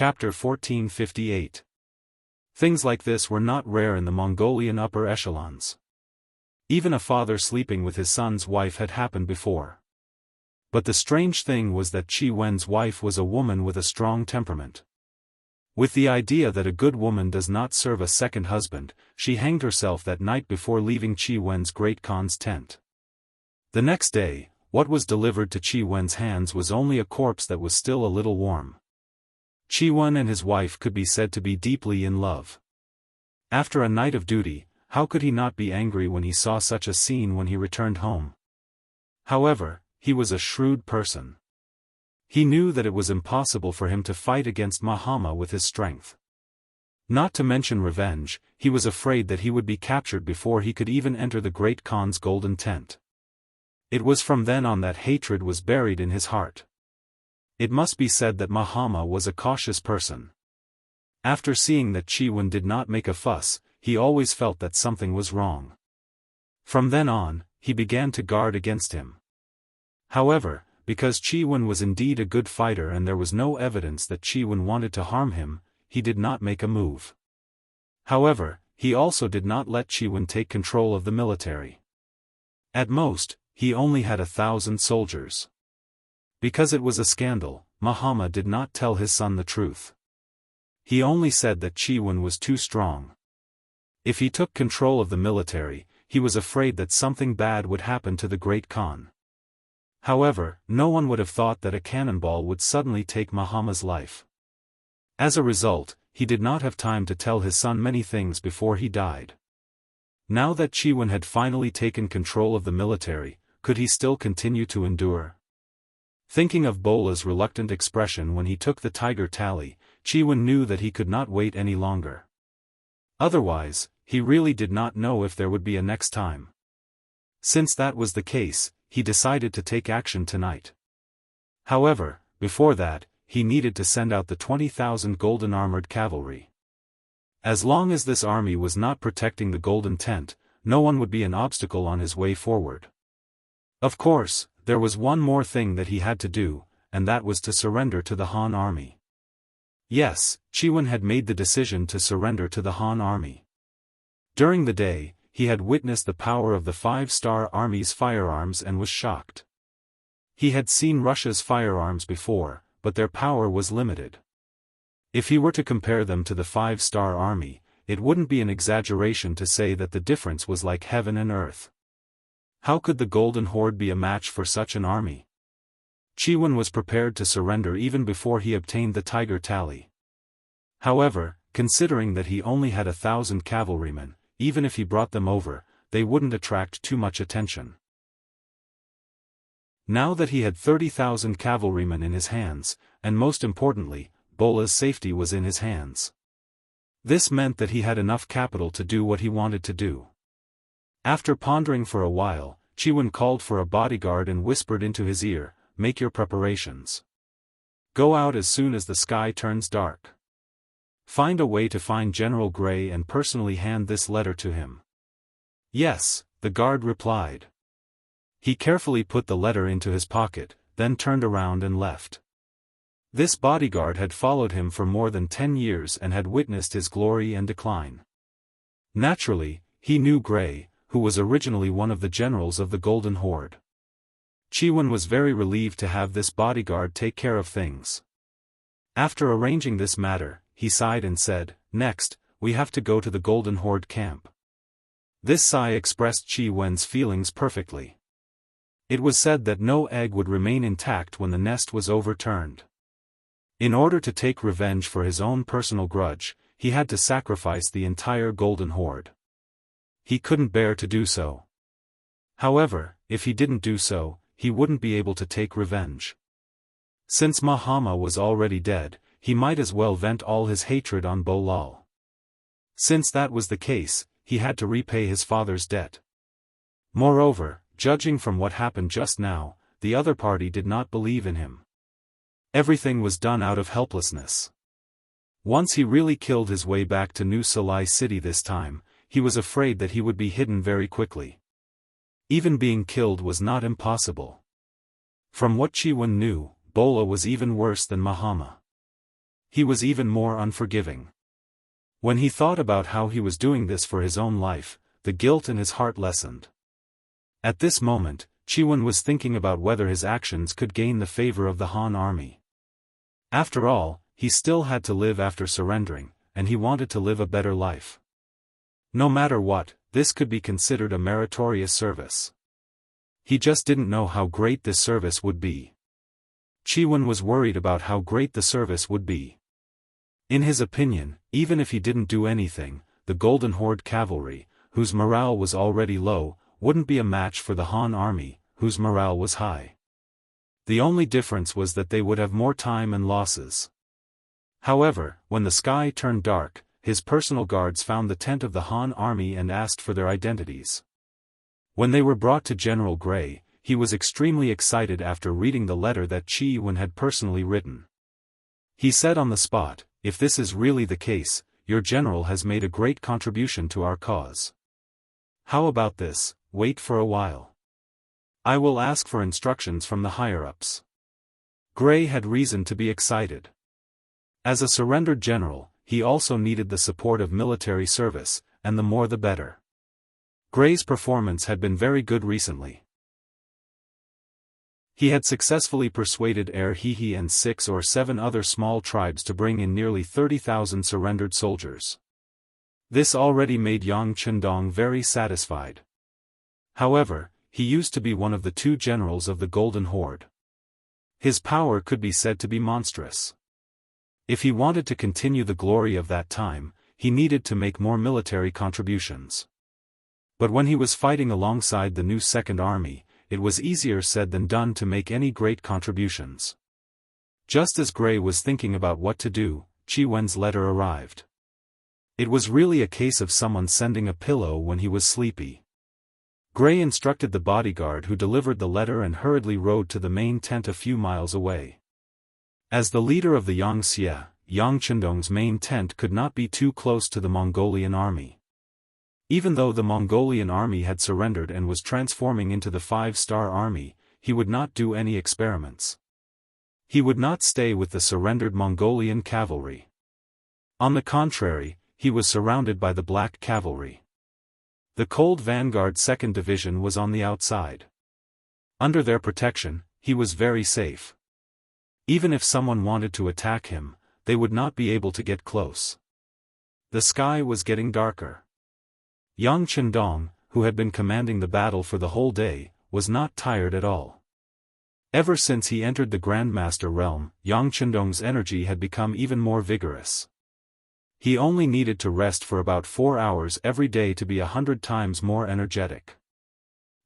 Chapter 1458. Things like this were not rare in the Mongolian upper echelons. Even a father sleeping with his son's wife had happened before. But the strange thing was that Qi Wen's wife was a woman with a strong temperament. With the idea that a good woman does not serve a second husband, she hanged herself that night before leaving Qi Wen's great Khan's tent. The next day, what was delivered to Qi Wen's hands was only a corpse that was still a little warm. Qi Wen and his wife could be said to be deeply in love. After a night of duty, how could he not be angry when he saw such a scene when he returned home? However, he was a shrewd person. He knew that it was impossible for him to fight against Mahama with his strength. Not to mention revenge, he was afraid that he would be captured before he could even enter the Great Khan's golden tent. It was from then on that hatred was buried in his heart. It must be said that Mahama was a cautious person. After seeing that Qi Wen did not make a fuss, he always felt that something was wrong. From then on, he began to guard against him. However, because Qi Wen was indeed a good fighter and there was no evidence that Qi Wen wanted to harm him, he did not make a move. However, he also did not let Qi Wen take control of the military. At most, he only had 1,000 soldiers. Because it was a scandal, Mahama did not tell his son the truth. He only said that Qi Wen was too strong. If he took control of the military, he was afraid that something bad would happen to the Great Khan. However, no one would have thought that a cannonball would suddenly take Mahama's life. As a result, he did not have time to tell his son many things before he died. Now that Qi Wen had finally taken control of the military, could he still continue to endure? Thinking of Bola's reluctant expression when he took the tiger tally, Qi Wen knew that he could not wait any longer. Otherwise, he really did not know if there would be a next time. Since that was the case, he decided to take action tonight. However, before that, he needed to send out the 20,000 golden armored cavalry. As long as this army was not protecting the golden tent, no one would be an obstacle on his way forward. Of course, there was one more thing that he had to do, and that was to surrender to the Han army. Yes, Qi Wen had made the decision to surrender to the Han army. During the day, he had witnessed the power of the 5-star army's firearms and was shocked. He had seen Russia's firearms before, but their power was limited. If he were to compare them to the 5-star army, it wouldn't be an exaggeration to say that the difference was like heaven and earth. How could the Golden Horde be a match for such an army? Qi Wen was prepared to surrender even before he obtained the tiger tally. However, considering that he only had 1,000 cavalrymen, even if he brought them over, they wouldn't attract too much attention. Now that he had 30,000 cavalrymen in his hands, and most importantly, Bola's safety was in his hands. This meant that he had enough capital to do what he wanted to do. After pondering for a while, Qi Wen called for a bodyguard and whispered into his ear, "Make your preparations. Go out as soon as the sky turns dark. Find a way to find General Gray and personally hand this letter to him." "Yes," the guard replied. He carefully put the letter into his pocket, then turned around and left. This bodyguard had followed him for more than 10 years and had witnessed his glory and decline. Naturally, he knew Gray, who was originally one of the generals of the Golden Horde. Qi Wen was very relieved to have this bodyguard take care of things. After arranging this matter, he sighed and said, "Next, we have to go to the Golden Horde camp." This sigh expressed Qi Wen's feelings perfectly. It was said that no egg would remain intact when the nest was overturned. In order to take revenge for his own personal grudge, he had to sacrifice the entire Golden Horde. He couldn't bear to do so. However, if he didn't do so, he wouldn't be able to take revenge. Since Mahama was already dead, he might as well vent all his hatred on Bolal. Since that was the case, he had to repay his father's debt. Moreover, judging from what happened just now, the other party did not believe in him. Everything was done out of helplessness. Once he really killed his way back to New Salai City this time, he was afraid that he would be hidden very quickly. Even being killed was not impossible. From what Qi Wen knew, Bola was even worse than Mahama. He was even more unforgiving. When he thought about how he was doing this for his own life, the guilt in his heart lessened. At this moment, Yuan was thinking about whether his actions could gain the favor of the Han army. After all, he still had to live after surrendering, and he wanted to live a better life. No matter what, this could be considered a meritorious service. He just didn't know how great this service would be. Yuan was worried about how great the service would be. In his opinion, even if he didn't do anything, the Golden Horde cavalry, whose morale was already low, wouldn't be a match for the Han army, whose morale was high. The only difference was that they would have more time and losses. However, when the sky turned dark, his personal guards found the tent of the Han army and asked for their identities. When they were brought to General Gray, he was extremely excited after reading the letter that Yuan had personally written. He said on the spot, "If this is really the case, your general has made a great contribution to our cause. How about this? Wait for a while. I will ask for instructions from the higher-ups." Gray had reason to be excited. As a surrendered general, he also needed the support of military service, and the more the better. Gray's performance had been very good recently. He had successfully persuaded He and 6 or 7 other small tribes to bring in nearly 30,000 surrendered soldiers. This already made Yang Chendong very satisfied. However, he used to be one of the 2 generals of the Golden Horde. His power could be said to be monstrous. If he wanted to continue the glory of that time, he needed to make more military contributions. But when he was fighting alongside the new Second Army, it was easier said than done to make any great contributions. Just as Gray was thinking about what to do, Yuan's letter arrived. It was really a case of someone sending a pillow when he was sleepy. Gray instructed the bodyguard who delivered the letter and hurriedly rode to the main tent a few miles away. As the leader of the Yangxia, Yang Chendong's main tent could not be too close to the Mongolian army. Even though the Mongolian army had surrendered and was transforming into the 5-star army, he would not do any experiments. He would not stay with the surrendered Mongolian cavalry. On the contrary, he was surrounded by the Black Cavalry. The Cold Vanguard 2nd Division was on the outside. Under their protection, he was very safe. Even if someone wanted to attack him, they would not be able to get close. The sky was getting darker. Yang Chendong, who had been commanding the battle for the whole day, was not tired at all. Ever since he entered the Grandmaster realm, Yang Chendong's energy had become even more vigorous. He only needed to rest for about 4 hours every day to be 100 times more energetic.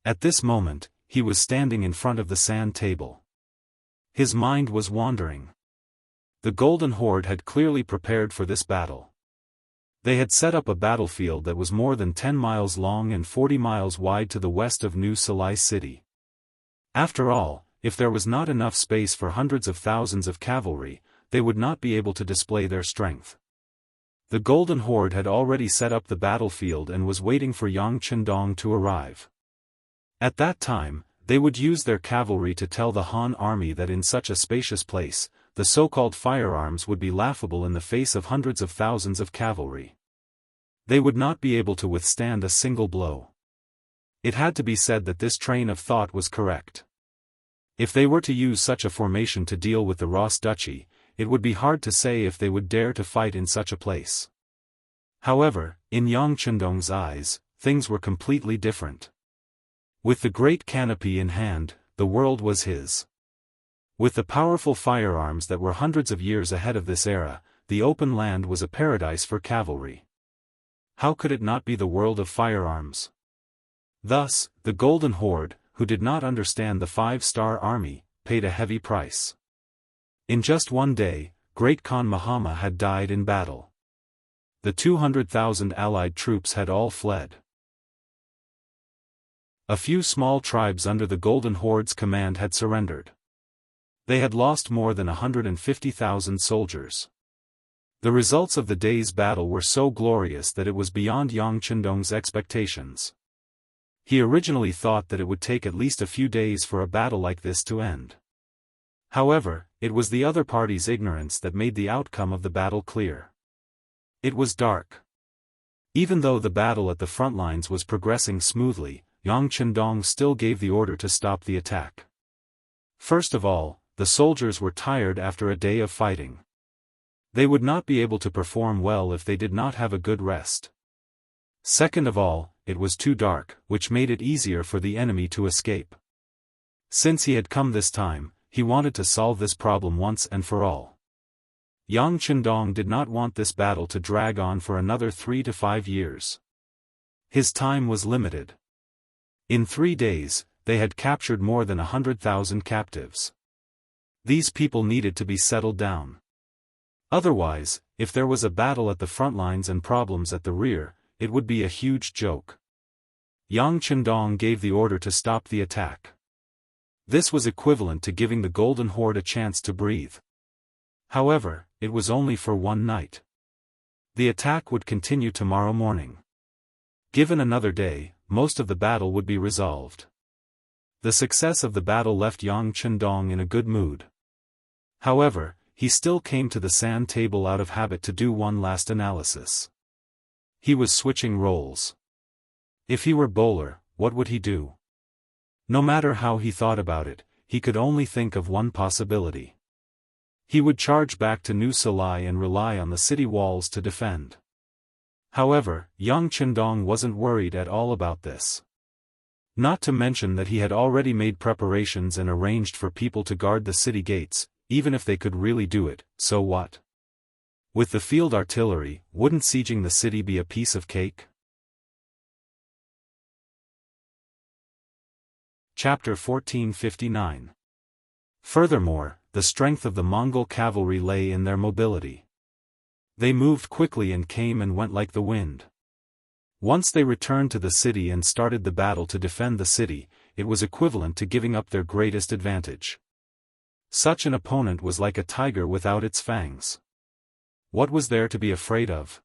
At this moment, he was standing in front of the sand table. His mind was wandering. The Golden Horde had clearly prepared for this battle. They had set up a battlefield that was more than 10 miles long and 40 miles wide to the west of New Salai City. After all, if there was not enough space for hundreds of thousands of cavalry, they would not be able to display their strength. The Golden Horde had already set up the battlefield and was waiting for Yang Chendong to arrive. At that time, they would use their cavalry to tell the Han army that in such a spacious place, the so-called firearms would be laughable in the face of hundreds of thousands of cavalry. They would not be able to withstand a single blow. It had to be said that this train of thought was correct. If they were to use such a formation to deal with the Ross Duchy, it would be hard to say if they would dare to fight in such a place. However, in Yang Chendong's eyes, things were completely different. With the great canopy in hand, the world was his. With the powerful firearms that were hundreds of years ahead of this era, the open land was a paradise for cavalry. How could it not be the world of firearms? Thus, the Golden Horde, who did not understand the 5-star army, paid a heavy price. In just one day, Great Khan Mahama had died in battle. The 200,000 allied troops had all fled. A few small tribes under the Golden Horde's command had surrendered. They had lost more than 150,000 soldiers. The results of the day's battle were so glorious that it was beyond Yang Chendong's expectations. He originally thought that it would take at least a few days for a battle like this to end. However, it was the other party's ignorance that made the outcome of the battle clear. It was dark. Even though the battle at the front lines was progressing smoothly, Yang Chendong still gave the order to stop the attack. First of all, the soldiers were tired after a day of fighting. They would not be able to perform well if they did not have a good rest. Second of all, it was too dark, which made it easier for the enemy to escape. Since he had come this time, he wanted to solve this problem once and for all. Yang Chendong did not want this battle to drag on for another 3 to 5 years. His time was limited. In 3 days, they had captured more than 100,000 captives. These people needed to be settled down. Otherwise, if there was a battle at the front lines and problems at the rear, it would be a huge joke. Yang Chendong gave the order to stop the attack. This was equivalent to giving the Golden Horde a chance to breathe. However, it was only for one night. The attack would continue tomorrow morning. Given another day, most of the battle would be resolved. The success of the battle left Yang Chendong in a good mood. However, he still came to the sand table out of habit to do one last analysis. He was switching roles. If he were bowler, what would he do? No matter how he thought about it, he could only think of one possibility. He would charge back to New Salai and rely on the city walls to defend. However, Yang Chendong wasn't worried at all about this. Not to mention that he had already made preparations and arranged for people to guard the city gates, even if they could really do it, so what? With the field artillery, wouldn't sieging the city be a piece of cake? Chapter 1459. Furthermore, the strength of the Mongol cavalry lay in their mobility. They moved quickly and came and went like the wind. Once they returned to the city and started the battle to defend the city, it was equivalent to giving up their greatest advantage. Such an opponent was like a tiger without its fangs. What was there to be afraid of?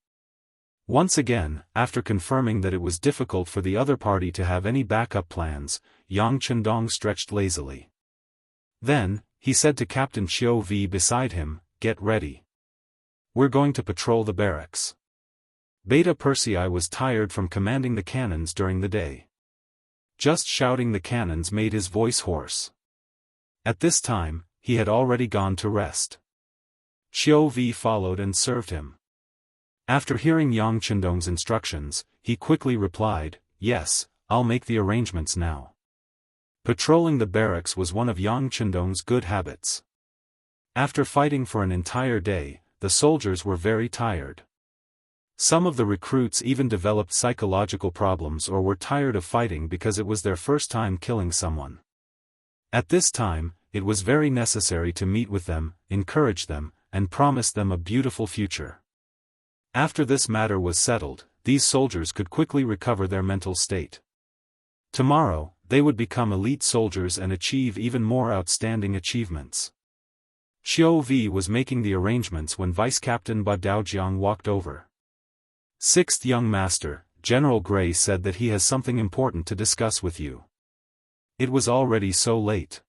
Once again, after confirming that it was difficult for the other party to have any backup plans, Yang Chendong stretched lazily. Then, he said to Captain Xiao V beside him, "Get ready. We're going to patrol the barracks." Beta Persei was tired from commanding the cannons during the day. Just shouting the cannons made his voice hoarse. At this time, he had already gone to rest. Xiao V followed and served him. After hearing Yang Chendong's instructions, he quickly replied, "Yes, I'll make the arrangements now." Patrolling the barracks was one of Yang Chendong's good habits. After fighting for an entire day, the soldiers were very tired. Some of the recruits even developed psychological problems or were tired of fighting because it was their first time killing someone. At this time, it was very necessary to meet with them, encourage them, and promise them a beautiful future. After this matter was settled, these soldiers could quickly recover their mental state. Tomorrow, they would become elite soldiers and achieve even more outstanding achievements. Xiao V was making the arrangements when Vice-Captain Ba Daojiang walked over. "Sixth young master, General Gray said that he has something important to discuss with you." It was already so late.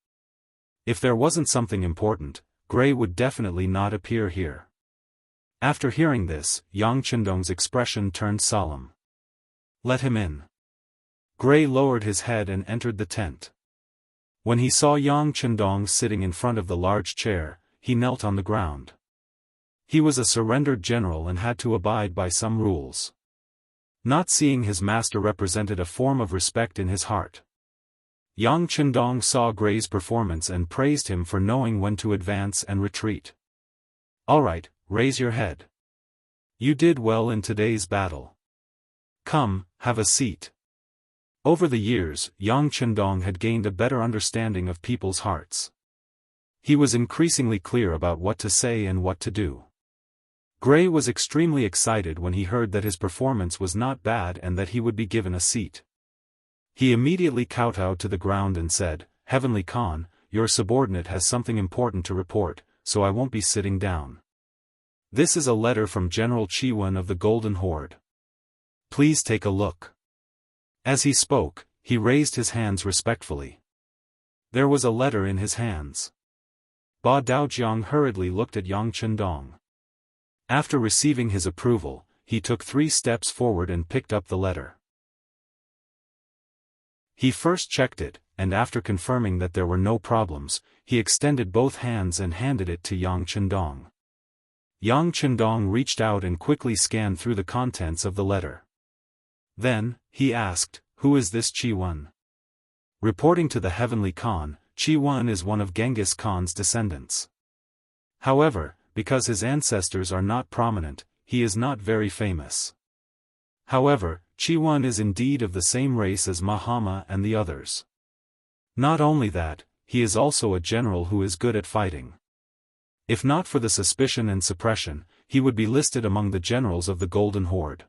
If there wasn't something important, Gray would definitely not appear here. After hearing this, Yang Chendong's expression turned solemn. "Let him in." Gray lowered his head and entered the tent. When he saw Yang Chendong sitting in front of the large chair, he knelt on the ground. He was a surrendered general and had to abide by some rules. Not seeing his master represented a form of respect in his heart. Yang Chendong saw Gray's performance and praised him for knowing when to advance and retreat. "All right, raise your head. You did well in today's battle. Come, have a seat." Over the years, Yang Chendong had gained a better understanding of people's hearts. He was increasingly clear about what to say and what to do. Gray was extremely excited when he heard that his performance was not bad and that he would be given a seat. He immediately kowtowed to the ground and said, "Heavenly Khan, your subordinate has something important to report, so I won't be sitting down. This is a letter from General Yuan of the Golden Horde. Please take a look." As he spoke, he raised his hands respectfully. There was a letter in his hands. Ba Daojiang hurriedly looked at Yang Chendong. After receiving his approval, he took 3 steps forward and picked up the letter. He first checked it, and after confirming that there were no problems, he extended both hands and handed it to Yang Chendong. Yang Chendong reached out and quickly scanned through the contents of the letter. Then, he asked, "Who is this Yuan?" Reporting to the Heavenly Khan, Yuan is one of Genghis Khan's descendants. However, because his ancestors are not prominent, he is not very famous. However, Yuan is indeed of the same race as Mahama and the others. Not only that, he is also a general who is good at fighting. If not for the suspicion and suppression, he would be listed among the generals of the Golden Horde.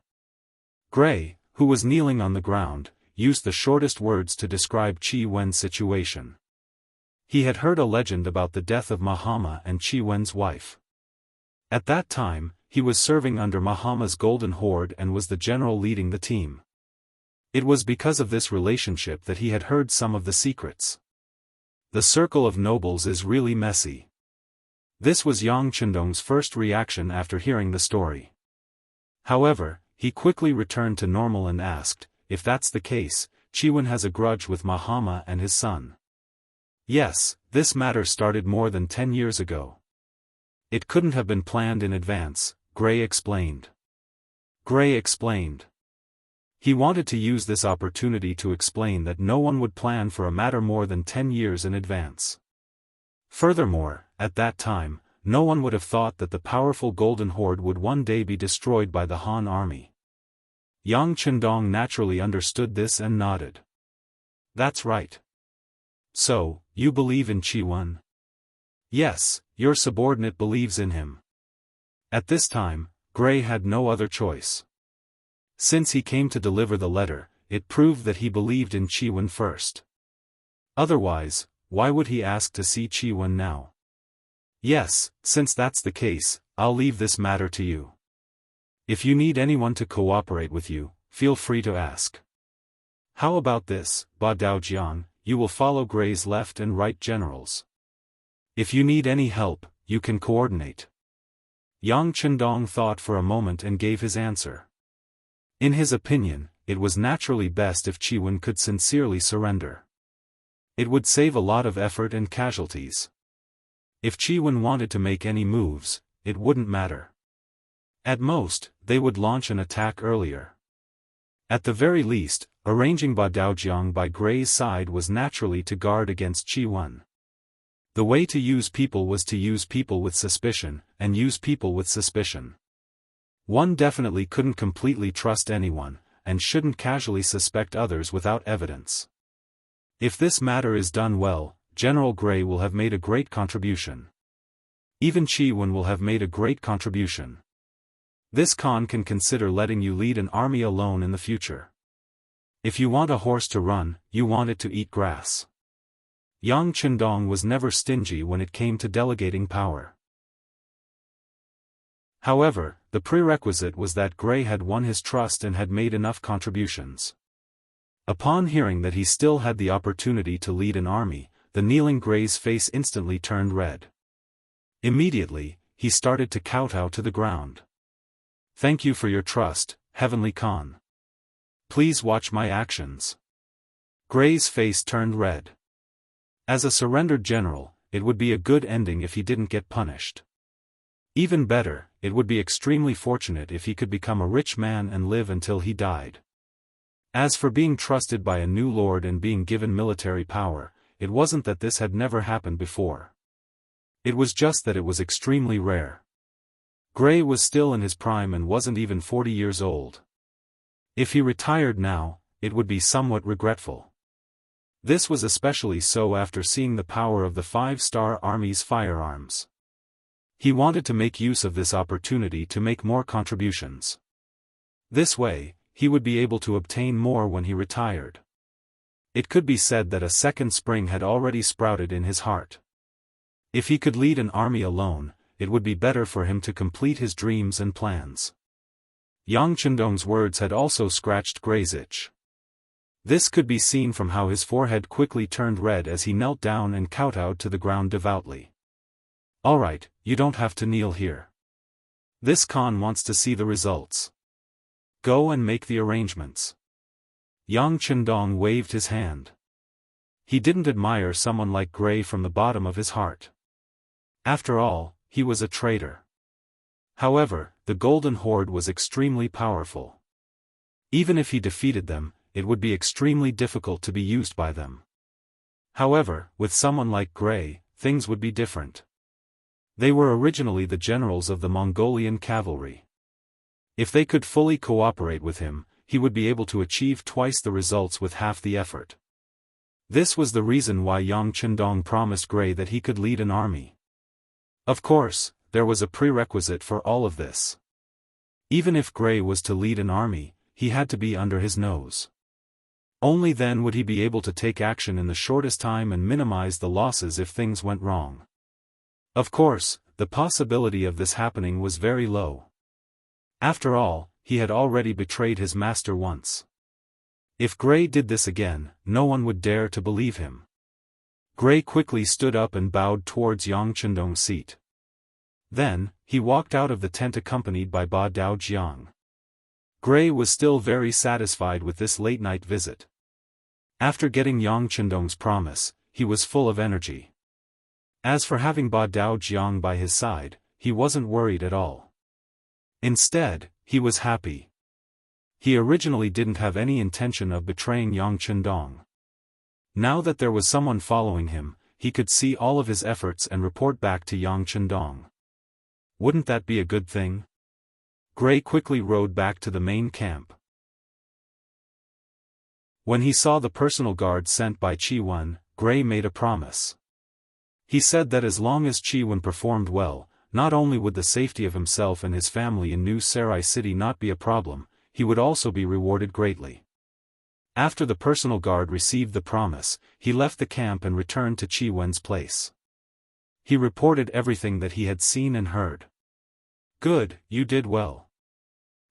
Gray, who was kneeling on the ground, used the shortest words to describe Yuan's situation. He had heard a legend about the death of Mahama and Yuan's wife. At that time, he was serving under Mahama's Golden Horde and was the general leading the team. It was because of this relationship that he had heard some of the secrets. The circle of nobles is really messy. This was Yang Chendong's first reaction after hearing the story. However, he quickly returned to normal and asked, "If that's the case, Yuan has a grudge with Mahama and his son." "Yes, this matter started more than 10 years ago. It couldn't have been planned in advance," Gray explained. He wanted to use this opportunity to explain that no one would plan for a matter more than 10 years in advance. Furthermore, at that time, no one would have thought that the powerful Golden Horde would one day be destroyed by the Han army. Yang Chendong naturally understood this and nodded. "That's right. So, you believe in Yuan?" "Yes, your subordinate believes in him." At this time, Gray had no other choice. Since he came to deliver the letter, it proved that he believed in Yuan first. Otherwise, why would he ask to see Yuan now? "Yes, since that's the case, I'll leave this matter to you. If you need anyone to cooperate with you, feel free to ask. How about this, Ba Daojiang, you will follow Gray's left and right generals. If you need any help, you can coordinate." Yang Chendong thought for a moment and gave his answer. In his opinion, it was naturally best if Yuan could sincerely surrender. It would save a lot of effort and casualties. If Yuan wanted to make any moves, it wouldn't matter. At most, they would launch an attack earlier. At the very least, arranging Ba Daojiang by Gray's side was naturally to guard against Yuan. The way to use people was to use people with suspicion, and use people with suspicion. One definitely couldn't completely trust anyone, and shouldn't casually suspect others without evidence. If this matter is done well, General Gray will have made a great contribution. Even Yuan will have made a great contribution. This Khan can consider letting you lead an army alone in the future. If you want a horse to run, you want it to eat grass. Yang Chendong was never stingy when it came to delegating power. However, the prerequisite was that Gray had won his trust and had made enough contributions. Upon hearing that he still had the opportunity to lead an army, the kneeling Gray's face instantly turned red. Immediately, he started to kowtow to the ground. "Thank you for your trust, Heavenly Khan. Please watch my actions." Gray's face turned red. As a surrendered general, it would be a good ending if he didn't get punished. Even better, it would be extremely fortunate if he could become a rich man and live until he died. As for being trusted by a new lord and being given military power, it wasn't that this had never happened before. It was just that it was extremely rare. Gray was still in his prime and wasn't even 40 years old. If he retired now, it would be somewhat regretful. This was especially so after seeing the power of the 5-star Army's firearms. He wanted to make use of this opportunity to make more contributions. This way, he would be able to obtain more when he retired. It could be said that a second spring had already sprouted in his heart. If he could lead an army alone, it would be better for him to complete his dreams and plans. Yang Chendong's words had also scratched Gray's itch. This could be seen from how his forehead quickly turned red as he knelt down and kowtowed to the ground devoutly. Alright, you don't have to kneel here. This Khan wants to see the results. Go and make the arrangements. Yang Chendong waved his hand. He didn't admire someone like Gray from the bottom of his heart. After all, he was a traitor. However, the Golden Horde was extremely powerful. Even if he defeated them, it would be extremely difficult to be used by them. However, with someone like Gray, things would be different. They were originally the generals of the Mongolian cavalry. If they could fully cooperate with him, he would be able to achieve twice the results with half the effort. This was the reason why Yang Chendong promised Gray that he could lead an army. Of course, there was a prerequisite for all of this. Even if Gray was to lead an army, he had to be under his nose. Only then would he be able to take action in the shortest time and minimize the losses if things went wrong. Of course, the possibility of this happening was very low. After all, he had already betrayed his master once. If Gray did this again, no one would dare to believe him. Gray quickly stood up and bowed towards Yang Chendong's seat. Then, he walked out of the tent accompanied by Ba Dao Jiang. Gray was still very satisfied with this late-night visit. After getting Yang Chendong's promise, he was full of energy. As for having Ba Dao Jiang by his side, he wasn't worried at all. Instead, he was happy. He originally didn't have any intention of betraying Yang Chendong. Now that there was someone following him, he could see all of his efforts and report back to Yang Chendong. Wouldn't that be a good thing? Gray quickly rode back to the main camp. When he saw the personal guard sent by Yuan, Gray made a promise. He said that as long as Yuan performed well, not only would the safety of himself and his family in New Sarai City not be a problem, he would also be rewarded greatly. After the personal guard received the promise, he left the camp and returned to Yuan's place. He reported everything that he had seen and heard. Good, you did well.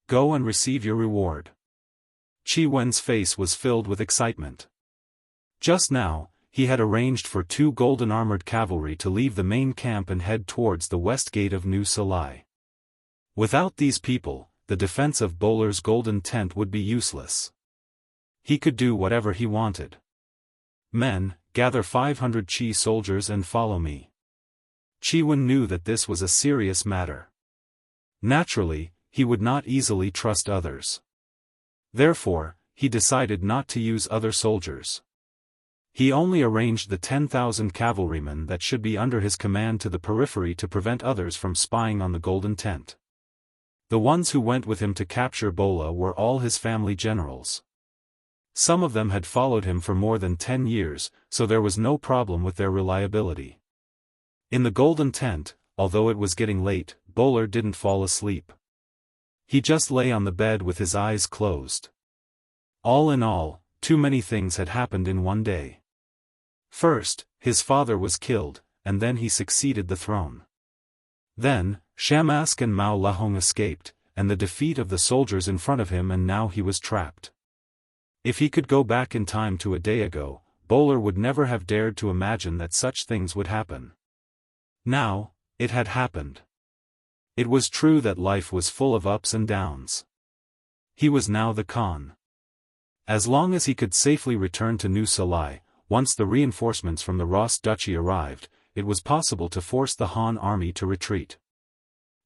Go and receive your reward. Yuan's face was filled with excitement. Just now, he had arranged for 2 golden armored cavalry to leave the main camp and head towards the west gate of New Salai. Without these people, the defense of Bowler's golden tent would be useless. He could do whatever he wanted. Men, gather 500 Qi soldiers and follow me. Yuan knew that this was a serious matter. Naturally, he would not easily trust others. Therefore, he decided not to use other soldiers. He only arranged the 10,000 cavalrymen that should be under his command to the periphery to prevent others from spying on the golden tent. The ones who went with him to capture Bola were all his family generals. Some of them had followed him for more than 10 years, so there was no problem with their reliability. In the golden tent, although it was getting late, Bowler didn't fall asleep. He just lay on the bed with his eyes closed. All in all, too many things had happened in one day. First, his father was killed, and then he succeeded the throne. Then, Shamask and Mao Lahong escaped, and the defeat of the soldiers in front of him, and now he was trapped. If he could go back in time to a day ago, Bowler would never have dared to imagine that such things would happen. Now, it had happened. It was true that life was full of ups and downs. He was now the Khan. As long as he could safely return to New Salai, once the reinforcements from the Ross Duchy arrived, it was possible to force the Han army to retreat.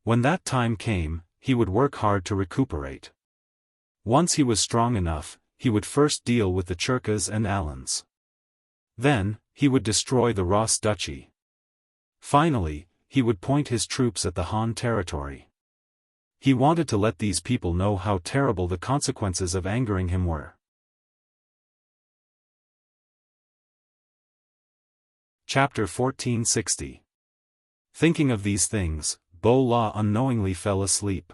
When that time came, he would work hard to recuperate. Once he was strong enough, he would first deal with the Churkas and Alans. Then, he would destroy the Ross Duchy. Finally, he would point his troops at the Han territory. He wanted to let these people know how terrible the consequences of angering him were. Chapter 1460. Thinking of these things, Bo La unknowingly fell asleep.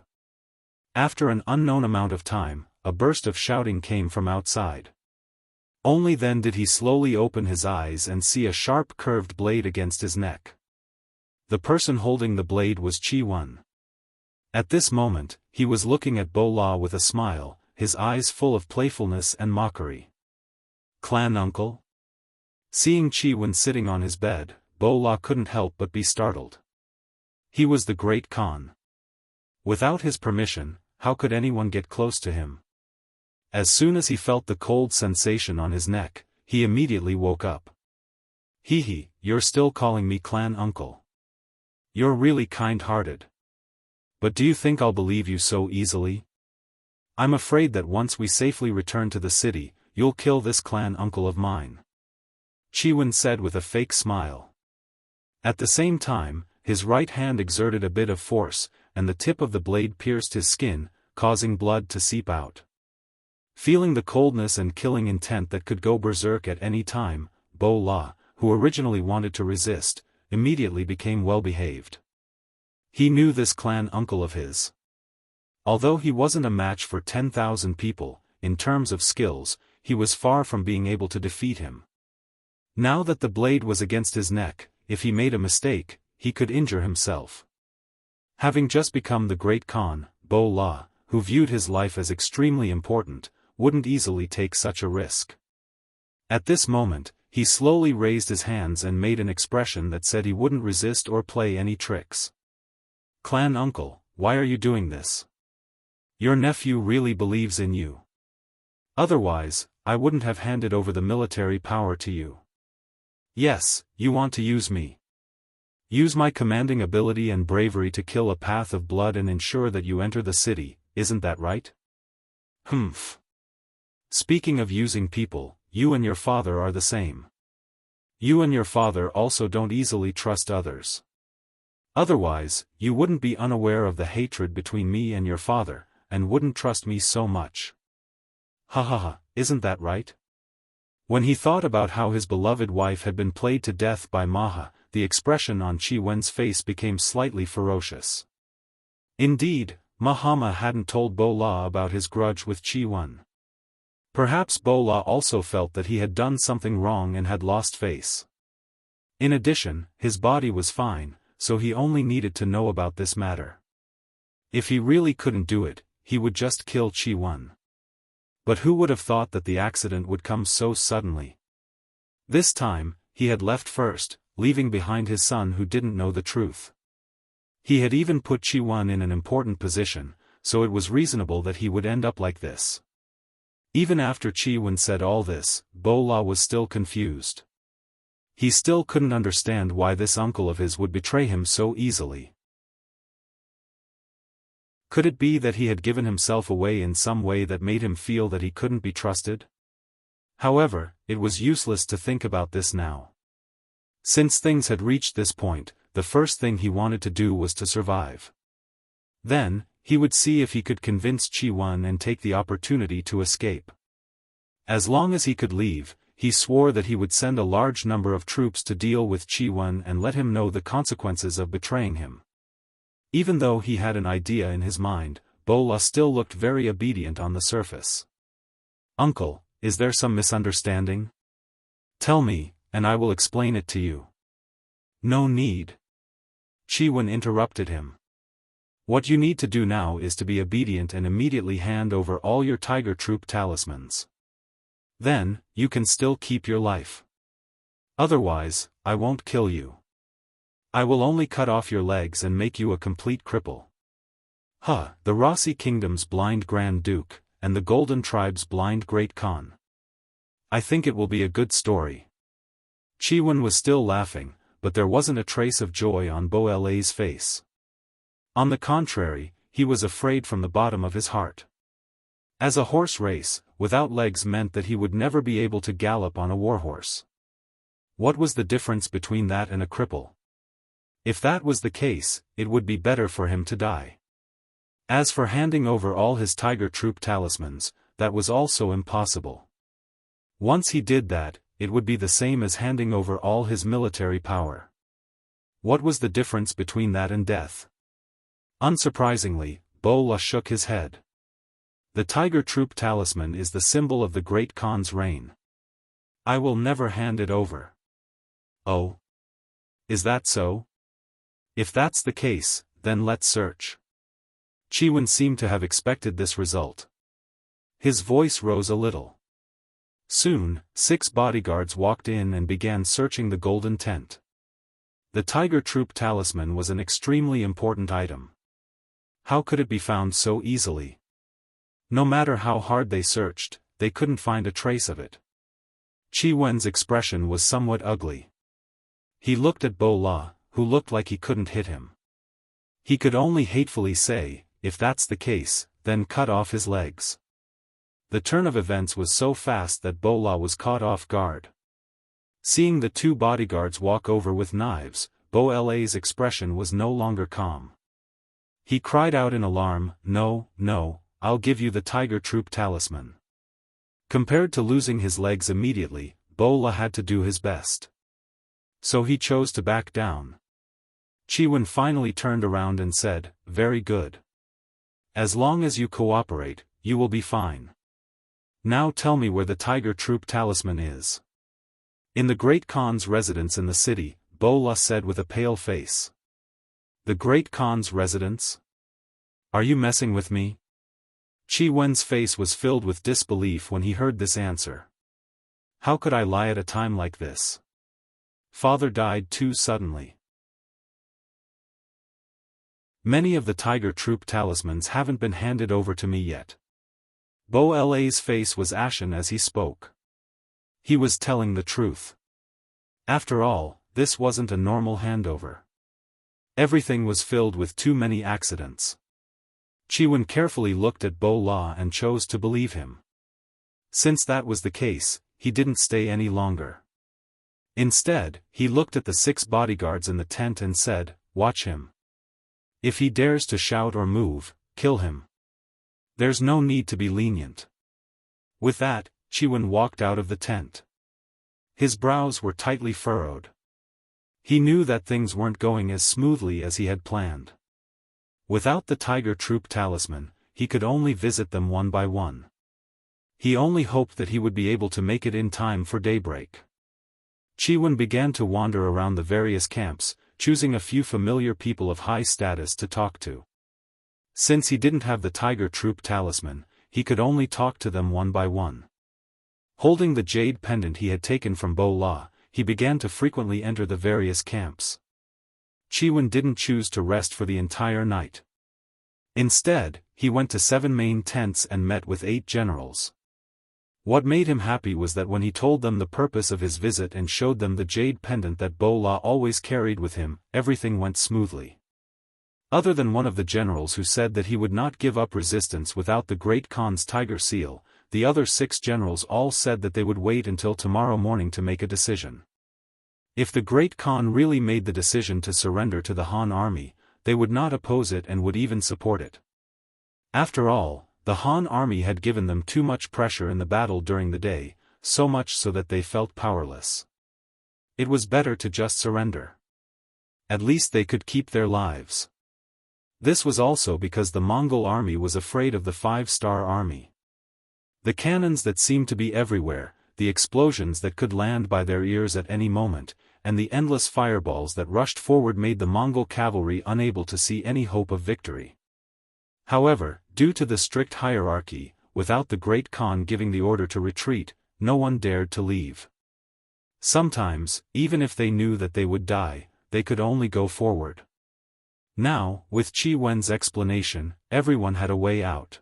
After an unknown amount of time, a burst of shouting came from outside. Only then did he slowly open his eyes and see a sharp curved blade against his neck. The person holding the blade was Yuan. At this moment, he was looking at Bo La with a smile, his eyes full of playfulness and mockery. "Clan uncle?" Seeing Yuan sitting on his bed, Bo La couldn't help but be startled. He was the great Khan. Without his permission, how could anyone get close to him? As soon as he felt the cold sensation on his neck, he immediately woke up. Hee, you're still calling me clan uncle. You're really kind-hearted. But do you think I'll believe you so easily? I'm afraid that once we safely return to the city, you'll kill this clan uncle of mine. Yuan said with a fake smile. At the same time, his right hand exerted a bit of force, and the tip of the blade pierced his skin, causing blood to seep out. Feeling the coldness and killing intent that could go berserk at any time, Bo La, who originally wanted to resist, immediately became well-behaved. He knew this clan uncle of his. Although he wasn't a match for 10,000 people, in terms of skills, he was far from being able to defeat him. Now that the blade was against his neck, if he made a mistake, he could injure himself. Having just become the great Khan, Bo La, who viewed his life as extremely important, wouldn't easily take such a risk. At this moment, he slowly raised his hands and made an expression that said he wouldn't resist or play any tricks. Clan uncle, why are you doing this? Your nephew really believes in you. Otherwise, I wouldn't have handed over the military power to you. Yes, you want to use me. Use my commanding ability and bravery to kill a path of blood and ensure that you enter the city, isn't that right? Humph. Speaking of using people, you and your father are the same. You and your father also don't easily trust others. Otherwise, you wouldn't be unaware of the hatred between me and your father, and wouldn't trust me so much. Ha ha ha, isn't that right? When he thought about how his beloved wife had been played to death by Maha, the expression on Yuan's face became slightly ferocious. Indeed, Mahama hadn't told Bo La about his grudge with Yuan. Perhaps Bo La also felt that he had done something wrong and had lost face. In addition, his body was fine, so he only needed to know about this matter. If he really couldn't do it, he would just kill Yuan. But who would have thought that the accident would come so suddenly? This time, he had left first, leaving behind his son who didn't know the truth. He had even put Yuan in an important position, so it was reasonable that he would end up like this. Even after Yuan said all this, Bo La was still confused. He still couldn't understand why this uncle of his would betray him so easily. Could it be that he had given himself away in some way that made him feel that he couldn't be trusted? However, it was useless to think about this now. Since things had reached this point, the first thing he wanted to do was to survive. Then, he would see if he could convince Yuan and take the opportunity to escape. As long as he could leave, he swore that he would send a large number of troops to deal with Yuan and let him know the consequences of betraying him. Even though he had an idea in his mind, Bo La still looked very obedient on the surface. Uncle, is there some misunderstanding? Tell me, and I will explain it to you. No need. Yuan interrupted him. What you need to do now is to be obedient and immediately hand over all your tiger troop talismans. Then, you can still keep your life. Otherwise, I won't kill you. I will only cut off your legs and make you a complete cripple. The Rossi Kingdom's blind Grand Duke, and the Golden Tribe's blind Great Khan. I think it will be a good story. Yuan was still laughing, but there wasn't a trace of joy on Bo La's face. On the contrary, he was afraid from the bottom of his heart. As a horse race, without legs meant that he would never be able to gallop on a warhorse. What was the difference between that and a cripple? If that was the case, it would be better for him to die. As for handing over all his tiger troop talismans, that was also impossible. Once he did that, it would be the same as handing over all his military power. What was the difference between that and death? Unsurprisingly, Bo La shook his head. The tiger troop talisman is the symbol of the Great Khan's reign. I will never hand it over. Oh? Is that so? If that's the case, then let's search. Yuan seemed to have expected this result. His voice rose a little. Soon, 6 bodyguards walked in and began searching the golden tent. The tiger troop talisman was an extremely important item. How could it be found so easily? No matter how hard they searched, they couldn't find a trace of it. Qi Wen's expression was somewhat ugly. He looked at Bo La, who looked like he couldn't hit him. He could only hatefully say, if that's the case, then cut off his legs. The turn of events was so fast that Bo La was caught off guard. Seeing the two bodyguards walk over with knives, Bo La's expression was no longer calm. He cried out in alarm, "No, no, I'll give you the tiger troop talisman." Compared to losing his legs immediately, Bo La had to do his best. So he chose to back down. Qi Wen finally turned around and said, "Very good. As long as you cooperate, you will be fine. Now tell me where the tiger troop talisman is." "In the Great Khan's residence in the city," Bo La said with a pale face. "The Great Khan's residence? Are you messing with me?" Qi Wen's face was filled with disbelief when he heard this answer. How could I lie at a time like this? Father died too suddenly. Many of the tiger troop talismans haven't been handed over to me yet. Bo La's face was ashen as he spoke. He was telling the truth. After all, this wasn't a normal handover. Everything was filled with too many accidents. Qi Wen carefully looked at Bo La and chose to believe him. Since that was the case, he didn't stay any longer. Instead, he looked at the 6 bodyguards in the tent and said, "Watch him. If he dares to shout or move, kill him. There's no need to be lenient." With that, Qi Wen walked out of the tent. His brows were tightly furrowed. He knew that things weren't going as smoothly as he had planned. Without the tiger troop talisman, he could only visit them one by one. He only hoped that he would be able to make it in time for daybreak. Qi Wen began to wander around the various camps, choosing a few familiar people of high status to talk to. Since he didn't have the tiger troop talisman, he could only talk to them one by one. Holding the jade pendant he had taken from Bo La, he began to frequently enter the various camps. Qi Wen didn't choose to rest for the entire night. Instead, he went to 7 main tents and met with 8 generals. What made him happy was that when he told them the purpose of his visit and showed them the jade pendant that Bo La always carried with him, everything went smoothly. Other than one of the generals who said that he would not give up resistance without the Great Khan's tiger seal, the other 6 generals all said that they would wait until tomorrow morning to make a decision. If the Great Khan really made the decision to surrender to the Han army, they would not oppose it and would even support it. After all, the Han army had given them too much pressure in the battle during the day, so much so that they felt powerless. It was better to just surrender. At least they could keep their lives. This was also because the Mongol army was afraid of the 5-star army. The cannons that seemed to be everywhere, the explosions that could land by their ears at any moment, and the endless fireballs that rushed forward made the Mongol cavalry unable to see any hope of victory. However, due to the strict hierarchy, without the Great Khan giving the order to retreat, no one dared to leave. Sometimes, even if they knew that they would die, they could only go forward. Now, with Qi Wen's explanation, everyone had a way out.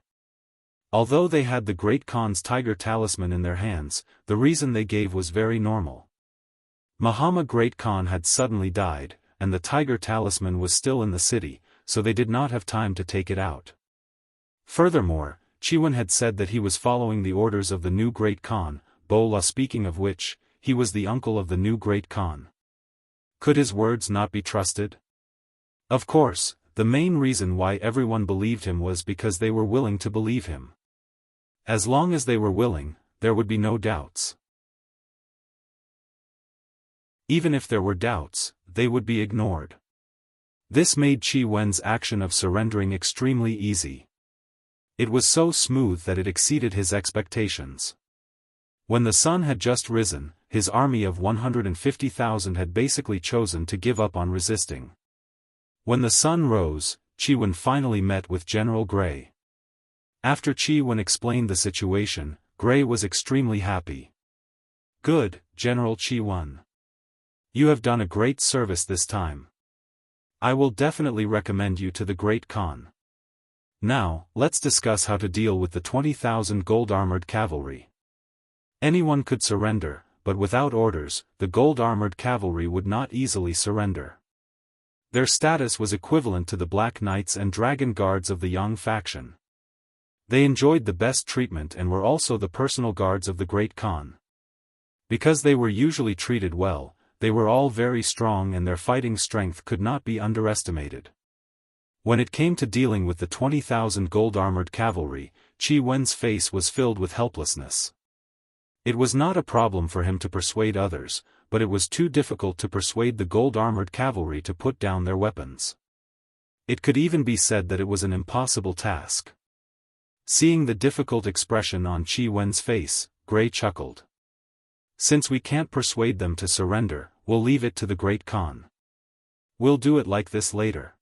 Although they had the Great Khan's tiger talisman in their hands, the reason they gave was very normal. Mahama Great Khan had suddenly died, and the tiger talisman was still in the city, so they did not have time to take it out. Furthermore, Qi Wen had said that he was following the orders of the new Great Khan, Bo La speaking of which, he was the uncle of the new Great Khan. Could his words not be trusted? Of course, the main reason why everyone believed him was because they were willing to believe him. As long as they were willing, there would be no doubts. Even if there were doubts, they would be ignored. This made Qi Wen's action of surrendering extremely easy. It was so smooth that it exceeded his expectations. When the sun had just risen, his army of 150,000 had basically chosen to give up on resisting. When the sun rose, Qi Wen finally met with General Gray. After Qi Wen explained the situation, Gray was extremely happy. "Good, General Qi Wen. You have done a great service this time. I will definitely recommend you to the Great Khan. Now, let's discuss how to deal with the 20,000 gold-armored cavalry. Anyone could surrender, but without orders, the gold-armored cavalry would not easily surrender. Their status was equivalent to the Black Knights and Dragon Guards of the Yang faction. They enjoyed the best treatment and were also the personal guards of the Great Khan. Because they were usually treated well, they were all very strong and their fighting strength could not be underestimated. When it came to dealing with the 20,000 gold-armored cavalry, Qi Wen's face was filled with helplessness. It was not a problem for him to persuade others, but it was too difficult to persuade the gold-armored cavalry to put down their weapons. It could even be said that it was an impossible task. Seeing the difficult expression on Qi Wen's face, Gray chuckled. Since we can't persuade them to surrender, we'll leave it to the Great Khan. We'll do it like this later.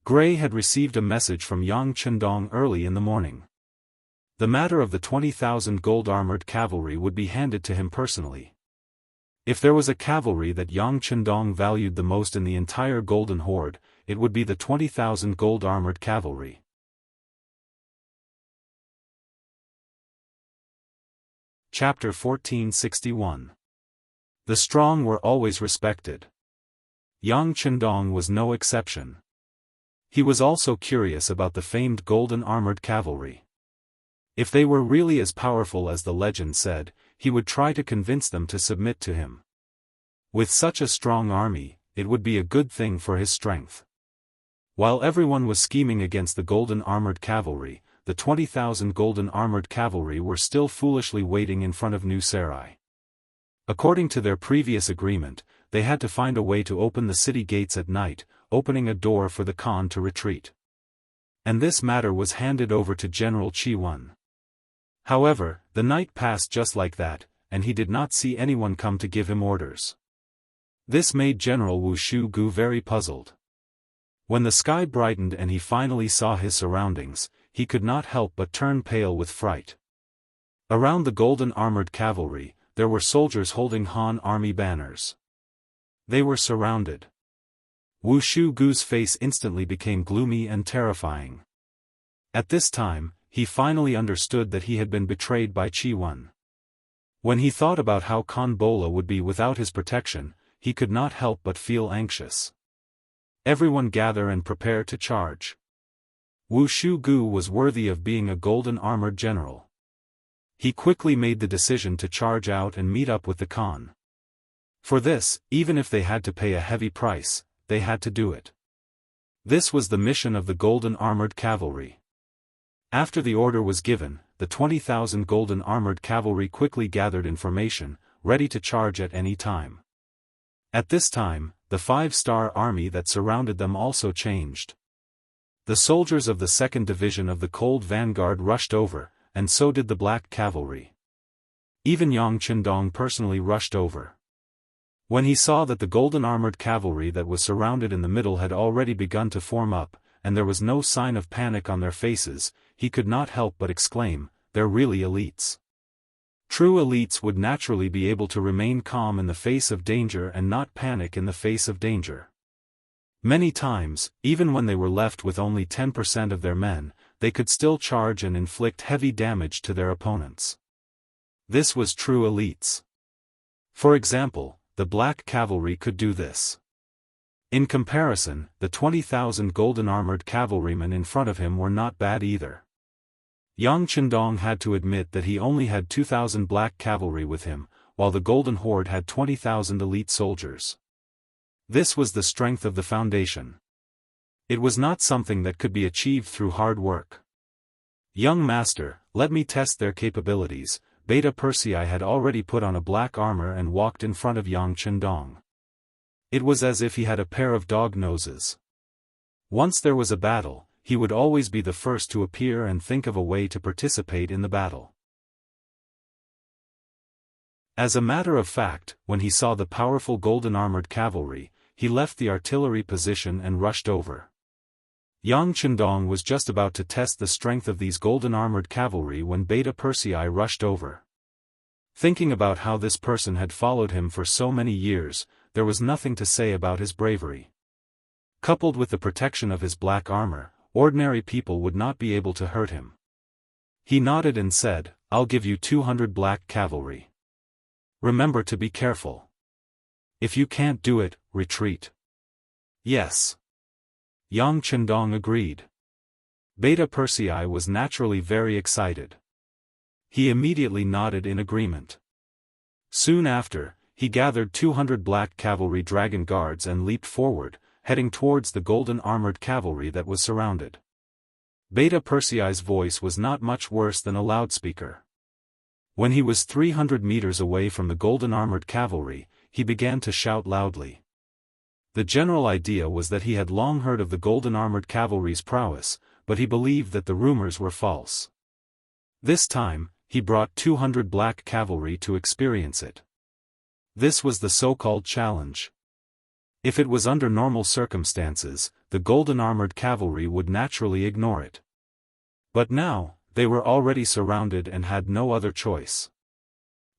Gray had received a message from Yang Chendong early in the morning. The matter of the 20,000 gold-armored cavalry would be handed to him personally. If there was a cavalry that Yang Chendong valued the most in the entire Golden Horde, it would be the 20,000 gold-armored cavalry. Chapter 1461. The strong were always respected. Yang Chendong was no exception. He was also curious about the famed golden-armored cavalry. If they were really as powerful as the legend said, he would try to convince them to submit to him. With such a strong army, it would be a good thing for his strength. While everyone was scheming against the golden-armored cavalry, the 20,000 golden-armored cavalry were still foolishly waiting in front of New Sarai. According to their previous agreement, they had to find a way to open the city gates at night, opening a door for the Khan to retreat. And this matter was handed over to General Qi Wen. However, the night passed just like that, and he did not see anyone come to give him orders. This made General Wuxia Xianxia very puzzled. When the sky brightened and he finally saw his surroundings, he could not help but turn pale with fright. Around the golden-armored cavalry, there were soldiers holding Han army banners. They were surrounded. Wuxia Xianxia's face instantly became gloomy and terrifying. At this time, he finally understood that he had been betrayed by Qi Wen. When he thought about how Khan Bola would be without his protection, he could not help but feel anxious. Everyone gather and prepare to charge. Wuxia Xianxia was worthy of being a golden-armored general. He quickly made the decision to charge out and meet up with the Khan. For this, even if they had to pay a heavy price, they had to do it. This was the mission of the golden-armored cavalry. After the order was given, the 20,000 golden-armored cavalry quickly gathered information, ready to charge at any time. At this time, the 5-star army that surrounded them also changed. The soldiers of the 2nd Division of the Cold Vanguard rushed over, and so did the Black Cavalry. Even Yang Chendong personally rushed over. When he saw that the golden-armored cavalry that was surrounded in the middle had already begun to form up, and there was no sign of panic on their faces, he could not help but exclaim, "They're really elites." True elites would naturally be able to remain calm in the face of danger and not panic in the face of danger. Many times, even when they were left with only 10% of their men, they could still charge and inflict heavy damage to their opponents. This was true elites. For example, the Black Cavalry could do this. In comparison, the 20,000 golden-armored cavalrymen in front of him were not bad either. Yang Chendong had to admit that he only had 2,000 Black Cavalry with him, while the Golden Horde had 20,000 elite soldiers. This was the strength of the foundation. It was not something that could be achieved through hard work. "Young master, let me test their capabilities." Beta Persei had already put on a black armor and walked in front of Yang Chendong. It was as if he had a pair of dog noses. Once there was a battle, he would always be the first to appear and think of a way to participate in the battle. As a matter of fact, when he saw the powerful golden-armored cavalry, he left the artillery position and rushed over. Yang Chendong was just about to test the strength of these golden-armored cavalry when Beta Persei rushed over. Thinking about how this person had followed him for so many years, there was nothing to say about his bravery. Coupled with the protection of his black armor, ordinary people would not be able to hurt him. He nodded and said, "I'll give you 200 black cavalry. Remember to be careful. If you can't do it, retreat." "Yes." Yang Chendong agreed. Beta Persei was naturally very excited. He immediately nodded in agreement. Soon after, he gathered 200 black cavalry dragon guards and leaped forward, heading towards the golden armored cavalry that was surrounded. Beta Persei's voice was not much worse than a loudspeaker. When he was 300 meters away from the golden armored cavalry, he began to shout loudly. The general idea was that he had long heard of the golden armored cavalry's prowess, but he believed that the rumors were false. This time, he brought 200 black cavalry to experience it. This was the so-called challenge. If it was under normal circumstances, the golden armored cavalry would naturally ignore it. But now, they were already surrounded and had no other choice.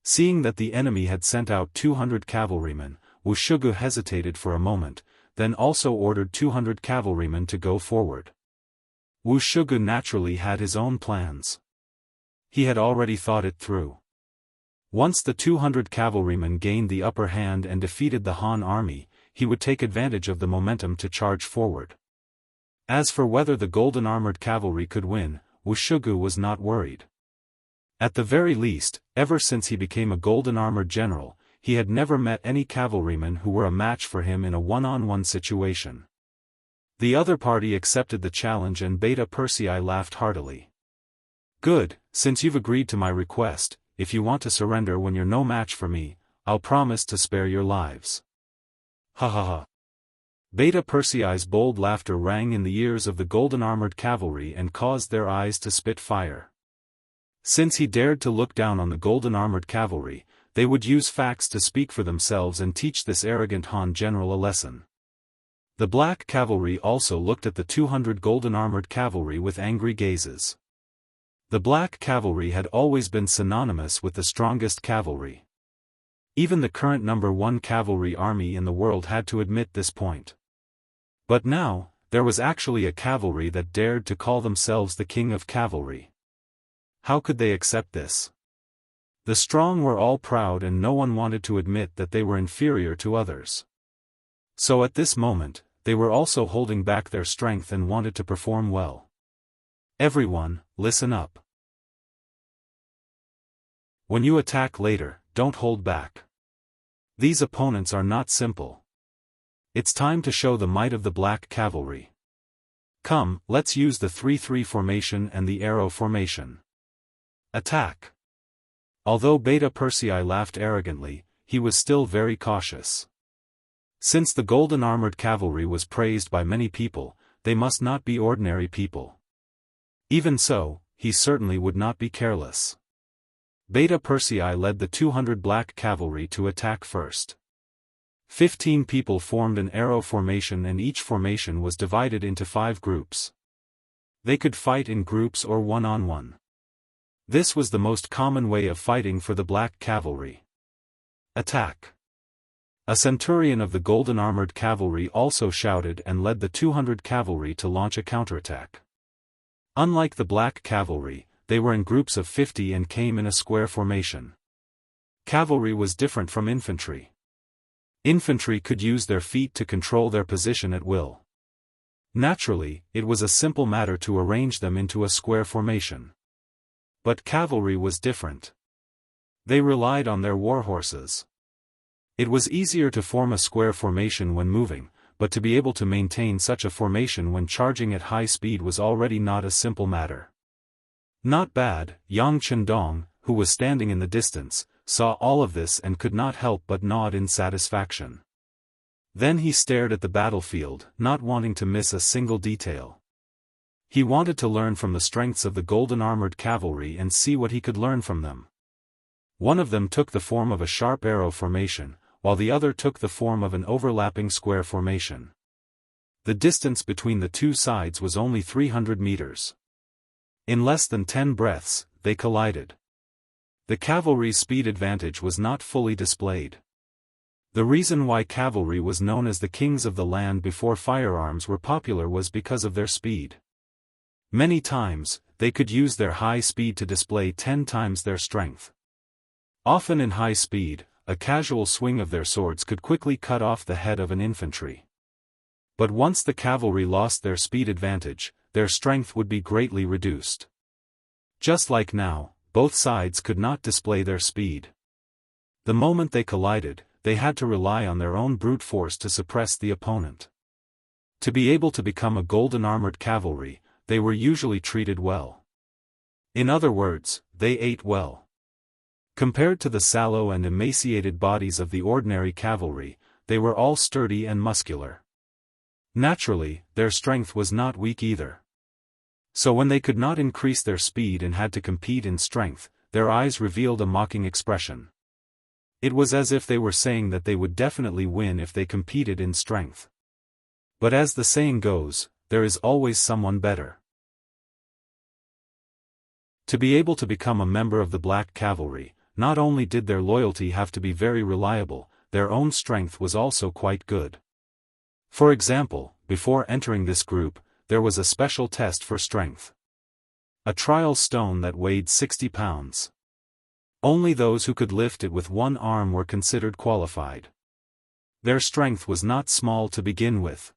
Seeing that the enemy had sent out 200 cavalrymen, Wuxia hesitated for a moment, then also ordered 200 cavalrymen to go forward. Wuxia naturally had his own plans. He had already thought it through. Once the 200 cavalrymen gained the upper hand and defeated the Han army, he would take advantage of the momentum to charge forward. As for whether the golden armored cavalry could win, Wuxia was not worried. At the very least, ever since he became a golden armored general, he had never met any cavalrymen who were a match for him in a one-on-one situation. The other party accepted the challenge and Beta Persei laughed heartily. "Good, since you've agreed to my request, if you want to surrender when you're no match for me, I'll promise to spare your lives." Ha ha ha. Beta Persei's bold laughter rang in the ears of the golden armored cavalry and caused their eyes to spit fire. Since he dared to look down on the golden armored cavalry, they would use facts to speak for themselves and teach this arrogant Han general a lesson. The black cavalry also looked at the 200 golden armored cavalry with angry gazes. The black cavalry had always been synonymous with the strongest cavalry. Even the current number 1 cavalry army in the world had to admit this point. But now, there was actually a cavalry that dared to call themselves the king of cavalry. How could they accept this? The strong were all proud and no one wanted to admit that they were inferior to others. So at this moment, they were also holding back their strength and wanted to perform well. Everyone, listen up. When you attack later, don't hold back. These opponents are not simple. It's time to show the might of the black cavalry. Come, let's use the 3-3 formation and the arrow formation. Attack. Although Beta Persei laughed arrogantly, he was still very cautious. Since the golden armored cavalry was praised by many people, they must not be ordinary people. Even so, he certainly would not be careless. Beta Persei led the 200 black cavalry to attack first. 15 people formed an arrow formation and each formation was divided into 5 groups. They could fight in groups or one-on-one. This was the most common way of fighting for the black cavalry. Attack. A centurion of the golden armored cavalry also shouted and led the 200 cavalry to launch a counterattack. Unlike the black cavalry, they were in groups of 50 and came in a square formation. Cavalry was different from infantry. Infantry could use their feet to control their position at will. Naturally, it was a simple matter to arrange them into a square formation. But cavalry was different. They relied on their war horses. It was easier to form a square formation when moving, but to be able to maintain such a formation when charging at high speed was already not a simple matter. Not bad. Yang Chendong, who was standing in the distance, saw all of this and could not help but nod in satisfaction. Then he stared at the battlefield, not wanting to miss a single detail. He wanted to learn from the strengths of the golden armored cavalry and see what he could learn from them. One of them took the form of a sharp arrow formation, while the other took the form of an overlapping square formation. The distance between the two sides was only 300 meters. In less than 10 breaths, they collided. The cavalry's speed advantage was not fully displayed. The reason why cavalry was known as the kings of the land before firearms were popular was because of their speed. Many times, they could use their high speed to display 10 times their strength. Often in high speed, a casual swing of their swords could quickly cut off the head of an infantry. But once the cavalry lost their speed advantage, their strength would be greatly reduced. Just like now, both sides could not display their speed. The moment they collided, they had to rely on their own brute force to suppress the opponent. To be able to become a golden armored cavalry, they were usually treated well. In other words, they ate well. Compared to the sallow and emaciated bodies of the ordinary cavalry, they were all sturdy and muscular. Naturally, their strength was not weak either. So when they could not increase their speed and had to compete in strength, their eyes revealed a mocking expression. It was as if they were saying that they would definitely win if they competed in strength. But as the saying goes, there is always someone better. To be able to become a member of the Black Cavalry, not only did their loyalty have to be very reliable, their own strength was also quite good. For example, before entering this group, there was a special test for strength. A trial stone that weighed 60 pounds. Only those who could lift it with one arm were considered qualified. Their strength was not small to begin with.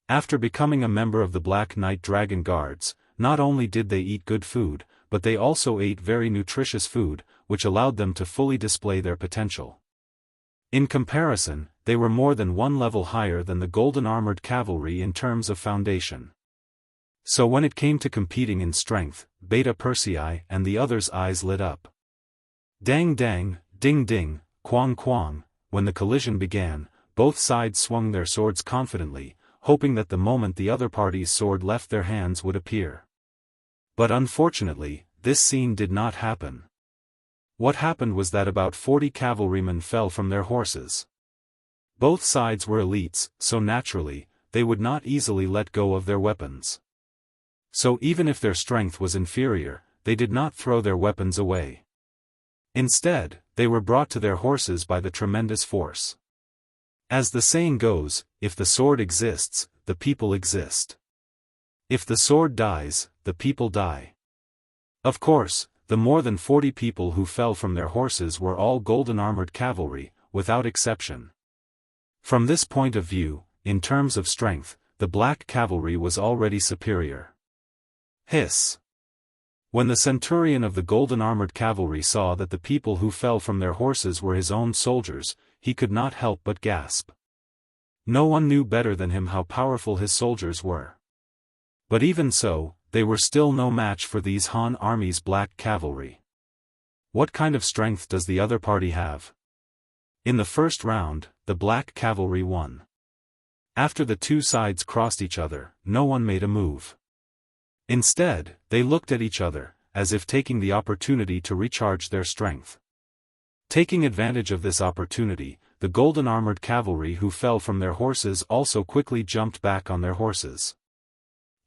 After becoming a member of the Black Knight Dragon Guards, not only did they eat good food, but they also ate very nutritious food, which allowed them to fully display their potential. In comparison, they were more than one level higher than the Golden Armored Cavalry in terms of foundation. So when it came to competing in strength, Beta Persei and the others' eyes lit up. Dang dang, ding ding, quang quang, when the collision began, both sides swung their swords confidently, hoping that the moment the other party's sword left their hands would appear. But unfortunately, this scene did not happen. What happened was that about 40 cavalrymen fell from their horses. Both sides were elites, so naturally, they would not easily let go of their weapons. So even if their strength was inferior, they did not throw their weapons away. Instead, they were brought to their horses by the tremendous force. As the saying goes, if the sword exists, the people exist. If the sword dies, the people die. Of course, the more than 40 people who fell from their horses were all golden armored cavalry, without exception. From this point of view, in terms of strength, the Black Cavalry was already superior. Hiss! When the centurion of the golden armored cavalry saw that the people who fell from their horses were his own soldiers, he could not help but gasp. No one knew better than him how powerful his soldiers were. But even so, they were still no match for these Han army's Black Cavalry. What kind of strength does the other party have? In the first round, the Black Cavalry won. After the two sides crossed each other, no one made a move. Instead, they looked at each other, as if taking the opportunity to recharge their strength. Taking advantage of this opportunity, the golden armored cavalry who fell from their horses also quickly jumped back on their horses.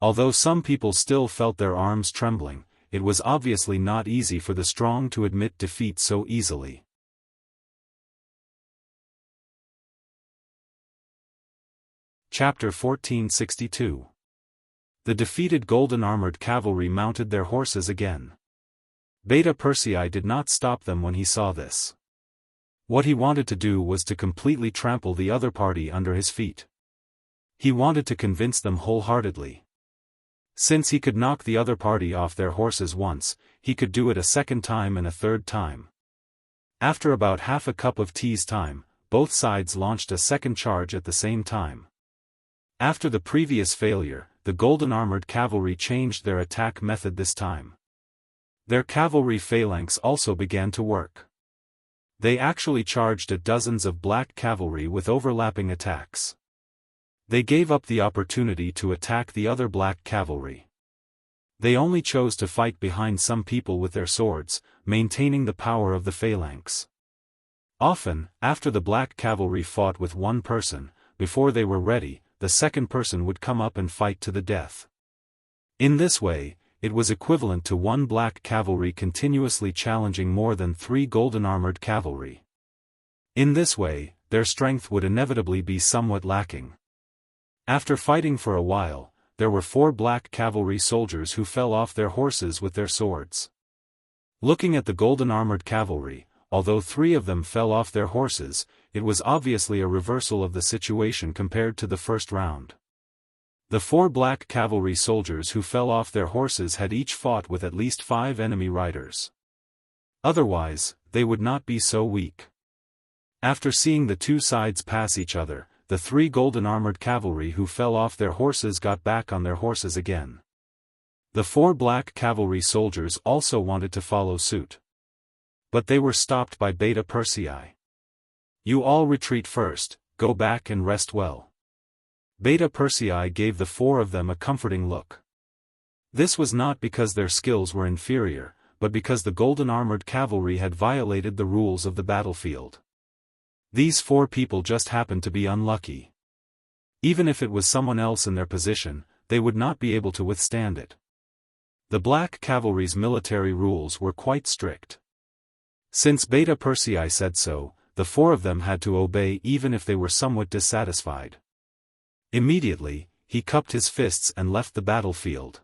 Although some people still felt their arms trembling, it was obviously not easy for the strong to admit defeat so easily. Chapter 1462. The defeated golden armored cavalry mounted their horses again. Beta Persei did not stop them when he saw this. What he wanted to do was to completely trample the other party under his feet. He wanted to convince them wholeheartedly. Since he could knock the other party off their horses once, he could do it a second time and a third time. After about half a cup of tea's time, both sides launched a second charge at the same time. After the previous failure, the golden armored cavalry changed their attack method this time. Their cavalry phalanx also began to work. They actually charged at dozens of Black Cavalry with overlapping attacks. They gave up the opportunity to attack the other Black Cavalry. They only chose to fight behind some people with their swords, maintaining the power of the phalanx. Often, after the Black Cavalry fought with one person, before they were ready, the second person would come up and fight to the death. In this way, it was equivalent to one Black Cavalry continuously challenging more than 3 golden armored cavalry. In this way, their strength would inevitably be somewhat lacking. After fighting for a while, there were 4 black cavalry soldiers who fell off their horses with their swords. Looking at the golden-armored cavalry, although 3 of them fell off their horses, it was obviously a reversal of the situation compared to the first round. The 4 black cavalry soldiers who fell off their horses had each fought with at least 5 enemy riders. Otherwise, they would not be so weak. After seeing the 2 sides pass each other, the 3 golden-armored cavalry who fell off their horses got back on their horses again. The 4 black cavalry soldiers also wanted to follow suit. But they were stopped by Beta Persei. "You all retreat first, go back and rest well." Beta Persei gave the 4 of them a comforting look. This was not because their skills were inferior, but because the golden-armored cavalry had violated the rules of the battlefield. These 4 people just happened to be unlucky. Even if it was someone else in their position, they would not be able to withstand it. The black cavalry's military rules were quite strict. Since Beta Persei said so, the 4 of them had to obey even if they were somewhat dissatisfied. Immediately, he cupped his fists and left the battlefield.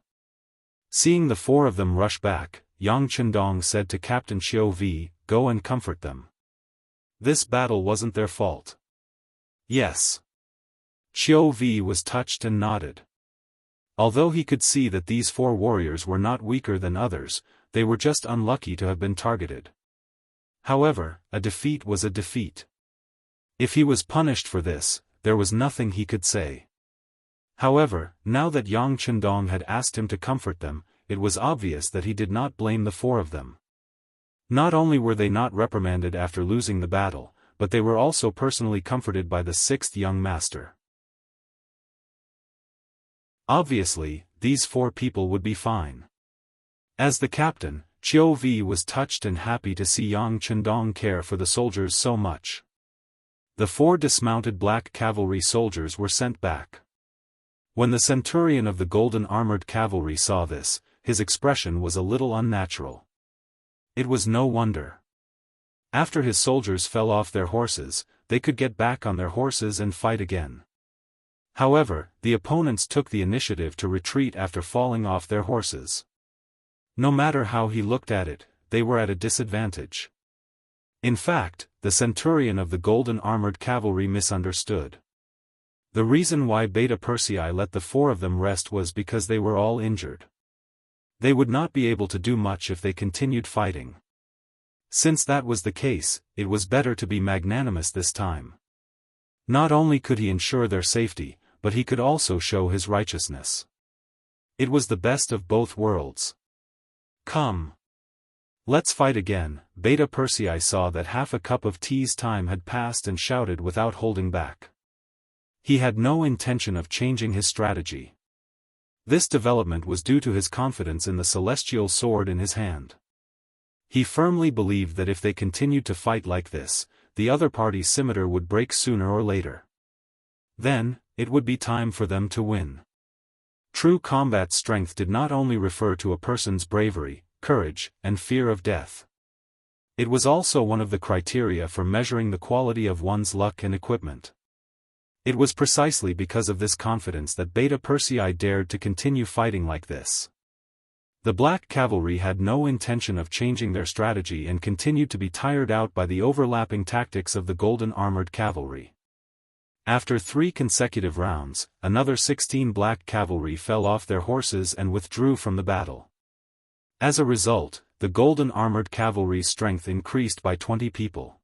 Seeing the 4 of them rush back, Yang Chendong said to Captain Xiao Vi, "Go and comfort them. This battle wasn't their fault." "Yes." Xiao Vi was touched and nodded. Although he could see that these 4 warriors were not weaker than others, they were just unlucky to have been targeted. However, a defeat was a defeat. If he was punished for this, there was nothing he could say. However, now that Yang Chendong had asked him to comfort them, it was obvious that he did not blame the 4 of them. Not only were they not reprimanded after losing the battle, but they were also personally comforted by the 6th young master. Obviously, these 4 people would be fine. As the captain, Xiao Vi was touched and happy to see Yang Chendong care for the soldiers so much. The 4 dismounted black cavalry soldiers were sent back. When the centurion of the golden-armored cavalry saw this, his expression was a little unnatural. It was no wonder. After his soldiers fell off their horses, they could get back on their horses and fight again. However, the opponents took the initiative to retreat after falling off their horses. No matter how he looked at it, they were at a disadvantage. In fact, the centurion of the golden-armored cavalry misunderstood. The reason why Beta Persei let the 4 of them rest was because they were all injured. They would not be able to do much if they continued fighting. Since that was the case, it was better to be magnanimous this time. Not only could he ensure their safety, but he could also show his righteousness. It was the best of both worlds. "Come. Let's fight again." Beta Persei saw that half a cup of tea's time had passed and shouted without holding back. He had no intention of changing his strategy. This development was due to his confidence in the celestial sword in his hand. He firmly believed that if they continued to fight like this, the other party's scimitar would break sooner or later. Then, it would be time for them to win. True combat strength did not only refer to a person's bravery, courage, and fear of death. It was also one of the criteria for measuring the quality of one's luck and equipment. It was precisely because of this confidence that Beta Persei dared to continue fighting like this. The black cavalry had no intention of changing their strategy and continued to be tired out by the overlapping tactics of the golden-armored cavalry. After 3 consecutive rounds, another 16 black cavalry fell off their horses and withdrew from the battle. As a result, the golden-armored cavalry's strength increased by 20 people.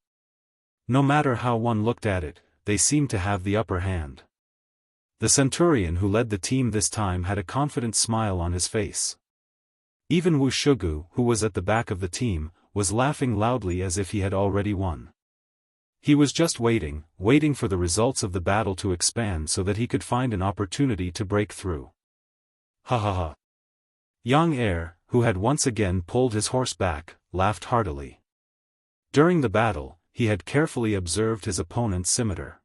No matter how one looked at it, they seemed to have the upper hand. The centurion who led the team this time had a confident smile on his face. Even Wu Shugu, who was at the back of the team, was laughing loudly as if he had already won. He was just waiting for the results of the battle to expand so that he could find an opportunity to break through. Ha ha ha. Young Heir, who had once again pulled his horse back, laughed heartily. During the battle, he had carefully observed his opponent's scimitar.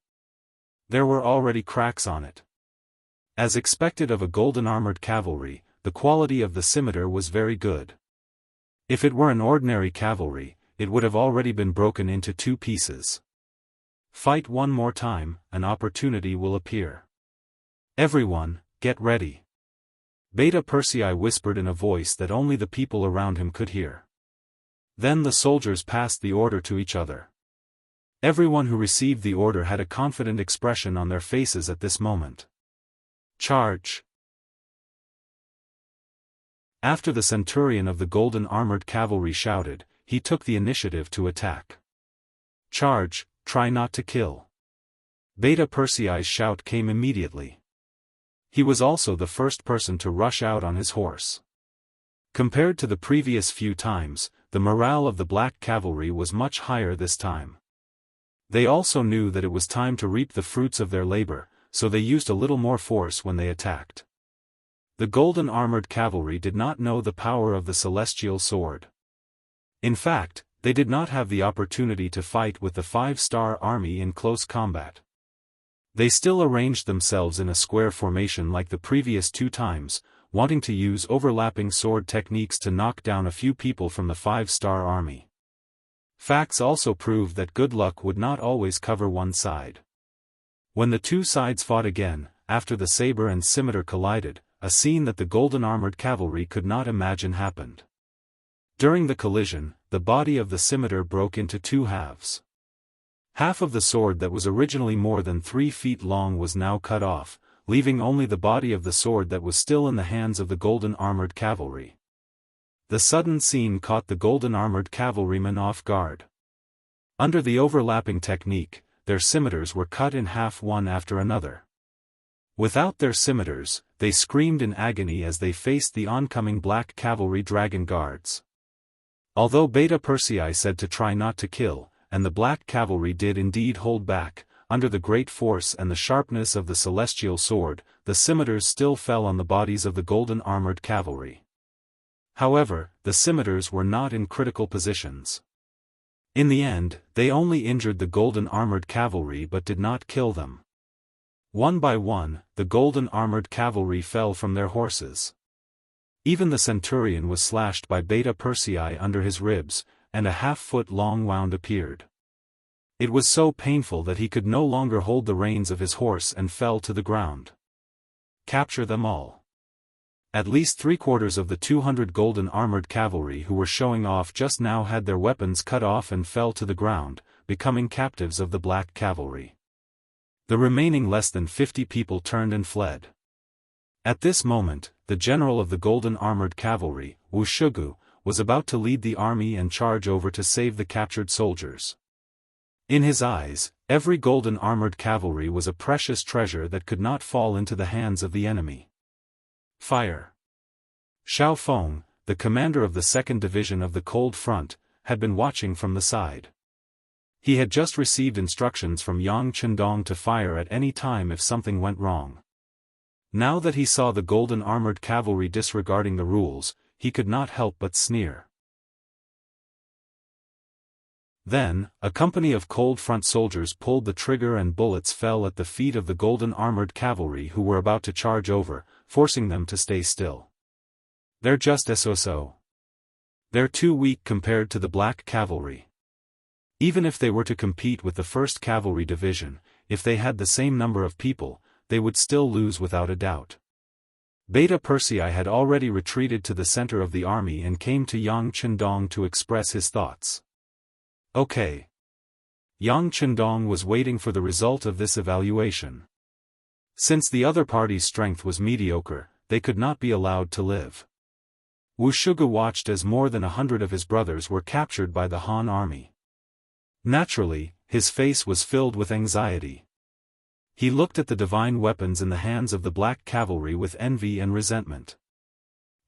There were already cracks on it. As expected of a golden-armored cavalry, the quality of the scimitar was very good. If it were an ordinary cavalry, it would have already been broken into 2 pieces. Fight one more time, an opportunity will appear. Everyone, get ready. Beta Persei whispered in a voice that only the people around him could hear. Then the soldiers passed the order to each other. Everyone who received the order had a confident expression on their faces at this moment. Charge! After the centurion of the golden armored cavalry shouted, he took the initiative to attack. Charge, try not to kill. Beta Persei's shout came immediately. He was also the first person to rush out on his horse. Compared to the previous few times, the morale of the black cavalry was much higher this time. They also knew that it was time to reap the fruits of their labor, so they used a little more force when they attacked. The golden armored cavalry did not know the power of the celestial sword. In fact, they did not have the opportunity to fight with the 5-star army in close combat. They still arranged themselves in a square formation like the previous 2 times, wanting to use overlapping sword techniques to knock down a few people from the 5-star army. Facts also proved that good luck would not always cover one side. When the 2 sides fought again, after the saber and scimitar collided, a scene that the golden armored cavalry could not imagine happened. During the collision, the body of the scimitar broke into 2 halves. Half of the sword that was originally more than 3 feet long was now cut off, leaving only the body of the sword that was still in the hands of the golden armored cavalry. The sudden scene caught the golden armored cavalrymen off guard. Under the overlapping technique, their scimitars were cut in half one after another. Without their scimitars, they screamed in agony as they faced the oncoming black cavalry dragon guards. Although Beta Persei said to try not to kill, and the black cavalry did indeed hold back, under the great force and the sharpness of the celestial sword, the scimitars still fell on the bodies of the golden armored cavalry. However, the scimitars were not in critical positions. In the end, they only injured the golden armored cavalry but did not kill them. One by one, the golden armored cavalry fell from their horses. Even the centurion was slashed by Beta Persei under his ribs, and a half-foot-long wound appeared. It was so painful that he could no longer hold the reins of his horse and fell to the ground. Capture them all. At least 3/4 of the 200 golden armored cavalry who were showing off just now had their weapons cut off and fell to the ground, becoming captives of the black cavalry. The remaining less than 50 people turned and fled. At this moment, the general of the golden armored cavalry, Wuxia, was about to lead the army and charge over to save the captured soldiers. In his eyes, every golden armored cavalry was a precious treasure that could not fall into the hands of the enemy. Fire! Xiao Feng, the commander of the 2nd Division of the Cold Front, had been watching from the side. He had just received instructions from Yang Chendong to fire at any time if something went wrong. Now that he saw the golden armored cavalry disregarding the rules, he could not help but sneer. Then, a company of Cold Front soldiers pulled the trigger and bullets fell at the feet of the golden armored cavalry who were about to charge over, forcing them to stay still. They're just so. They're too weak compared to the black cavalry. Even if they were to compete with the 1st Cavalry Division, if they had the same number of people, they would still lose without a doubt. Beta Persei had already retreated to the center of the army and came to Yang Chendong to express his thoughts. Okay. Yang Chendong was waiting for the result of this evaluation. Since the other party's strength was mediocre, they could not be allowed to live. Wuxia watched as more than 100 of his brothers were captured by the Han army. Naturally, his face was filled with anxiety. He looked at the divine weapons in the hands of the black cavalry with envy and resentment.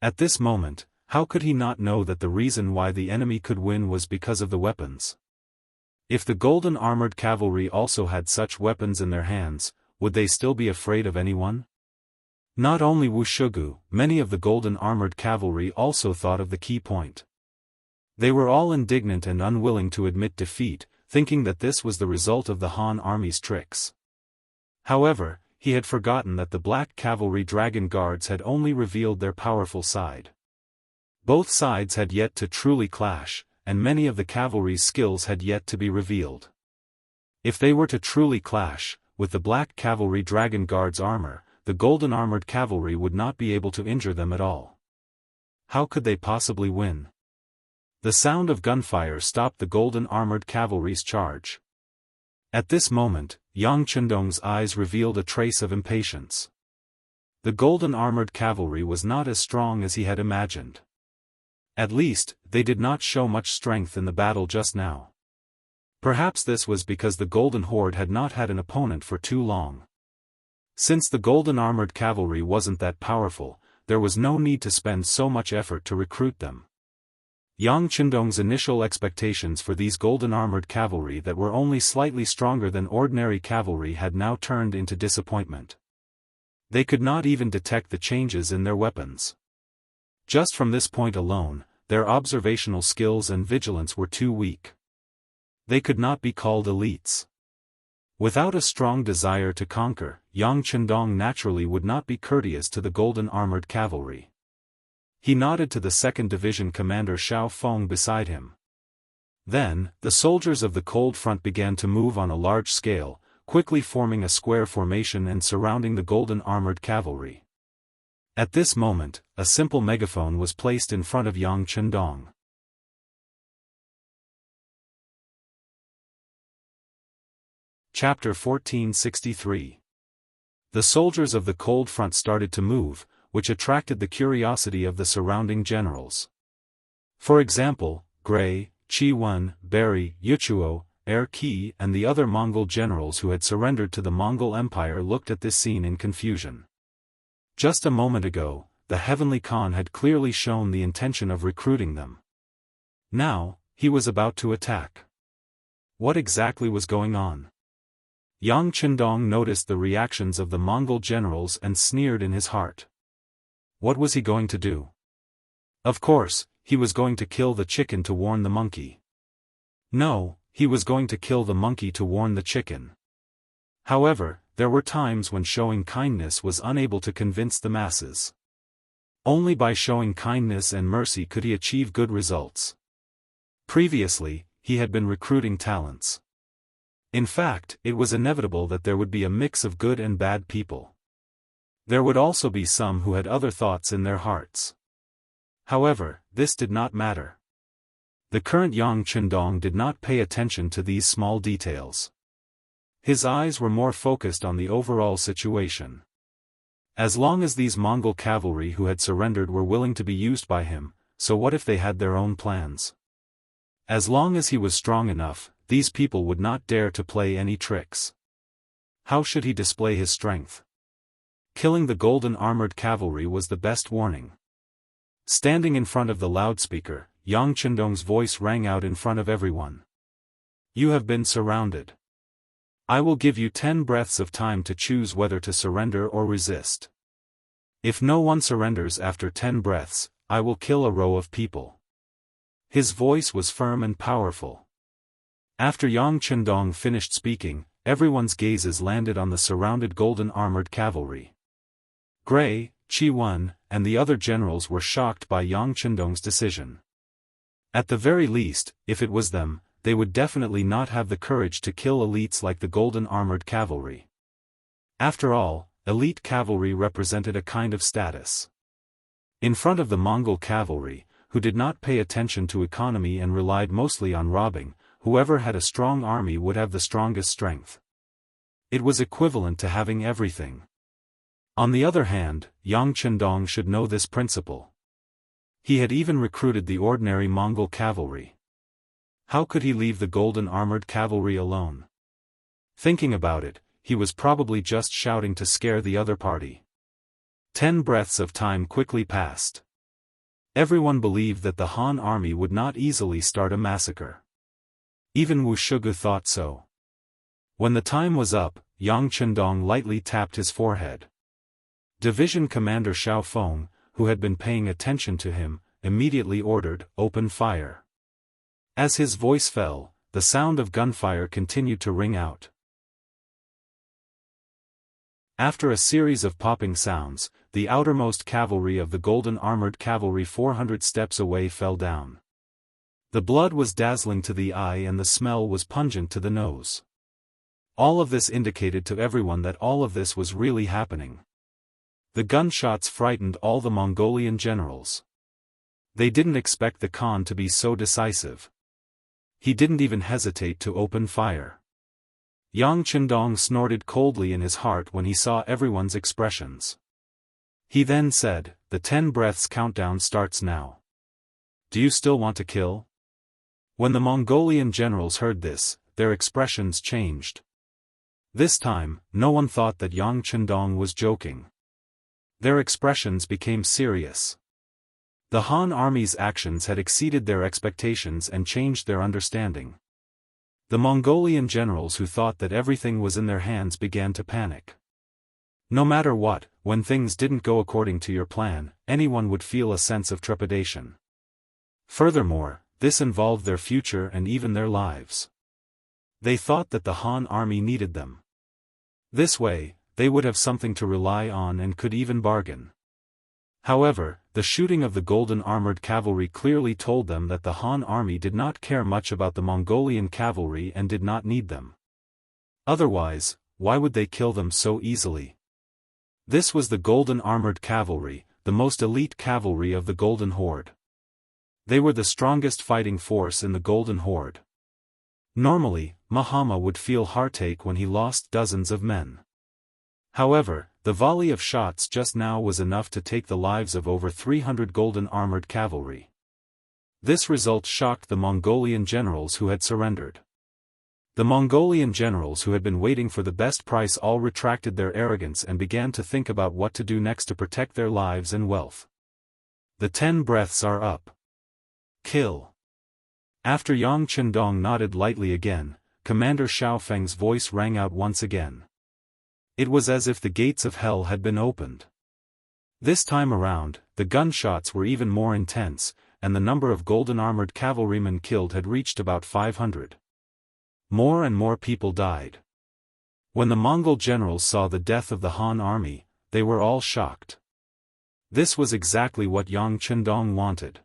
At this moment, how could he not know that the reason why the enemy could win was because of the weapons? If the golden armored cavalry also had such weapons in their hands, would they still be afraid of anyone? Not only Wuxia, many of the golden armored cavalry also thought of the key point. They were all indignant and unwilling to admit defeat, thinking that this was the result of the Han army's tricks. However, he had forgotten that the black cavalry dragon guards had only revealed their powerful side. Both sides had yet to truly clash, and many of the cavalry's skills had yet to be revealed. If they were to truly clash, with the black cavalry dragon guards' armor, the golden armored cavalry would not be able to injure them at all. How could they possibly win? The sound of gunfire stopped the golden armored cavalry's charge. At this moment, Yang Chendong's eyes revealed a trace of impatience. The golden armored cavalry was not as strong as he had imagined. At least, they did not show much strength in the battle just now. Perhaps this was because the Golden Horde had not had an opponent for too long. Since the golden armored cavalry wasn't that powerful, there was no need to spend so much effort to recruit them. Yang Chendong's initial expectations for these golden armored cavalry that were only slightly stronger than ordinary cavalry had now turned into disappointment. They could not even detect the changes in their weapons. Just from this point alone, their observational skills and vigilance were too weak. They could not be called elites. Without a strong desire to conquer, Yang Chendong naturally would not be courteous to the golden armored cavalry. He nodded to the 2nd Division commander Xiao Feng beside him. Then, the soldiers of the Cold Front began to move on a large scale, quickly forming a square formation and surrounding the golden armored cavalry. At this moment, a simple megaphone was placed in front of Yang Chendong. Chapter 1463. The soldiers of the Cold Front started to move, which attracted the curiosity of the surrounding generals. For example, Gray, Yuan, Barry, Yuchuo, Qi and the other Mongol generals who had surrendered to the Mongol Empire looked at this scene in confusion. Just a moment ago, the Heavenly Khan had clearly shown the intention of recruiting them. Now, he was about to attack. What exactly was going on? Yang Chendong noticed the reactions of the Mongol generals and sneered in his heart. What was he going to do? Of course, he was going to kill the chicken to warn the monkey. No, he was going to kill the monkey to warn the chicken. However, there were times when showing kindness was unable to convince the masses. Only by showing kindness and mercy could he achieve good results. Previously, he had been recruiting talents. In fact, it was inevitable that there would be a mix of good and bad people. There would also be some who had other thoughts in their hearts. However, this did not matter. The current Yang Chendong did not pay attention to these small details. His eyes were more focused on the overall situation. As long as these Mongol cavalry who had surrendered were willing to be used by him, so what if they had their own plans? As long as he was strong enough, these people would not dare to play any tricks. How should he display his strength? Killing the golden armored cavalry was the best warning. Standing in front of the loudspeaker, Yang Chendong's voice rang out in front of everyone. You have been surrounded. I will give you 10 breaths of time to choose whether to surrender or resist. If no one surrenders after 10 breaths, I will kill a row of people. His voice was firm and powerful. After Yang Chendong finished speaking, everyone's gazes landed on the surrounded golden armored cavalry. Gray, Yuan, and the other generals were shocked by Yang Chendong's decision. At the very least, if it was them, they would definitely not have the courage to kill elites like the golden armored cavalry. After all, elite cavalry represented a kind of status. In front of the Mongol cavalry, who did not pay attention to economy and relied mostly on robbing, whoever had a strong army would have the strongest strength. It was equivalent to having everything. On the other hand, Yang Chendong should know this principle. He had even recruited the ordinary Mongol cavalry. How could he leave the golden armored cavalry alone? Thinking about it, he was probably just shouting to scare the other party. 10 breaths of time quickly passed. Everyone believed that the Han army would not easily start a massacre. Even Wu Shugu thought so. When the time was up, Yang Chendong lightly tapped his forehead. Division Commander Xiao Feng, who had been paying attention to him, immediately ordered, "Open fire." As his voice fell, the sound of gunfire continued to ring out. After a series of popping sounds, the outermost cavalry of the golden armored cavalry 400 steps away fell down. The blood was dazzling to the eye and the smell was pungent to the nose. All of this indicated to everyone that all of this was really happening. The gunshots frightened all the Mongolian generals. They didn't expect the Khan to be so decisive. He didn't even hesitate to open fire. Yang Qindong snorted coldly in his heart when he saw everyone's expressions. He then said, "The 10 breaths countdown starts now. Do you still want to kill?" When the Mongolian generals heard this, their expressions changed. This time, no one thought that Yang Qindong was joking. Their expressions became serious. The Han army's actions had exceeded their expectations and changed their understanding. The Mongolian generals who thought that everything was in their hands began to panic. No matter what, when things didn't go according to your plan, anyone would feel a sense of trepidation. Furthermore, this involved their future and even their lives. They thought that the Han army needed them. This way, they would have something to rely on and could even bargain. However, the shooting of the golden armored cavalry clearly told them that the Han army did not care much about the Mongolian cavalry and did not need them. Otherwise, why would they kill them so easily? This was the golden armored cavalry, the most elite cavalry of the Golden Horde. They were the strongest fighting force in the Golden Horde. Normally, Mahama would feel heartache when he lost dozens of men. However, the volley of shots just now was enough to take the lives of over 300 golden armored cavalry. This result shocked the Mongolian generals who had surrendered. The Mongolian generals who had been waiting for the best price all retracted their arrogance and began to think about what to do next to protect their lives and wealth. The 10 breaths are up. Kill. After Yang Qindong nodded lightly again, Commander Xiao Feng's voice rang out once again. It was as if the gates of hell had been opened. This time around, the gunshots were even more intense, and the number of golden armored cavalrymen killed had reached about 500. More and more people died. When the Mongol generals saw the death of the Han army, they were all shocked. This was exactly what Yang Qindong wanted.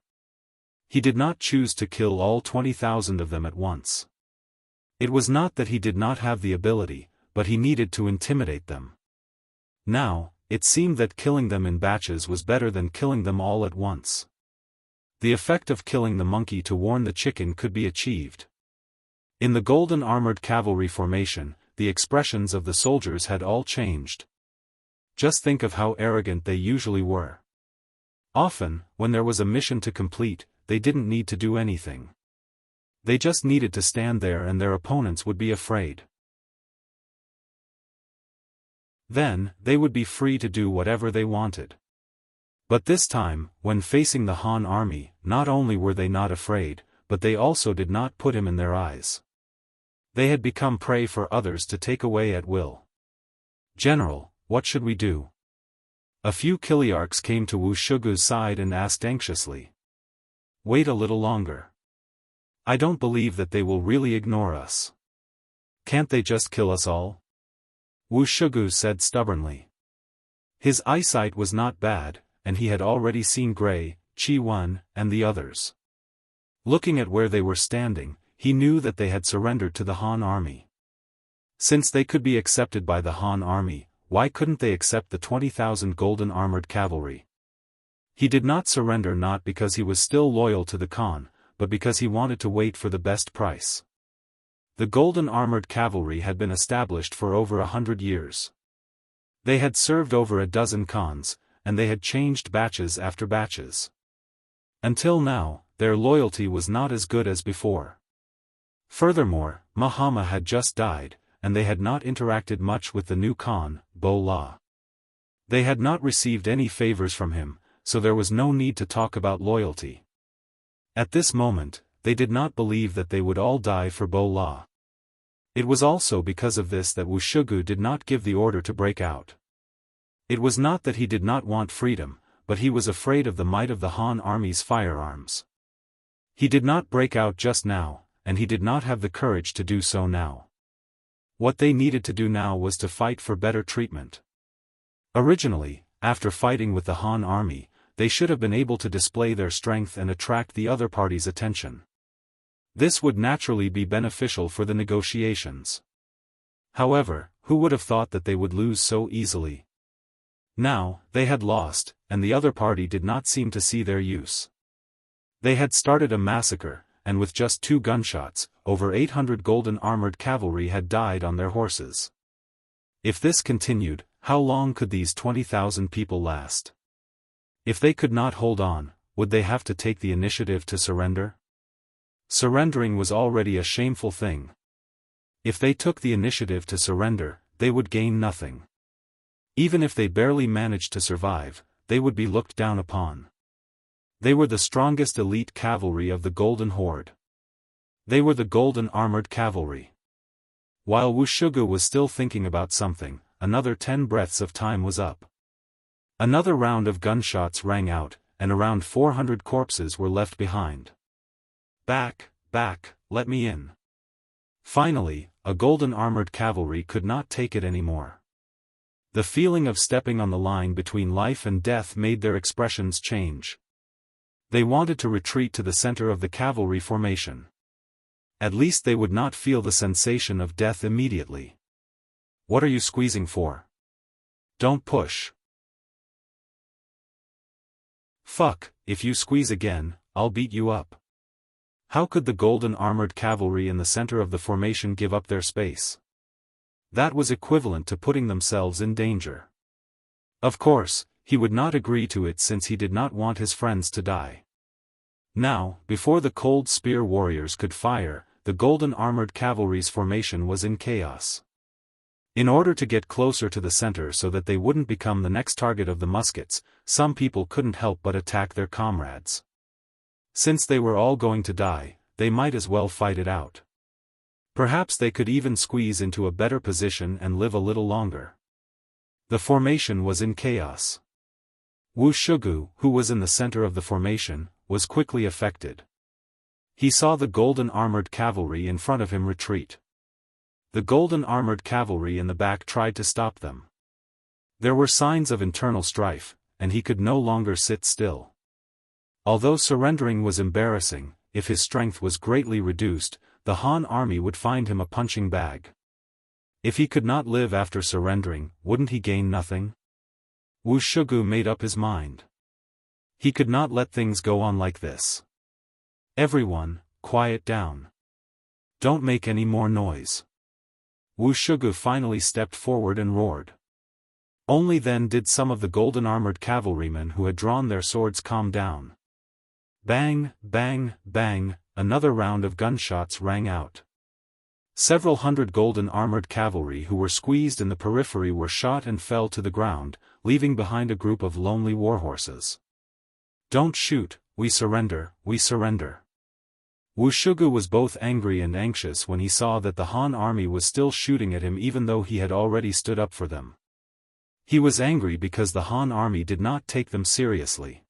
He did not choose to kill all 20,000 of them at once. It was not that he did not have the ability, but he needed to intimidate them. Now, it seemed that killing them in batches was better than killing them all at once. The effect of killing the monkey to warn the chicken could be achieved. In the golden armored cavalry formation, the expressions of the soldiers had all changed. Just think of how arrogant they usually were. Often, when there was a mission to complete, they didn't need to do anything. They just needed to stand there and their opponents would be afraid. Then, they would be free to do whatever they wanted. But this time, when facing the Han army, not only were they not afraid, but they also did not put him in their eyes. They had become prey for others to take away at will. "General, what should we do?" A few Kiliarchs came to Wu Shugu's side and asked anxiously. "Wait a little longer. I don't believe that they will really ignore us. Can't they just kill us all?" Wu Shugu said stubbornly. His eyesight was not bad, and he had already seen Gray, Yuan, and the others. Looking at where they were standing, he knew that they had surrendered to the Han army. Since they could be accepted by the Han army, why couldn't they accept the 20,000 golden armored cavalry? He did not surrender not because he was still loyal to the Khan, but because he wanted to wait for the best price. The golden armored cavalry had been established for over 100 years. They had served over a dozen Khans, and they had changed batches after batches. Until now, their loyalty was not as good as before. Furthermore, Mahama had just died, and they had not interacted much with the new Khan, Bo-La. They had not received any favors from him, so there was no need to talk about loyalty. At this moment, they did not believe that they would all die for Bo-La. It was also because of this that Wu Shugu did not give the order to break out. It was not that he did not want freedom, but he was afraid of the might of the Han army's firearms. He did not break out just now, and he did not have the courage to do so now. What they needed to do now was to fight for better treatment. Originally, after fighting with the Han army, they should have been able to display their strength and attract the other party's attention. This would naturally be beneficial for the negotiations. However, who would have thought that they would lose so easily? Now, they had lost, and the other party did not seem to see their use. They had started a massacre, and with just 2 gunshots, over 800 golden armored cavalry had died on their horses. If this continued, how long could these 20,000 people last? If they could not hold on, would they have to take the initiative to surrender? Surrendering was already a shameful thing. If they took the initiative to surrender, they would gain nothing. Even if they barely managed to survive, they would be looked down upon. They were the strongest elite cavalry of the Golden Horde. They were the golden armored cavalry. While Wuxia was still thinking about something, another 10 breaths of time was up. Another round of gunshots rang out, and around 400 corpses were left behind. Back, back, let me in. Finally, a golden armored cavalry could not take it anymore. The feeling of stepping on the line between life and death made their expressions change. They wanted to retreat to the center of the cavalry formation. At least they would not feel the sensation of death immediately. What are you squeezing for? Don't push. Fuck, if you squeeze again, I'll beat you up. How could the golden armored cavalry in the center of the formation give up their space? That was equivalent to putting themselves in danger. Of course, he would not agree to it since he did not want his friends to die. Now, before the cold spear warriors could fire, the golden armored cavalry's formation was in chaos. In order to get closer to the center so that they wouldn't become the next target of the muskets, some people couldn't help but attack their comrades. Since they were all going to die, they might as well fight it out. Perhaps they could even squeeze into a better position and live a little longer. The formation was in chaos. Wuxia, who was in the center of the formation, was quickly affected. He saw the golden armored cavalry in front of him retreat. The golden armored cavalry in the back tried to stop them. There were signs of internal strife, and he could no longer sit still. Although surrendering was embarrassing, if his strength was greatly reduced, the Han army would find him a punching bag. If he could not live after surrendering, wouldn't he gain nothing? Wuxia made up his mind. He could not let things go on like this. Everyone, quiet down. Don't make any more noise. Wuxia finally stepped forward and roared. Only then did some of the golden armored cavalrymen who had drawn their swords calm down. Bang, bang, bang, another round of gunshots rang out. Several hundred golden armored cavalry who were squeezed in the periphery were shot and fell to the ground, leaving behind a group of lonely warhorses. Don't shoot, we surrender, we surrender. Wuxia was both angry and anxious when he saw that the Han army was still shooting at him even though he had already stood up for them. He was angry because the Han army did not take them seriously.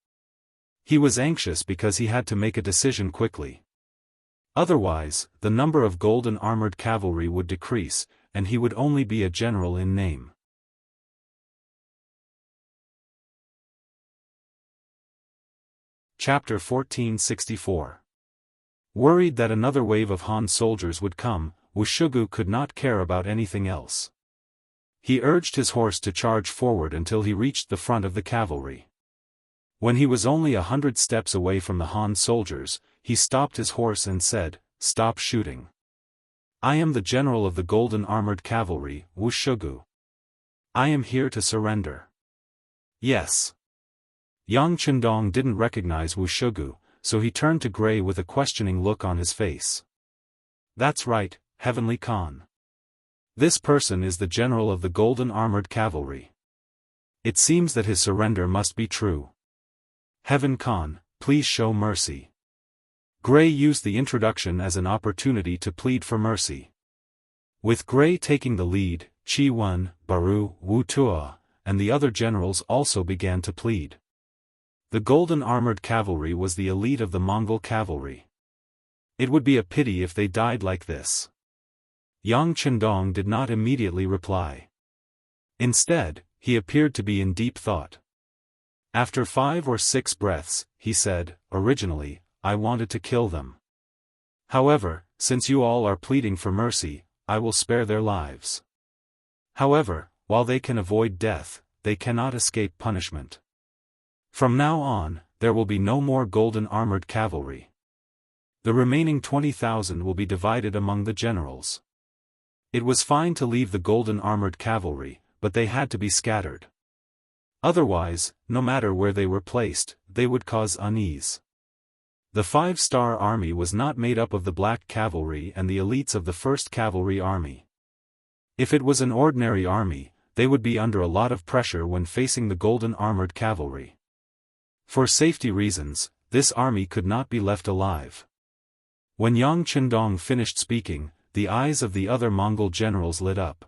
He was anxious because he had to make a decision quickly. Otherwise, the number of golden armored cavalry would decrease, and he would only be a general in name. Chapter 1464. Worried that another wave of Han soldiers would come, Wuxia could not care about anything else. He urged his horse to charge forward until he reached the front of the cavalry. When he was only 100 steps away from the Han soldiers, he stopped his horse and said, "Stop shooting. I am the general of the golden armored cavalry, Wuxia. I am here to surrender." Yes. Yang Chendong didn't recognize Wuxia, so he turned to Gray with a questioning look on his face. That's right, Heavenly Khan. This person is the general of the golden armored cavalry. It seems that his surrender must be true. Heaven Khan, please show mercy. Gray used the introduction as an opportunity to plead for mercy. With Gray taking the lead, Qi Wen, Baru, Wu Tua, and the other generals also began to plead. The golden armored cavalry was the elite of the Mongol cavalry. It would be a pity if they died like this. Yang Chendong did not immediately reply. Instead, he appeared to be in deep thought. After 5 or 6 breaths, he said, "Originally, I wanted to kill them. However, since you all are pleading for mercy, I will spare their lives." However, while they can avoid death, they cannot escape punishment. From now on, there will be no more golden armored cavalry. The remaining 20,000 will be divided among the generals. It was fine to leave the golden armored cavalry, but they had to be scattered. Otherwise, no matter where they were placed, they would cause unease. The 5-star army was not made up of the black cavalry and the elites of the 1st Cavalry Army. If it was an ordinary army, they would be under a lot of pressure when facing the golden armored cavalry. For safety reasons, this army could not be left alive. When Yang Chendong finished speaking, the eyes of the other Mongol generals lit up.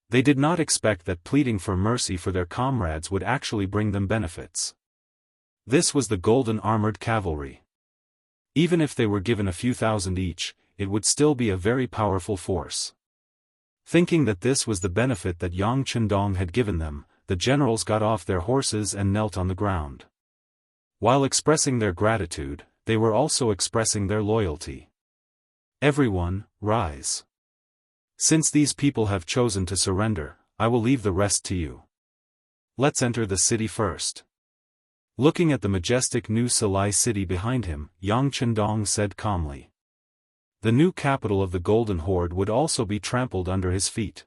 They did not expect that pleading for mercy for their comrades would actually bring them benefits. This was the golden armored cavalry. Even if they were given a few thousand each, it would still be a very powerful force. Thinking that this was the benefit that Yang Chendong had given them, the generals got off their horses and knelt on the ground. While expressing their gratitude, they were also expressing their loyalty. Everyone, rise. Since these people have chosen to surrender, I will leave the rest to you. Let's enter the city first. Looking at the majestic new Salai city behind him, Yang Chendong said calmly. The new capital of the Golden Horde would also be trampled under his feet.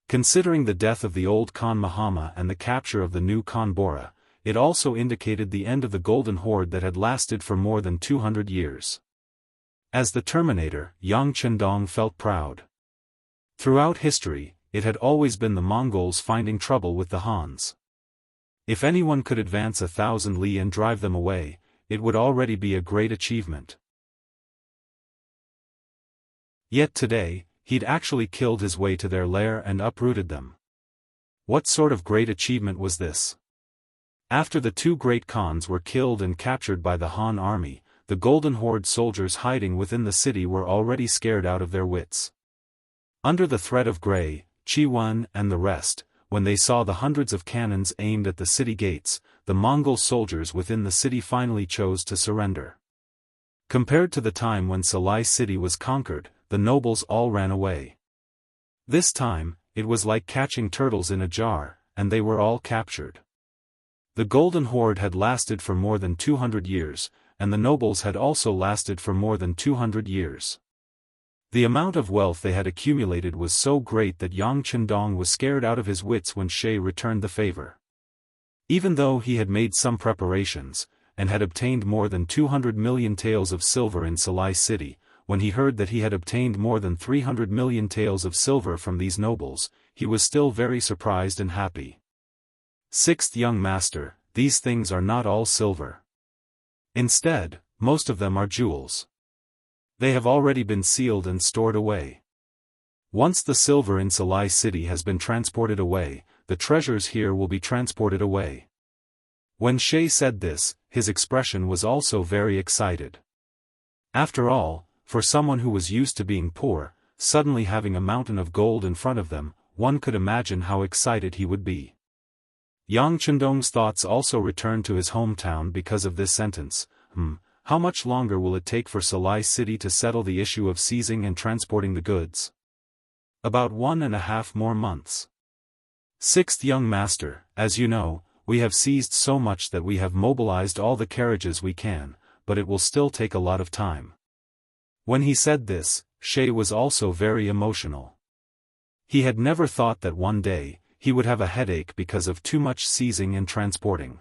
Considering the death of the old Khan Mahama and the capture of the new Khan Bora, it also indicated the end of the Golden Horde that had lasted for more than 200 years. As the Terminator, Yang Chendong felt proud. Throughout history, it had always been the Mongols finding trouble with the Hans. If anyone could advance 1,000 li and drive them away, it would already be a great achievement. Yet today, he'd actually killed his way to their lair and uprooted them. What sort of great achievement was this? After the 2 great Khans were killed and captured by the Han army, the Golden Horde soldiers hiding within the city were already scared out of their wits. Under the threat of Grey, Yuan and the rest, when they saw the hundreds of cannons aimed at the city gates, the Mongol soldiers within the city finally chose to surrender. Compared to the time when Salai city was conquered, the nobles all ran away. This time, it was like catching turtles in a jar, and they were all captured. The Golden Horde had lasted for more than 200 years, and the nobles had also lasted for more than 200 years. The amount of wealth they had accumulated was so great that Yang Chendong was scared out of his wits when She returned the favor. Even though he had made some preparations, and had obtained more than 200 million taels of silver in Salai city, when he heard that he had obtained more than 300 million taels of silver from these nobles, he was still very surprised and happy. 6th young master, these things are not all silver. Instead, most of them are jewels. They have already been sealed and stored away. Once the silver in Salai city has been transported away, the treasures here will be transported away. When She said this, his expression was also very excited. After all, for someone who was used to being poor, suddenly having a mountain of gold in front of them, one could imagine how excited he would be. Yang Chendong's thoughts also returned to his hometown because of this sentence. How much longer will it take for Salai city to settle the issue of seizing and transporting the goods? About 1.5 more months. 6th young master, as you know, we have seized so much that we have mobilized all the carriages we can, but it will still take a lot of time. When he said this, She was also very emotional. He had never thought that one day, he would have a headache because of too much seizing and transporting.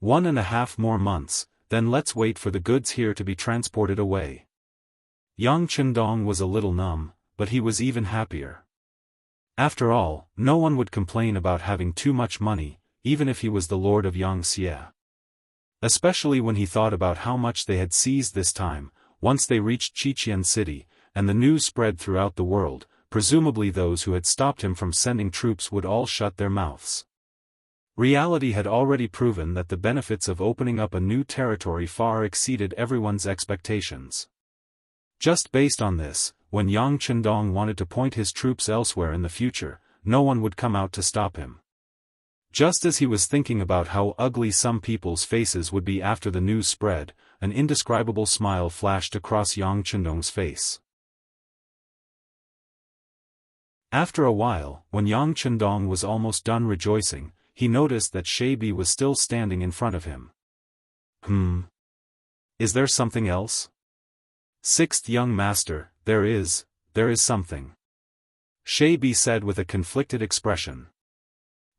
1.5 more months, then let's wait for the goods here to be transported away. Yang Chendong was a little numb, but he was even happier. After all, no one would complain about having too much money, even if he was the lord of Yangxia. Especially when he thought about how much they had seized this time. Once they reached Qiqian city, and the news spread throughout the world, presumably those who had stopped him from sending troops would all shut their mouths. Reality had already proven that the benefits of opening up a new territory far exceeded everyone's expectations. Just based on this, when Yang Chendong wanted to point his troops elsewhere in the future, no one would come out to stop him. Just as he was thinking about how ugly some people's faces would be after the news spread, an indescribable smile flashed across Yang Chendong's face. After a while, when Yang Chendong was almost done rejoicing, he noticed that Sheibi was still standing in front of him. Is there something else? Sixth young master, there is something. Sheibi said with a conflicted expression.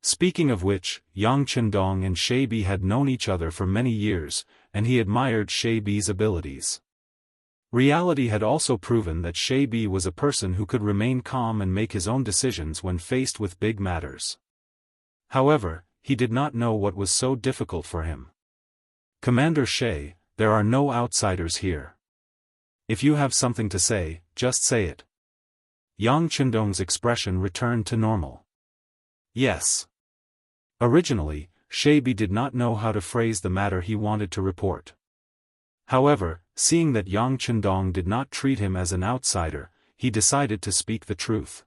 Speaking of which, Yang Chendong and Sheibi had known each other for many years, and he admired Sheibi's abilities. Reality had also proven that Sheibi was a person who could remain calm and make his own decisions when faced with big matters. However, he did not know what was so difficult for him. Commander Shei, there are no outsiders here. If you have something to say, just say it. Yang Chendong's expression returned to normal. Yes. Originally, Sheibi did not know how to phrase the matter he wanted to report. However, seeing that Yang Chendong did not treat him as an outsider, he decided to speak the truth.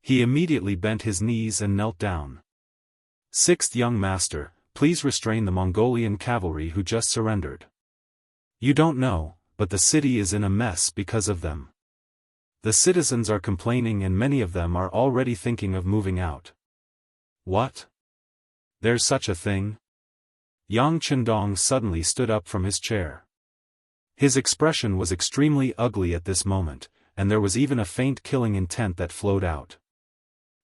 He immediately bent his knees and knelt down. Sixth young master, please restrain the Mongolian cavalry who just surrendered. You don't know, but the city is in a mess because of them. The citizens are complaining and many of them are already thinking of moving out. What? There's such a thing? Yang Chendong suddenly stood up from his chair. His expression was extremely ugly at this moment, and there was even a faint killing intent that flowed out.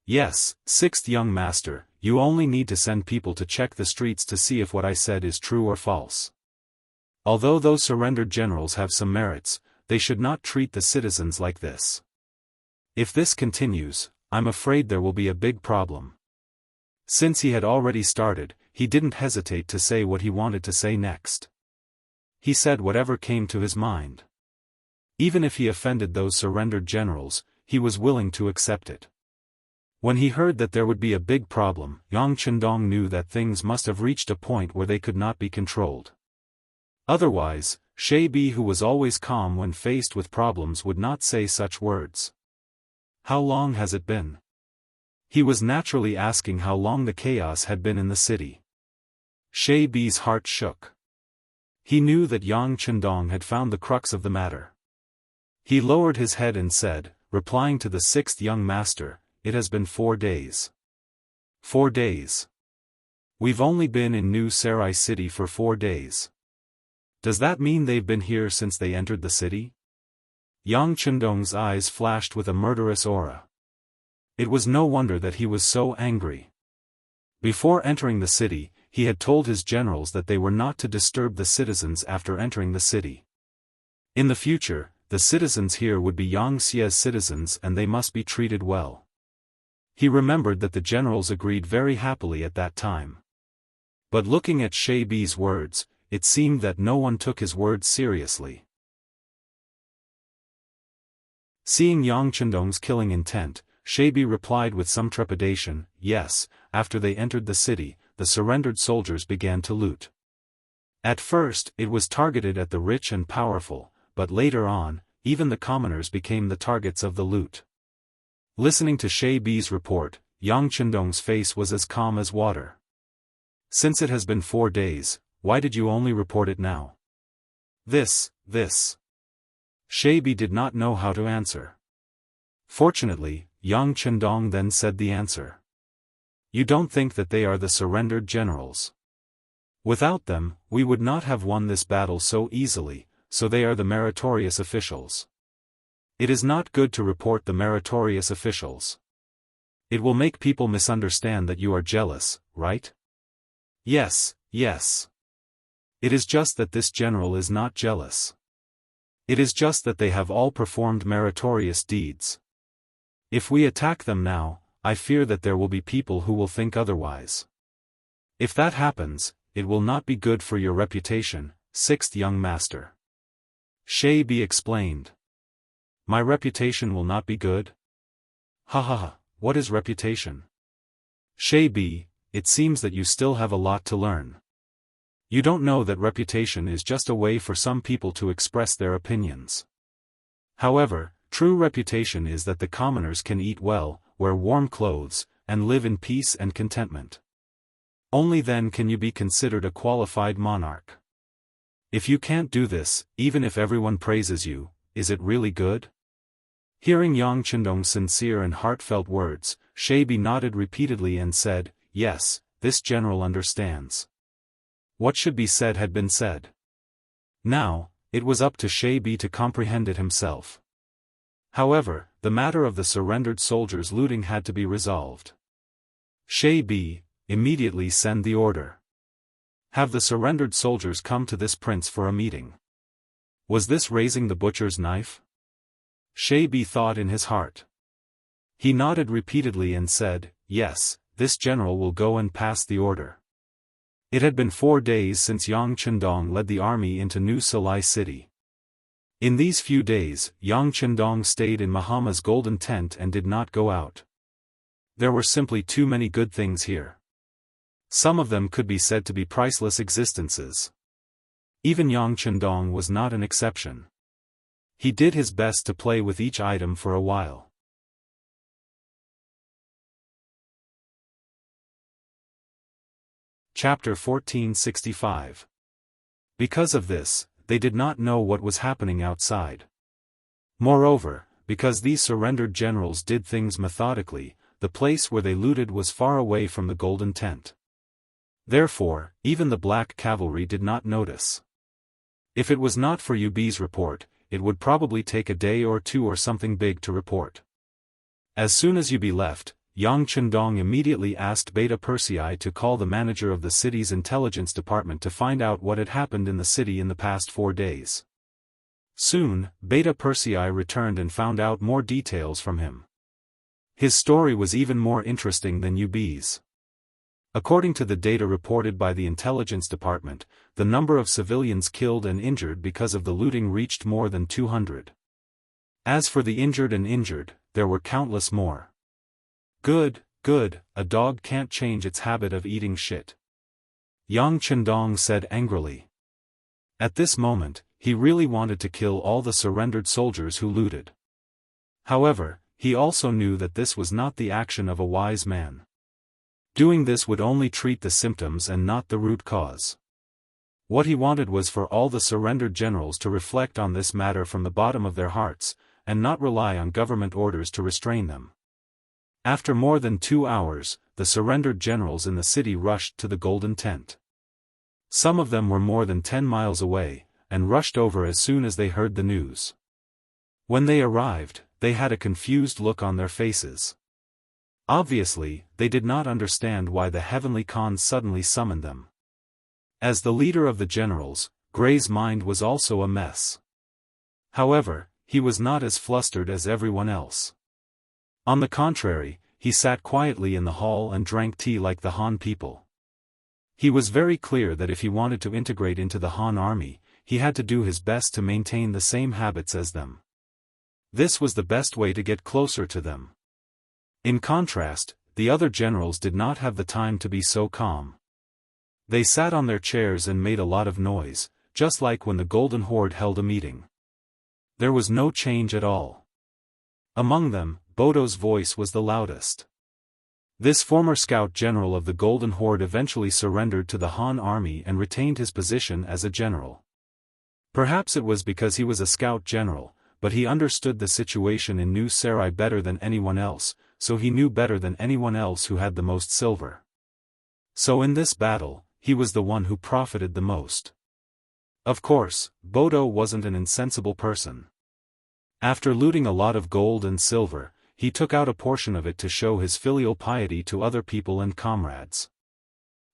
Yes, sixth young master, you only need to send people to check the streets to see if what I said is true or false. Although those surrendered generals have some merits, they should not treat the citizens like this. If this continues, I'm afraid there will be a big problem. Since he had already started, he didn't hesitate to say what he wanted to say next. He said whatever came to his mind. Even if he offended those surrendered generals, he was willing to accept it. When he heard that there would be a big problem, Yang Chendong knew that things must have reached a point where they could not be controlled. Otherwise, Sheibi, who was always calm when faced with problems, would not say such words. How long has it been? He was naturally asking how long the chaos had been in the city. Sheibi's heart shook. He knew that Yang Chendong had found the crux of the matter. He lowered his head and said, replying to the sixth young master, it has been 4 days. 4 days. We've only been in New Sarai City for 4 days. Does that mean they've been here since they entered the city? Yang Chendong's eyes flashed with a murderous aura. It was no wonder that he was so angry. Before entering the city, he had told his generals that they were not to disturb the citizens after entering the city. In the future, the citizens here would be Yangxia's citizens and they must be treated well. He remembered that the generals agreed very happily at that time. But looking at Sheibi's words, it seemed that no one took his words seriously. Seeing Yang Chendong's killing intent, Sheibi replied with some trepidation, yes, after they entered the city, the surrendered soldiers began to loot. At first, it was targeted at the rich and powerful, but later on, even the commoners became the targets of the loot. Listening to Sheibi's report, Yang Chendong's face was as calm as water. Since it has been 4 days, why did you only report it now? This. Sheibi did not know how to answer. Fortunately, Yang Chendong then said the answer. You don't think that they are the surrendered generals? Without them, we would not have won this battle so easily, so they are the meritorious officials. It is not good to report the meritorious officials. It will make people misunderstand that you are jealous, right? Yes. It is just that this general is not jealous. It is just that they have all performed meritorious deeds. If we attack them now, I fear that there will be people who will think otherwise. If that happens, it will not be good for your reputation, sixth young master. Sheibi explained. My reputation will not be good? Ha, what is reputation? Sheibi, it seems that you still have a lot to learn. You don't know that reputation is just a way for some people to express their opinions. However, true reputation is that the commoners can eat well, wear warm clothes, and live in peace and contentment. Only then can you be considered a qualified monarch. If you can't do this, even if everyone praises you, is it really good? Hearing Yang Chendong's sincere and heartfelt words, Shaibi nodded repeatedly and said, "Yes, this general understands." What should be said had been said. Now, it was up to Shaibi to comprehend it himself. However, the matter of the surrendered soldiers looting had to be resolved. Shaibi, immediately send the order. Have the surrendered soldiers come to this prince for a meeting. Was this raising the butcher's knife? Shaibi thought in his heart. He nodded repeatedly and said, "Yes, this general will go and pass the order." It had been 4 days since Yang Chendong led the army into New Salai city. In these few days, Yang Chendong stayed in Mahama's golden tent and did not go out. There were simply too many good things here. Some of them could be said to be priceless existences. Even Yang Chendong was not an exception. He did his best to play with each item for a while. Chapter 1465. Because of this, they did not know what was happening outside. Moreover, because these surrendered generals did things methodically, the place where they looted was far away from the golden tent. Therefore, even the black cavalry did not notice. If it was not for Yubi's report, it would probably take a day or two or something big to report. As soon as Yubi left, Yang Chendong immediately asked Beta Persei to call the manager of the city's intelligence department to find out what had happened in the city in the past 4 days. Soon, Beta Persei returned and found out more details from him. His story was even more interesting than Yubi's. According to the data reported by the intelligence department, the number of civilians killed and injured because of the looting reached more than 200. As for the injured, there were countless more. Good, a dog can't change its habit of eating shit. Yang Chendong said angrily. At this moment, he really wanted to kill all the surrendered soldiers who looted. However, he also knew that this was not the action of a wise man. Doing this would only treat the symptoms and not the root cause. What he wanted was for all the surrendered generals to reflect on this matter from the bottom of their hearts, and not rely on government orders to restrain them. After more than 2 hours, the surrendered generals in the city rushed to the golden tent. Some of them were more than 10 miles away, and rushed over as soon as they heard the news. When they arrived, they had a confused look on their faces. Obviously, they did not understand why the heavenly Khan suddenly summoned them. As the leader of the generals, Gray's mind was also a mess. However, he was not as flustered as everyone else. On the contrary, he sat quietly in the hall and drank tea like the Han people. He was very clear that if he wanted to integrate into the Han army, he had to do his best to maintain the same habits as them. This was the best way to get closer to them. In contrast, the other generals did not have the time to be so calm. They sat on their chairs and made a lot of noise, just like when the Golden Horde held a meeting. There was no change at all. Among them, Bodo's voice was the loudest. This former scout general of the Golden Horde eventually surrendered to the Han army and retained his position as a general. Perhaps it was because he was a scout general, but he understood the situation in New Sarai better than anyone else, so he knew better than anyone else who had the most silver. So in this battle, he was the one who profited the most. Of course, Bodo wasn't an insensible person. After looting a lot of gold and silver, he took out a portion of it to show his filial piety to other people and comrades.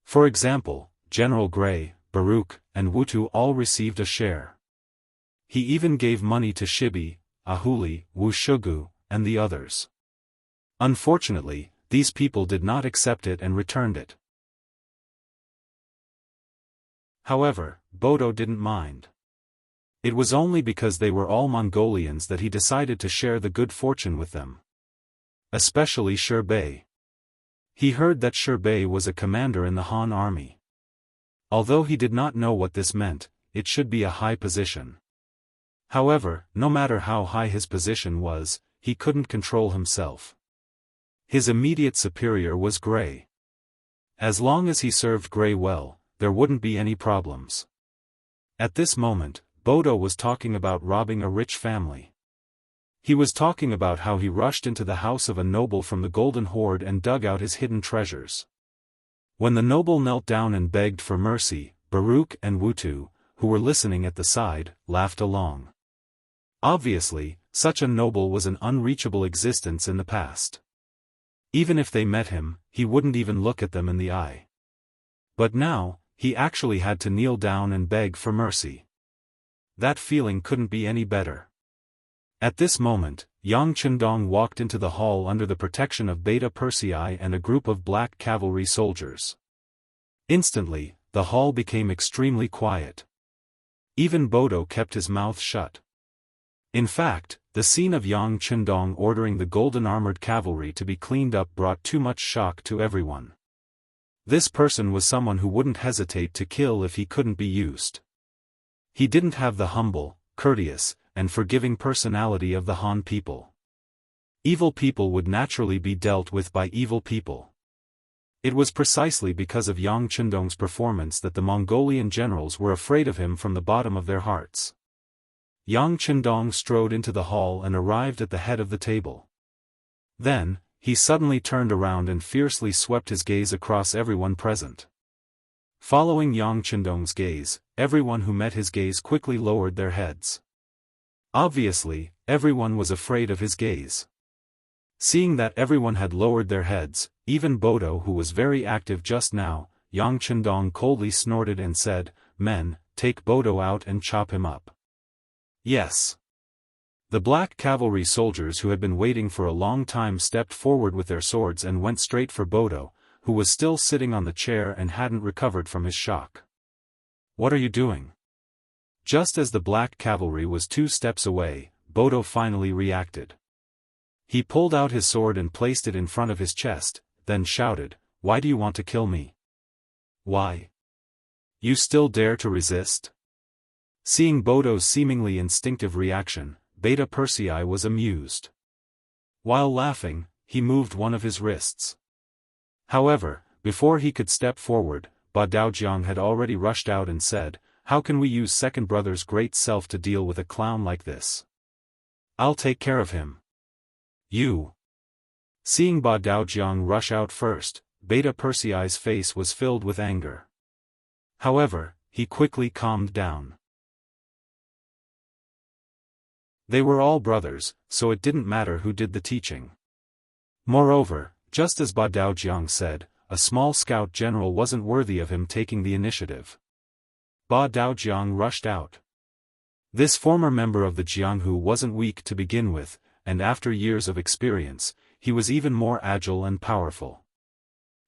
For example, General Gray, Baruch, and Wutu all received a share. He even gave money to Shibi, Ahuli, Wushugu, and the others. Unfortunately, these people did not accept it and returned it. However, Bodo didn't mind. It was only because they were all Mongolians that he decided to share the good fortune with them. Especially Shirbei. He heard that Shirbei was a commander in the Han army. Although he did not know what this meant, it should be a high position. However, no matter how high his position was, he couldn't control himself. His immediate superior was Gray. As long as he served Gray well, there wouldn't be any problems. At this moment, Bodo was talking about robbing a rich family. He was talking about how he rushed into the house of a noble from the Golden Horde and dug out his hidden treasures. When the noble knelt down and begged for mercy, Baruch and Wutu, who were listening at the side, laughed along. Obviously, such a noble was an unreachable existence in the past. Even if they met him, he wouldn't even look at them in the eye. But now, he actually had to kneel down and beg for mercy. That feeling couldn't be any better. At this moment, Yang Chendong walked into the hall under the protection of Beta Persei and a group of black cavalry soldiers. Instantly, the hall became extremely quiet. Even Bodo kept his mouth shut. In fact, the scene of Yang Chendong ordering the golden armored cavalry to be cleaned up brought too much shock to everyone. This person was someone who wouldn't hesitate to kill if he couldn't be used. He didn't have the humble, courteous, and forgiving personality of the Han people. Evil people would naturally be dealt with by evil people. It was precisely because of Yang Chendong's performance that the Mongolian generals were afraid of him from the bottom of their hearts. Yang Chendong strode into the hall and arrived at the head of the table. Then, he suddenly turned around and fiercely swept his gaze across everyone present. Following Yang Chendong's gaze, everyone who met his gaze quickly lowered their heads. Obviously, everyone was afraid of his gaze. Seeing that everyone had lowered their heads, even Bodo, who was very active just now, Yang Chendong coldly snorted and said, "Men, take Bodo out and chop him up." Yes. The black cavalry soldiers who had been waiting for a long time stepped forward with their swords and went straight for Bodo, who was still sitting on the chair and hadn't recovered from his shock. "What are you doing?" Just as the black cavalry was 2 steps away, Bodo finally reacted. He pulled out his sword and placed it in front of his chest, then shouted, "Why do you want to kill me? Why? You still dare to resist?" Seeing Bodo's seemingly instinctive reaction, Beta Persei was amused. While laughing, he moved one of his wrists. However, before he could step forward, Ba Daojiang had already rushed out and said, "How can we use second brother's great self to deal with a clown like this? I'll take care of him. You." Seeing Ba Daojiang rush out first, Beta Persei's face was filled with anger. However, he quickly calmed down. They were all brothers, so it didn't matter who did the teaching. Moreover, just as Ba Daojiang said, a small scout general wasn't worthy of him taking the initiative. Ba Daojiang rushed out. This former member of the Jianghu wasn't weak to begin with, and after years of experience, he was even more agile and powerful.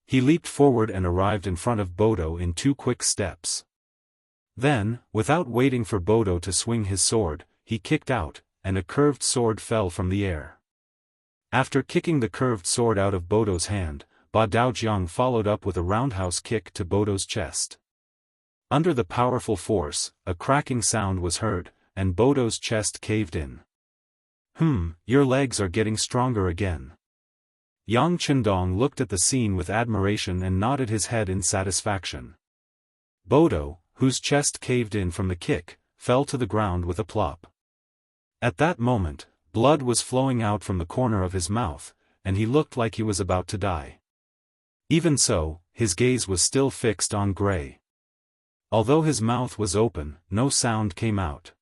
He leaped forward and arrived in front of Bodo in 2 quick steps. Then, without waiting for Bodo to swing his sword, he kicked out, and a curved sword fell from the air. After kicking the curved sword out of Bodo's hand, Ba Daojiang followed up with a roundhouse kick to Bodo's chest. Under the powerful force, a cracking sound was heard, and Bodo's chest caved in. Your legs are getting stronger again." Yang Chendong looked at the scene with admiration and nodded his head in satisfaction. Bodo, whose chest caved in from the kick, fell to the ground with a plop. At that moment, blood was flowing out from the corner of his mouth, and he looked like he was about to die. Even so, his gaze was still fixed on Gray. Although his mouth was open, no sound came out.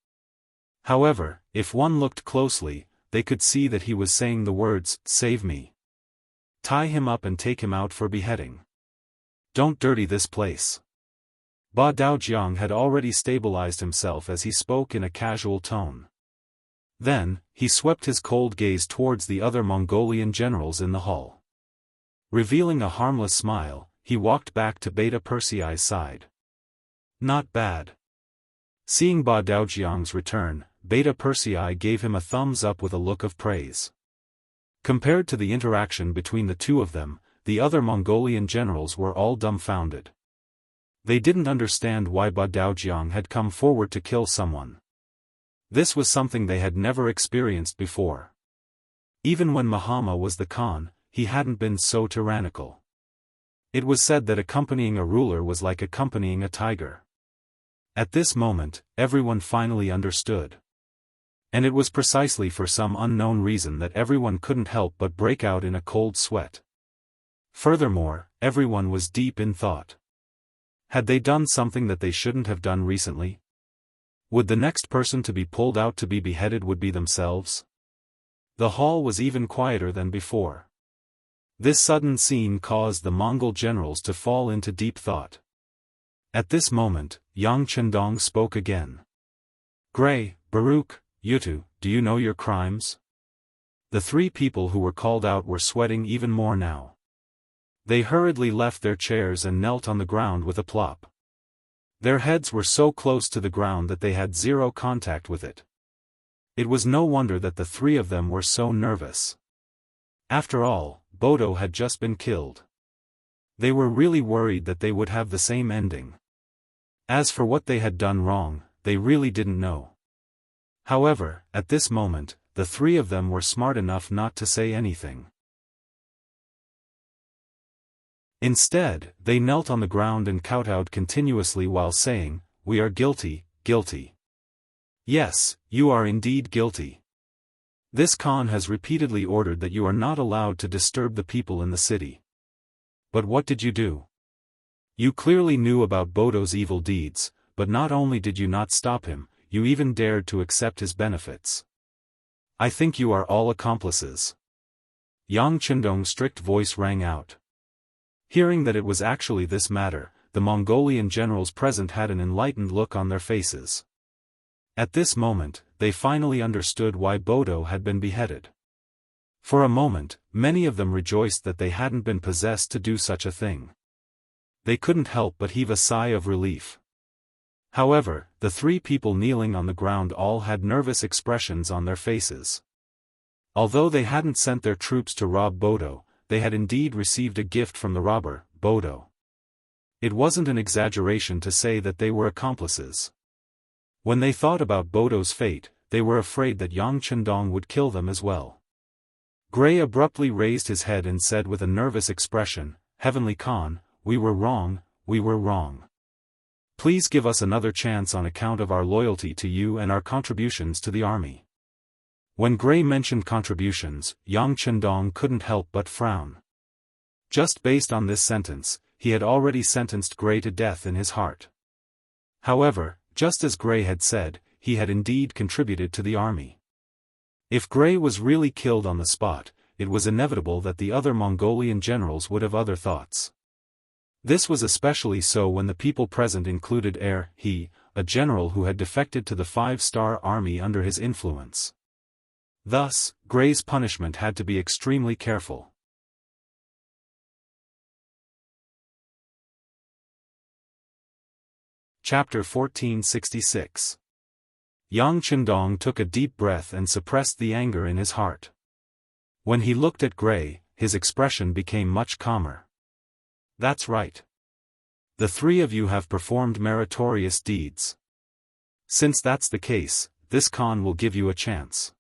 However, if one looked closely, they could see that he was saying the words, "Save me. Tie him up and take him out for beheading. Don't dirty this place." Ba Daojiang had already stabilized himself as he spoke in a casual tone. Then, he swept his cold gaze towards the other Mongolian generals in the hall. Revealing a harmless smile, he walked back to Beta Persei's side. "Not bad." Seeing Ba Daojiang's return, Beta Persei gave him a thumbs up with a look of praise. Compared to the interaction between the two of them, the other Mongolian generals were all dumbfounded. They didn't understand why Ba Daojiang had come forward to kill someone. This was something they had never experienced before. Even when Mahama was the Khan, he hadn't been so tyrannical. It was said that accompanying a ruler was like accompanying a tiger. At this moment, everyone finally understood. And it was precisely for some unknown reason that everyone couldn't help but break out in a cold sweat. Furthermore, everyone was deep in thought. Had they done something that they shouldn't have done recently? Would the next person to be pulled out to be beheaded would be themselves? The hall was even quieter than before. This sudden scene caused the Mongol generals to fall into deep thought. At this moment, Yang Chendong spoke again. Gray, Baruch, Yutu, do you know your crimes? The three people who were called out were sweating even more now. They hurriedly left their chairs and knelt on the ground with a plop. Their heads were so close to the ground that they had zero contact with it. It was no wonder that the three of them were so nervous. After all, Bodo had just been killed. They were really worried that they would have the same ending. As for what they had done wrong, they really didn't know. However, at this moment, the three of them were smart enough not to say anything. Instead, they knelt on the ground and kowtowed continuously while saying, "We are guilty, guilty. Yes, you are indeed guilty. This Khan has repeatedly ordered that you are not allowed to disturb the people in the city. But what did you do? You clearly knew about Bodo's evil deeds, but not only did you not stop him, you even dared to accept his benefits. I think you are all accomplices." Yang Chendong's strict voice rang out. Hearing that it was actually this matter, the Mongolian generals present had an enlightened look on their faces. At this moment, they finally understood why Bodo had been beheaded. For a moment, many of them rejoiced that they hadn't been possessed to do such a thing. They couldn't help but heave a sigh of relief. However, the three people kneeling on the ground all had nervous expressions on their faces. Although they hadn't sent their troops to rob Bodo, they had indeed received a gift from the robber, Bodo. It wasn't an exaggeration to say that they were accomplices. When they thought about Bodo's fate, they were afraid that Yang Chendong would kill them as well. Gray abruptly raised his head and said with a nervous expression, "Heavenly Khan, we were wrong, we were wrong. Please give us another chance on account of our loyalty to you and our contributions to the army." When Gray mentioned contributions, Yang Chendong couldn't help but frown. Just based on this sentence, he had already sentenced Gray to death in his heart. However, just as Gray had said, he had indeed contributed to the army. If Gray was really killed on the spot, it was inevitable that the other Mongolian generals would have other thoughts. This was especially so when the people present included He, a general who had defected to the 5-star army under his influence. Thus, Gray's punishment had to be extremely careful. Chapter 1466. Yang Chendong took a deep breath and suppressed the anger in his heart. When he looked at Gray, his expression became much calmer. "That's right. The three of you have performed meritorious deeds. Since that's the case, this Khan will give you a chance.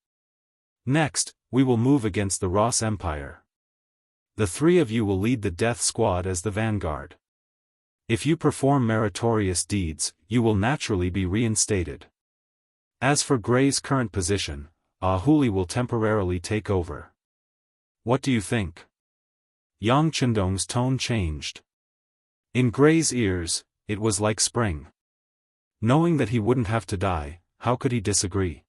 Next, we will move against the Ross Empire. The three of you will lead the death squad as the vanguard. If you perform meritorious deeds, you will naturally be reinstated. As for Gray's current position, Ahuli will temporarily take over. What do you think?" Yang Chendong's tone changed. In Gray's ears, it was like spring. Knowing that he wouldn't have to die, how could he disagree?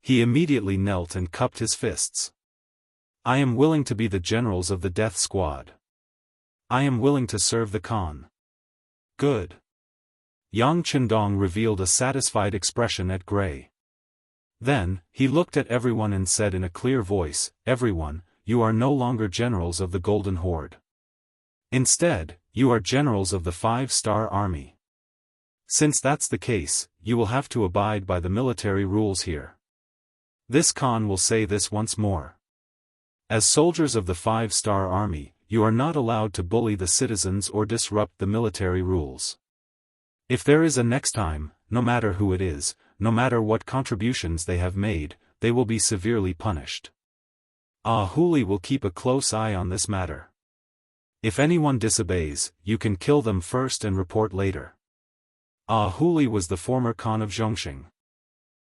He immediately knelt and cupped his fists. "I am willing to be the generals of the death squad. I am willing to serve the Khan." "Good." Yang Chendong revealed a satisfied expression at Gray. Then, he looked at everyone and said in a clear voice, "Everyone, you are no longer generals of the Golden Horde. Instead, you are generals of the 5-star army. Since that's the case, you will have to abide by the military rules here. This Khan will say this once more. As soldiers of the 5-star army, you are not allowed to bully the citizens or disrupt the military rules. If there is a next time, no matter who it is, no matter what contributions they have made, they will be severely punished. Ahuli will keep a close eye on this matter. If anyone disobeys, you can kill them first and report later." Ahuli was the former Khan of Zhongxing.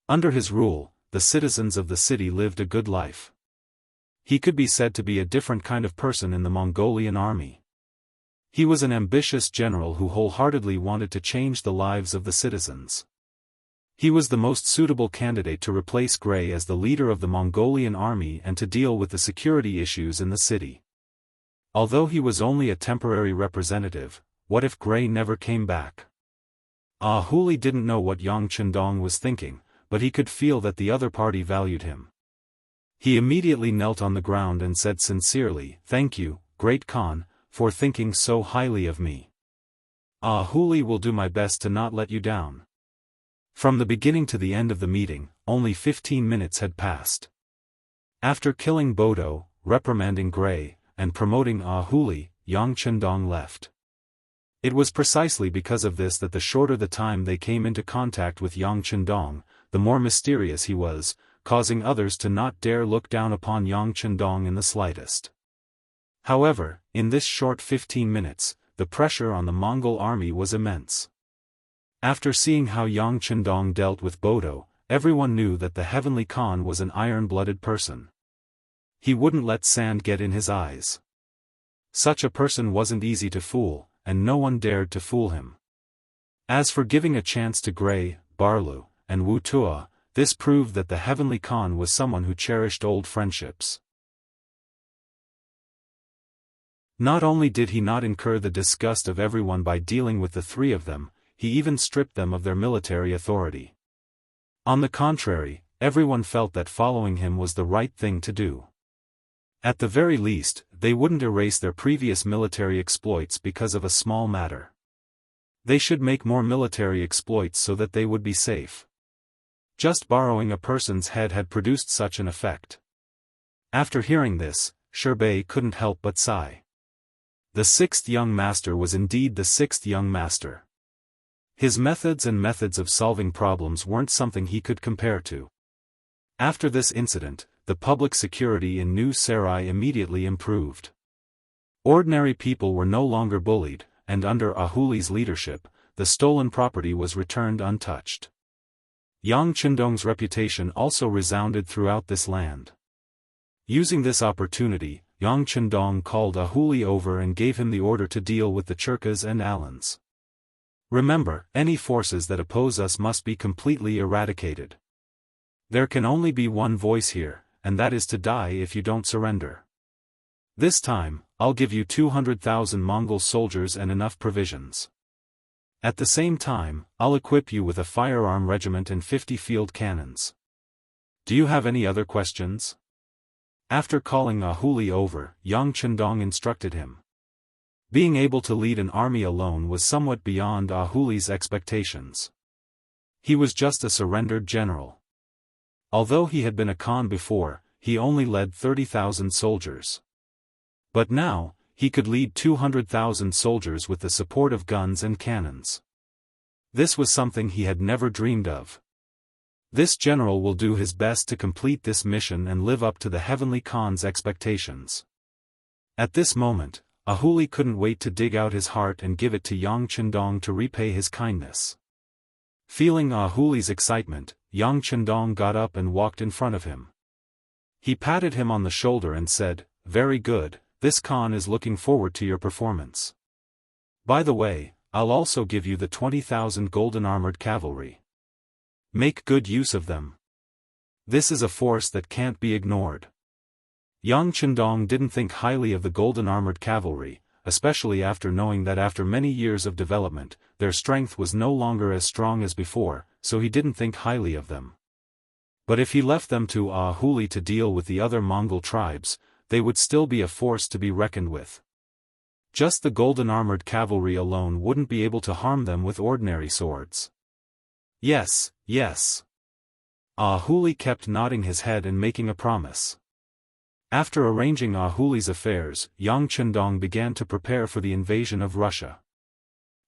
Under his rule, the citizens of the city lived a good life. He could be said to be a different kind of person in the Mongolian army. He was an ambitious general who wholeheartedly wanted to change the lives of the citizens. He was the most suitable candidate to replace Gray as the leader of the Mongolian army and to deal with the security issues in the city. Although he was only a temporary representative, what if Gray never came back? Huli didn't know what Yang Chendong was thinking, but he could feel that the other party valued him. He immediately knelt on the ground and said sincerely, "Thank you, Great Khan, for thinking so highly of me. Huli will do my best to not let you down." From the beginning to the end of the meeting, only 15 minutes had passed. After killing Bodo, reprimanding Gray, and promoting Huli, Yang Chendong left. It was precisely because of this that the shorter the time they came into contact with Yang Chendong, the more mysterious he was, causing others to not dare look down upon Yang Chendong in the slightest. However, in this short 15 minutes, the pressure on the Mongol army was immense. After seeing how Yang Chendong dealt with Bodo, everyone knew that the Heavenly Khan was an iron-blooded person. He wouldn't let sand get in his eyes. Such a person wasn't easy to fool, and no one dared to fool him. As for giving a chance to Gray, Barlu, and Wu Tua, this proved that the Heavenly Khan was someone who cherished old friendships. Not only did he not incur the disgust of everyone by dealing with the three of them, he even stripped them of their military authority. On the contrary, everyone felt that following him was the right thing to do. At the very least, they wouldn't erase their previous military exploits because of a small matter. They should make more military exploits so that they would be safe. Just borrowing a person's head had produced such an effect. After hearing this, Sherbei couldn't help but sigh. The sixth young master was indeed the sixth young master. His methods and methods of solving problems weren't something he could compare to. After this incident, the public security in New Sarai immediately improved. Ordinary people were no longer bullied, and under Ahuli's leadership, the stolen property was returned untouched. Yang Chendong's reputation also resounded throughout this land. Using this opportunity, Yang Chendong called Ahuli over and gave him the order to deal with the Churkas and Alans. "Remember, any forces that oppose us must be completely eradicated. There can only be one voice here, and that is to die if you don't surrender. This time, I'll give you 200,000 Mongol soldiers and enough provisions. At the same time, I'll equip you with a firearm regiment and 50 field cannons. Do you have any other questions?" After calling Ahuli over, Yang Chendong instructed him. Being able to lead an army alone was somewhat beyond Ahuli's expectations. He was just a surrendered general. Although he had been a Khan before, he only led 30,000 soldiers. But now, he could lead 200,000 soldiers with the support of guns and cannons. This was something he had never dreamed of. This general will do his best to complete this mission and live up to the Heavenly Khan's expectations. At this moment, Ahuli couldn't wait to dig out his heart and give it to Yang Chendong to repay his kindness. Feeling Ahuli's excitement, Yang Chendong got up and walked in front of him. He patted him on the shoulder and said, "Very good, this Khan is looking forward to your performance. By the way, I'll also give you the 20,000 golden armored cavalry. Make good use of them. This is a force that can't be ignored." Yang Chendong didn't think highly of the golden armored cavalry, especially after knowing that after many years of development, their strength was no longer as strong as before, so he didn't think highly of them. But if he left them to Ahuli to deal with the other Mongol tribes, they would still be a force to be reckoned with. Just the golden armored cavalry alone wouldn't be able to harm them with ordinary swords. Yes, yes. Ahuli kept nodding his head and making a promise. After arranging Ahuli's affairs, Yang Chendong began to prepare for the invasion of Russia.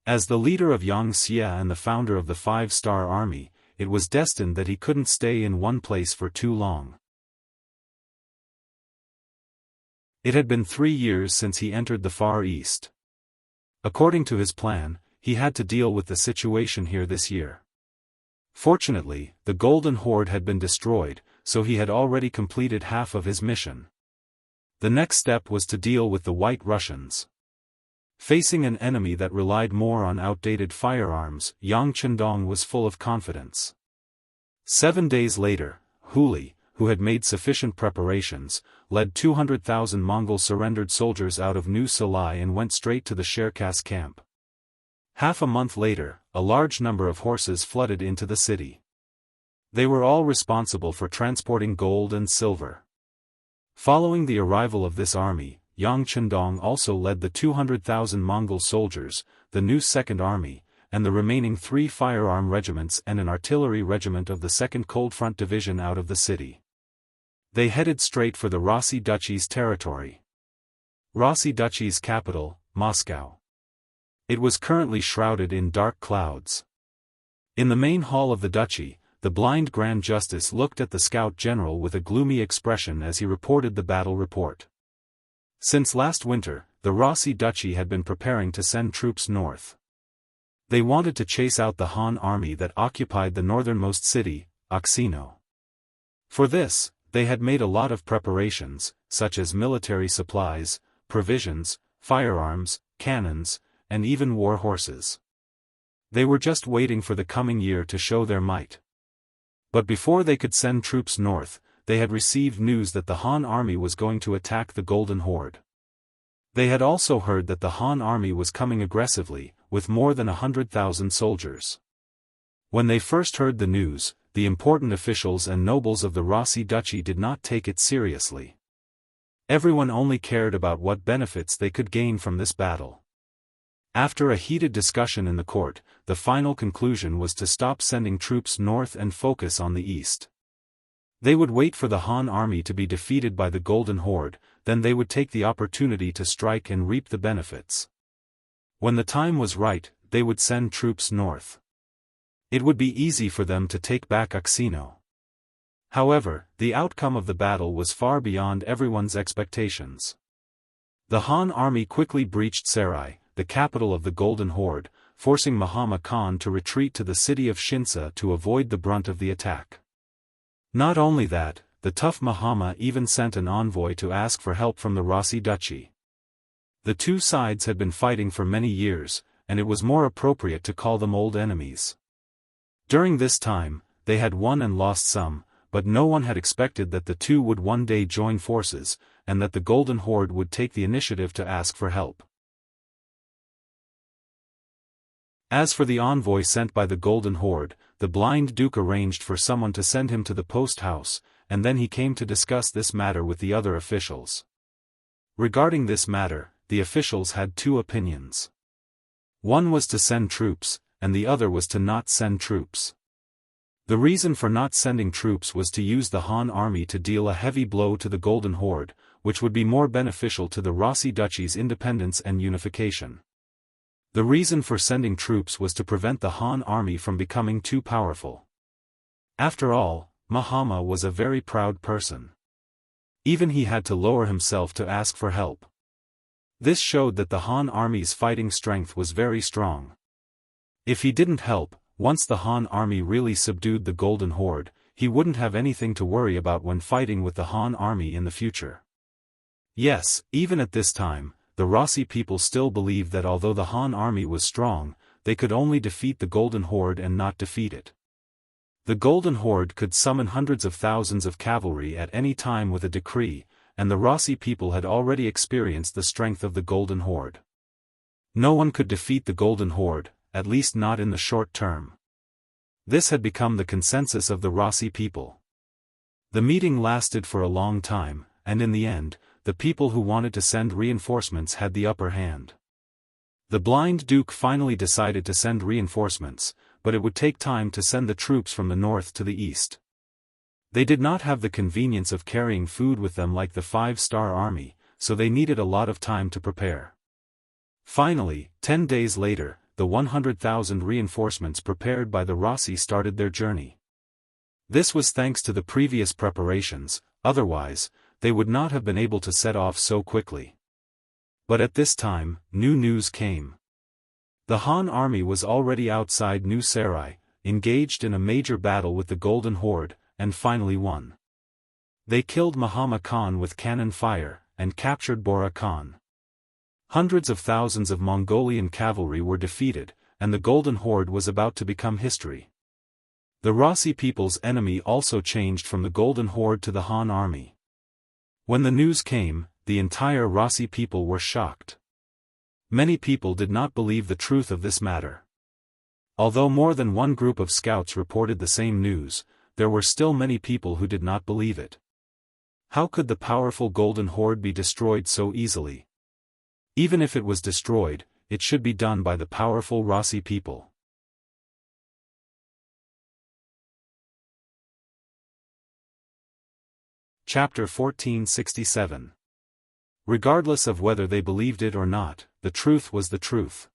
As the leader of Yang Xia and the founder of the 5-star army, it was destined that he couldn't stay in one place for too long. It had been 3 years since he entered the Far East. According to his plan, he had to deal with the situation here this year. Fortunately, the Golden Horde had been destroyed, so he had already completed half of his mission. The next step was to deal with the White Russians. Facing an enemy that relied more on outdated firearms, Yang Chendong was full of confidence. 7 days later, Huli, who had made sufficient preparations, led 200,000 Mongol surrendered soldiers out of New Salai and went straight to the Sherkas camp. Half a month later, a large number of horses flooded into the city. They were all responsible for transporting gold and silver. Following the arrival of this army, Yang Chendong also led the 200,000 Mongol soldiers, the new Second Army, and the remaining 3 firearm regiments and an artillery regiment of the 2nd Cold Front Division out of the city. They headed straight for the Rossi Duchy's territory. Rossi Duchy's capital, Moscow. It was currently shrouded in dark clouds. In the main hall of the duchy, the blind Grand Justice looked at the Scout General with a gloomy expression as he reported the battle report. Since last winter, the Rossi Duchy had been preparing to send troops north. They wanted to chase out the Han army that occupied the northernmost city, Oxino. For this, they had made a lot of preparations, such as military supplies, provisions, firearms, cannons, and even war horses. They were just waiting for the coming year to show their might. But before they could send troops north, they had received news that the Han army was going to attack the Golden Horde. They had also heard that the Han army was coming aggressively, with more than 100,000 soldiers. When they first heard the news, the important officials and nobles of the Rossi Duchy did not take it seriously. Everyone only cared about what benefits they could gain from this battle. After a heated discussion in the court, the final conclusion was to stop sending troops north and focus on the east. They would wait for the Han army to be defeated by the Golden Horde, then they would take the opportunity to strike and reap the benefits. When the time was right, they would send troops north. It would be easy for them to take back Oxino. However, the outcome of the battle was far beyond everyone's expectations. The Han army quickly breached Sarai, the capital of the Golden Horde, forcing Mahama Khan to retreat to the city of Shinsa to avoid the brunt of the attack. Not only that, the tough Mahama even sent an envoy to ask for help from the Rossi Duchy. The two sides had been fighting for many years, and it was more appropriate to call them old enemies. During this time, they had won and lost some, but no one had expected that the two would one day join forces, and that the Golden Horde would take the initiative to ask for help. As for the envoy sent by the Golden Horde, the blind Duke arranged for someone to send him to the post house, and then he came to discuss this matter with the other officials. Regarding this matter, the officials had two opinions. One was to send troops, and the other was to not send troops. The reason for not sending troops was to use the Han army to deal a heavy blow to the Golden Horde, which would be more beneficial to the Rossi Duchy's independence and unification. The reason for sending troops was to prevent the Han army from becoming too powerful. After all, Mahama was a very proud person. Even he had to lower himself to ask for help. This showed that the Han army's fighting strength was very strong. If he didn't help, once the Han army really subdued the Golden Horde, he wouldn't have anything to worry about when fighting with the Han army in the future. Yes, even at this time, the Rossi people still believed that although the Han army was strong, they could only defeat the Golden Horde and not defeat it. The Golden Horde could summon hundreds of thousands of cavalry at any time with a decree, and the Rossi people had already experienced the strength of the Golden Horde. No one could defeat the Golden Horde, at least not in the short term. This had become the consensus of the Rossi people. The meeting lasted for a long time, and in the end, the people who wanted to send reinforcements had the upper hand. The blind Duke finally decided to send reinforcements, but it would take time to send the troops from the north to the east. They did not have the convenience of carrying food with them like the 5-star army, so they needed a lot of time to prepare. Finally, 10 days later, the 100,000 reinforcements prepared by the Rossi started their journey. This was thanks to the previous preparations, otherwise, they would not have been able to set off so quickly. But at this time, new news came. The Han army was already outside New Sarai, engaged in a major battle with the Golden Horde, and finally won. They killed Mahama Khan with cannon fire, and captured Bora Khan. Hundreds of thousands of Mongolian cavalry were defeated, and the Golden Horde was about to become history. The Rasi people's enemy also changed from the Golden Horde to the Han army. When the news came, the entire Rasi people were shocked. Many people did not believe the truth of this matter. Although more than one group of scouts reported the same news, there were still many people who did not believe it. How could the powerful Golden Horde be destroyed so easily? Even if it was destroyed, it should be done by the powerful Rasi people. Chapter 1467. Regardless of whether they believed it or not, the truth was the truth.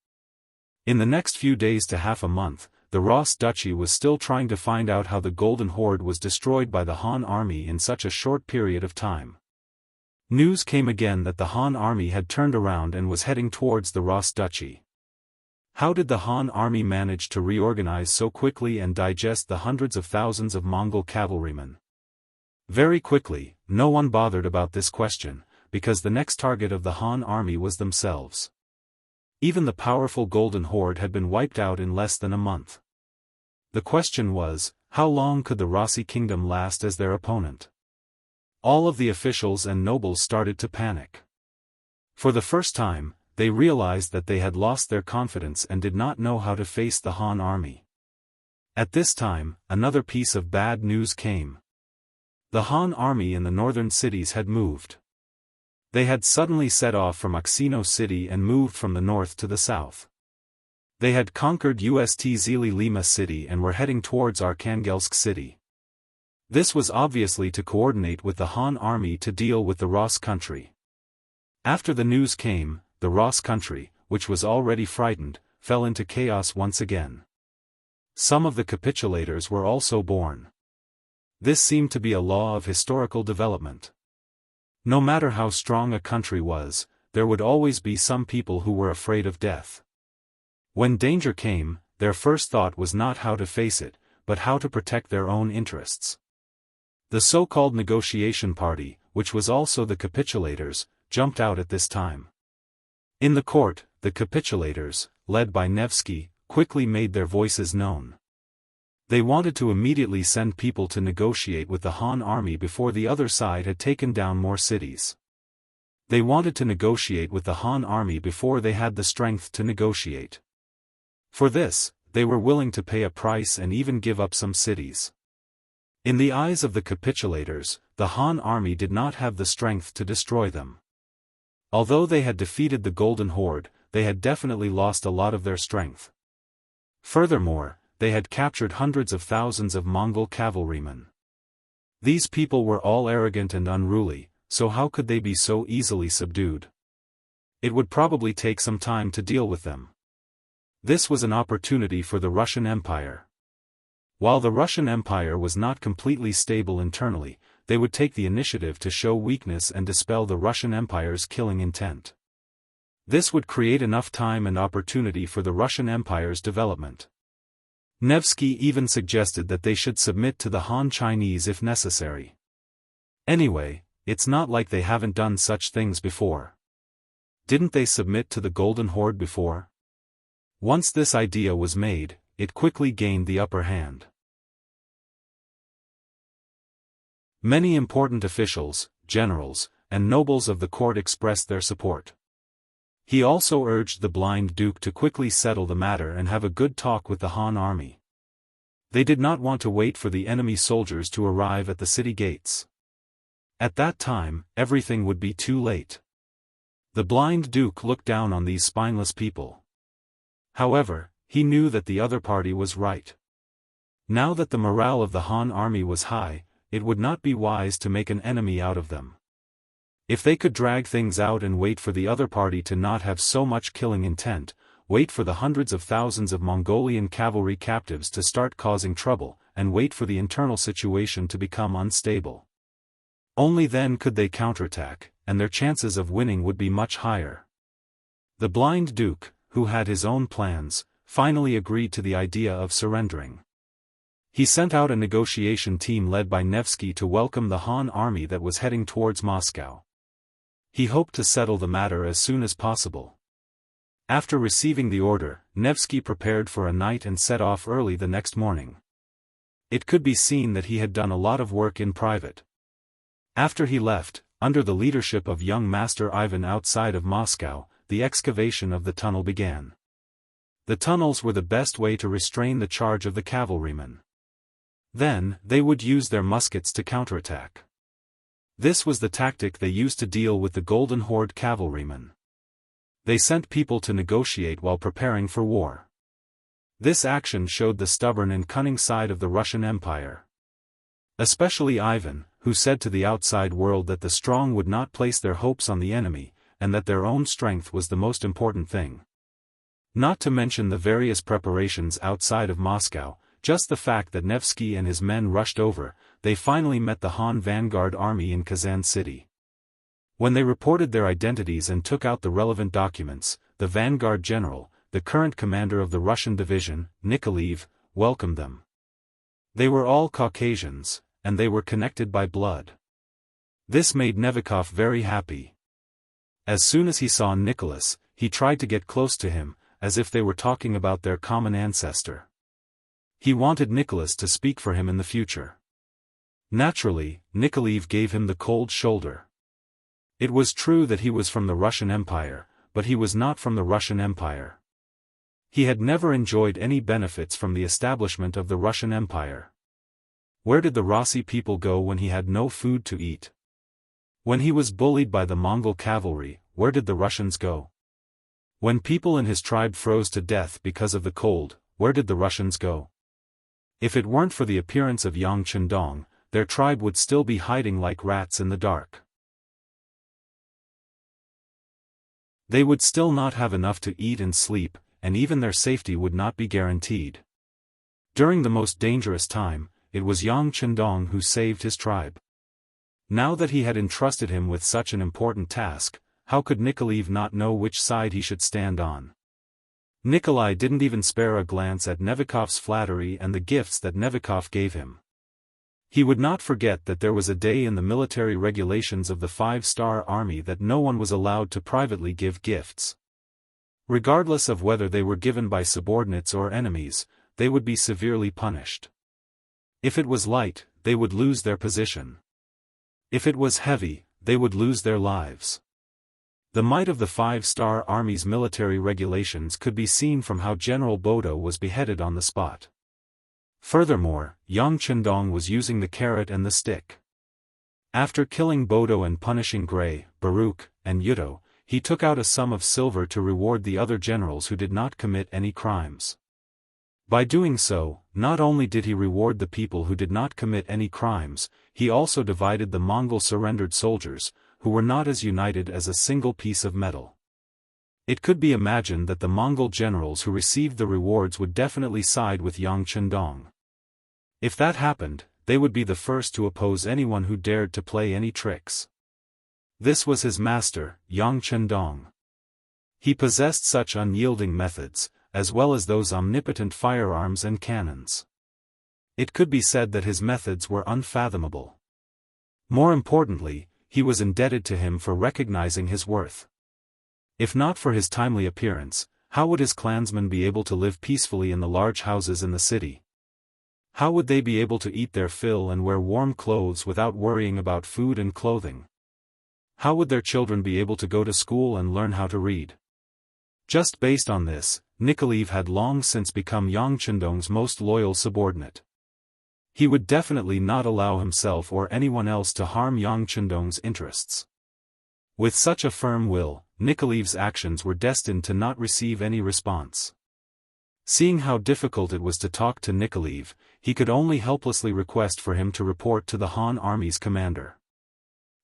In the next few days to half a month, the Ros Duchy was still trying to find out how the Golden Horde was destroyed by the Han army in such a short period of time. News came again that the Han army had turned around and was heading towards the Ros Duchy. How did the Han army manage to reorganize so quickly and digest the hundreds of thousands of Mongol cavalrymen? Very quickly, no one bothered about this question, because the next target of the Han army was themselves. Even the powerful Golden Horde had been wiped out in less than a month. The question was, how long could the Rasi kingdom last as their opponent? All of the officials and nobles started to panic. For the first time, they realized that they had lost their confidence and did not know how to face the Han army. At this time, another piece of bad news came. The Han army in the northern cities had moved. They had suddenly set off from Oxino City and moved from the north to the south. They had conquered Ust Zili Lima City and were heading towards Arkhangelsk City. This was obviously to coordinate with the Han army to deal with the Ros country. After the news came, the Ros country, which was already frightened, fell into chaos once again. Some of the capitulators were also born. This seemed to be a law of historical development. No matter how strong a country was, there would always be some people who were afraid of death. When danger came, their first thought was not how to face it, but how to protect their own interests. The so-called negotiation party, which was also the capitulators, jumped out at this time. In the court, the capitulators, led by Nevsky, quickly made their voices known. They wanted to immediately send people to negotiate with the Han army before the other side had taken down more cities. They wanted to negotiate with the Han army before they had the strength to negotiate. For this, they were willing to pay a price and even give up some cities. In the eyes of the capitulators, the Han army did not have the strength to destroy them. Although they had defeated the Golden Horde, they had definitely lost a lot of their strength. Furthermore, they had captured hundreds of thousands of Mongol cavalrymen. These people were all arrogant and unruly, so how could they be so easily subdued? It would probably take some time to deal with them. This was an opportunity for the Russian Empire. While the Russian Empire was not completely stable internally, they would take the initiative to show weakness and dispel the Russian Empire's killing intent. This would create enough time and opportunity for the Russian Empire's development. Nevsky even suggested that they should submit to the Han Chinese if necessary. Anyway, it's not like they haven't done such things before. Didn't they submit to the Golden Horde before? Once this idea was made, it quickly gained the upper hand. Many important officials, generals, and nobles of the court expressed their support. He also urged the blind duke to quickly settle the matter and have a good talk with the Han army. They did not want to wait for the enemy soldiers to arrive at the city gates. At that time, everything would be too late. The blind duke looked down on these spineless people. However, he knew that the other party was right. Now that the morale of the Han army was high, it would not be wise to make an enemy out of them. If they could drag things out and wait for the other party to not have so much killing intent, wait for the hundreds of thousands of Mongolian cavalry captives to start causing trouble, and wait for the internal situation to become unstable. Only then could they counterattack, and their chances of winning would be much higher. The blind duke, who had his own plans, finally agreed to the idea of surrendering. He sent out a negotiation team led by Nevsky to welcome the Han army that was heading towards Moscow. He hoped to settle the matter as soon as possible. After receiving the order, Nevsky prepared for a night and set off early the next morning. It could be seen that he had done a lot of work in private. After he left, under the leadership of young Master Ivan outside of Moscow, the excavation of the tunnel began. The tunnels were the best way to restrain the charge of the cavalrymen. Then, they would use their muskets to counterattack. This was the tactic they used to deal with the Golden Horde cavalrymen. They sent people to negotiate while preparing for war. This action showed the stubborn and cunning side of the Russian Empire. Especially Ivan, who said to the outside world that the strong would not place their hopes on the enemy, and that their own strength was the most important thing. Not to mention the various preparations outside of Moscow, just the fact that Nevsky and his men rushed over, they finally met the Han vanguard army in Kazan City. When they reported their identities and took out the relevant documents, the vanguard general, the current commander of the Russian division, Nikolaev, welcomed them. They were all Caucasians, and they were connected by blood. This made Nevikov very happy. As soon as he saw Nicholas, he tried to get close to him, as if they were talking about their common ancestor. He wanted Nicholas to speak for him in the future. Naturally, Nikolaev gave him the cold shoulder. It was true that he was from the Russian Empire, but he was not from the Russian Empire. He had never enjoyed any benefits from the establishment of the Russian Empire. Where did the Rossi people go when he had no food to eat? When he was bullied by the Mongol cavalry, where did the Russians go? When people in his tribe froze to death because of the cold, where did the Russians go? If it weren't for the appearance of Yang Chendong, their tribe would still be hiding like rats in the dark. They would still not have enough to eat and sleep, and even their safety would not be guaranteed. During the most dangerous time, it was Yang Chendong who saved his tribe. Now that he had entrusted him with such an important task, how could Nikolaev not know which side he should stand on? Nikolai didn't even spare a glance at Nevikov's flattery and the gifts that Nevikov gave him. He would not forget that there was a day in the military regulations of the 5-star army that no one was allowed to privately give gifts. Regardless of whether they were given by subordinates or enemies, they would be severely punished. If it was light, they would lose their position. If it was heavy, they would lose their lives. The might of the 5-star army's military regulations could be seen from how General Bodo was beheaded on the spot. Furthermore, Yang Chendong was using the carrot and the stick. After killing Bodo and punishing Gray, Baruch, and Yudo, he took out a sum of silver to reward the other generals who did not commit any crimes. By doing so, not only did he reward the people who did not commit any crimes, he also divided the Mongol surrendered soldiers, who were not as united as a single piece of metal. It could be imagined that the Mongol generals who received the rewards would definitely side with Yang Chendong. If that happened, they would be the first to oppose anyone who dared to play any tricks. This was his master, Yang Chendong. He possessed such unyielding methods, as well as those omnipotent firearms and cannons. It could be said that his methods were unfathomable. More importantly, he was indebted to him for recognizing his worth. If not for his timely appearance, how would his clansmen be able to live peacefully in the large houses in the city? How would they be able to eat their fill and wear warm clothes without worrying about food and clothing? How would their children be able to go to school and learn how to read? Just based on this, Nikolaev had long since become Yang Chendong's most loyal subordinate. He would definitely not allow himself or anyone else to harm Yang Chendong's interests. With such a firm will, Nikolaev's actions were destined to not receive any response. Seeing how difficult it was to talk to Nikolaev, he could only helplessly request for him to report to the Han army's commander.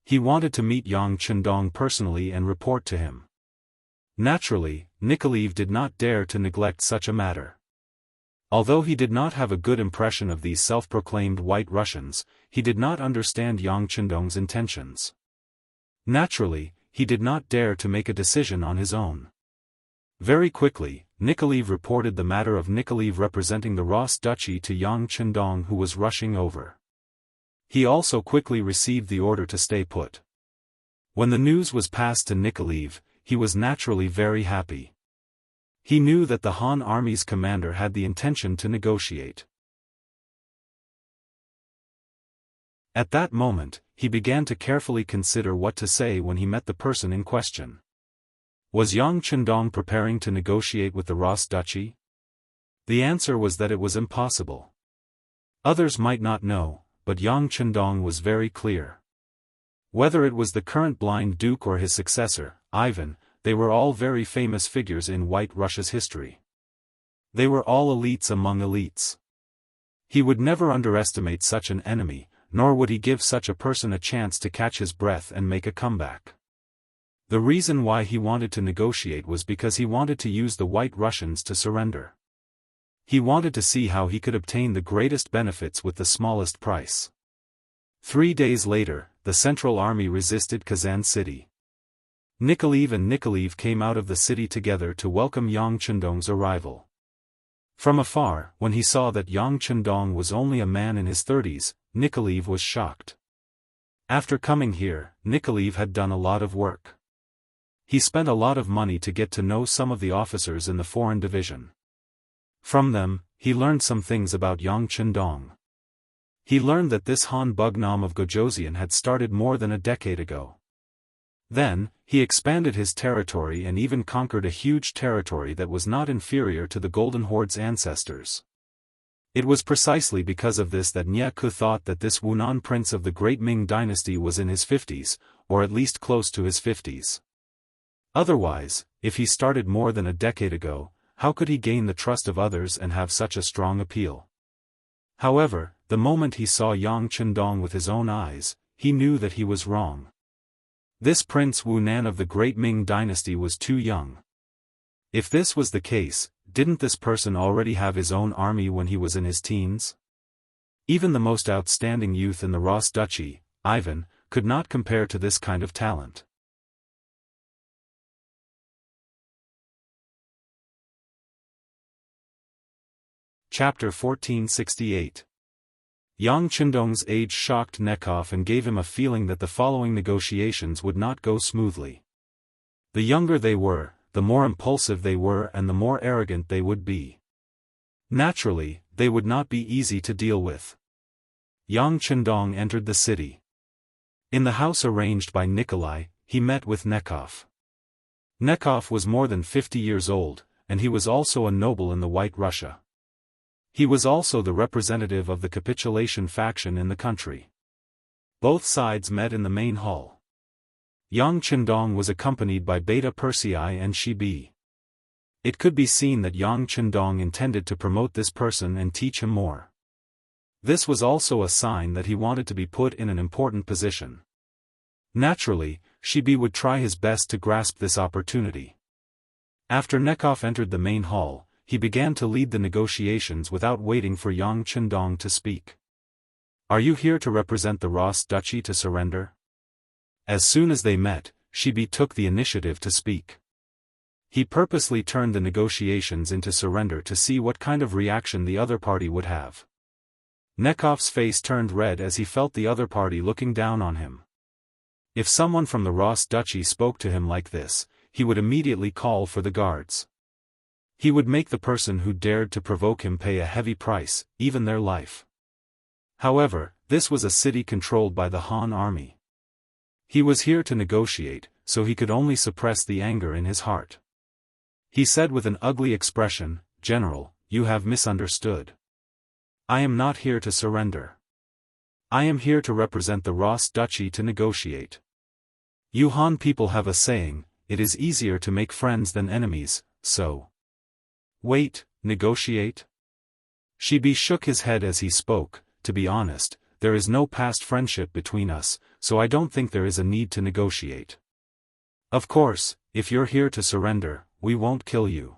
He wanted to meet Yang Chendong personally and report to him. Naturally, Nikolaev did not dare to neglect such a matter. Although he did not have a good impression of these self-proclaimed White Russians, he did not understand Yang Chendong's intentions. Naturally, he did not dare to make a decision on his own. Very quickly, Nikolaev reported the matter of Nikolaev representing the Ross Duchy to Yang Chendong, who was rushing over. He also quickly received the order to stay put. When the news was passed to Nikolaev, he was naturally very happy. He knew that the Han army's commander had the intention to negotiate. At that moment, he began to carefully consider what to say when he met the person in question. Was Yang Chendong preparing to negotiate with the Ross Duchy? The answer was that it was impossible. Others might not know, but Yang Chendong was very clear. Whether it was the current blind duke or his successor, Ivan, they were all very famous figures in White Russia's history. They were all elites among elites. He would never underestimate such an enemy, nor would he give such a person a chance to catch his breath and make a comeback. The reason why he wanted to negotiate was because he wanted to use the White Russians to surrender. He wanted to see how he could obtain the greatest benefits with the smallest price. 3 days later, the Central Army resisted Kazan City. Nikolaev and Nikolaev came out of the city together to welcome Yang Chendong's arrival. From afar, when he saw that Yang Chendong was only a man in his 30s, Nikolaev was shocked. After coming here, Nikolaev had done a lot of work. He spent a lot of money to get to know some of the officers in the foreign division. From them, he learned some things about Yang Chendong. He learned that this Han Bugnam of Gojoseon had started more than a decade ago. Then, he expanded his territory and even conquered a huge territory that was not inferior to the Golden Horde's ancestors. It was precisely because of this that Nye Ku thought that this Wunan prince of the Great Ming Dynasty was in his 50s, or at least close to his 50s. Otherwise, if he started more than a decade ago, how could he gain the trust of others and have such a strong appeal? However, the moment he saw Yang Chendong with his own eyes, he knew that he was wrong. This Prince Wunan of the Great Ming Dynasty was too young. If this was the case, didn't this person already have his own army when he was in his teens? Even the most outstanding youth in the Ross Duchy, Ivan, could not compare to this kind of talent. Chapter 1468. Yang Chendong's age shocked Nekov and gave him a feeling that the following negotiations would not go smoothly. The younger they were, the more impulsive they were and the more arrogant they would be. Naturally, they would not be easy to deal with. Yang Chendong entered the city. In the house arranged by Nikolai, he met with Nekov. Nekov was more than 50 years old, and he was also a noble in the White Russia. He was also the representative of the capitulation faction in the country. Both sides met in the main hall. Yang Chendong was accompanied by Beta Persei and Shibi. It could be seen that Yang Chendong intended to promote this person and teach him more. This was also a sign that he wanted to be put in an important position. Naturally, Shibi would try his best to grasp this opportunity. After Nekov entered the main hall, he began to lead the negotiations without waiting for Yang Chendong to speak. "Are you here to represent the Ross Duchy to surrender?" As soon as they met, Shibi took the initiative to speak. He purposely turned the negotiations into surrender to see what kind of reaction the other party would have. Nekov's face turned red as he felt the other party looking down on him. If someone from the Ross Duchy spoke to him like this, he would immediately call for the guards. He would make the person who dared to provoke him pay a heavy price, even their life. However, this was a city controlled by the Han army. He was here to negotiate, so he could only suppress the anger in his heart. He said with an ugly expression, "General, you have misunderstood. I am not here to surrender. I am here to represent the Ross Duchy to negotiate. You Han people have a saying, it is easier to make friends than enemies, so... Wait, negotiate?" Shibi shook his head as he spoke. "To be honest, there is no past friendship between us, so I don't think there is a need to negotiate. Of course, if you're here to surrender, we won't kill you.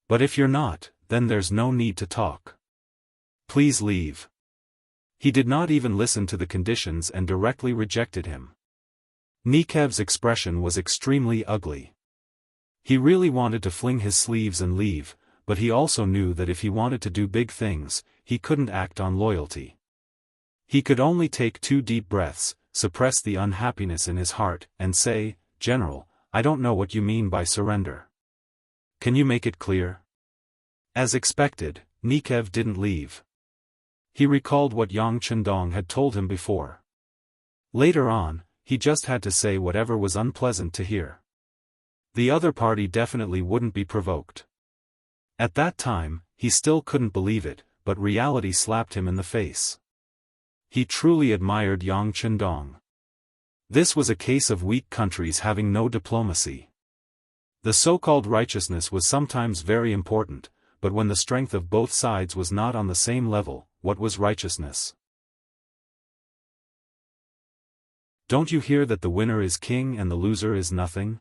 But if you're not, then there's no need to talk. Please leave." He did not even listen to the conditions and directly rejected him. Nikov's expression was extremely ugly. He really wanted to fling his sleeves and leave, but he also knew that if he wanted to do big things, he couldn't act on loyalty. He could only take 2 deep breaths, suppress the unhappiness in his heart, and say, "General, I don't know what you mean by surrender. Can you make it clear?" As expected, Nikev didn't leave. He recalled what Yang Chendong had told him before. Later on, he just had to say whatever was unpleasant to hear. The other party definitely wouldn't be provoked. At that time, he still couldn't believe it, but reality slapped him in the face. He truly admired Yang Chendong. This was a case of weak countries having no diplomacy. The so-called righteousness was sometimes very important, but when the strength of both sides was not on the same level, what was righteousness? Don't you hear that the winner is king and the loser is nothing?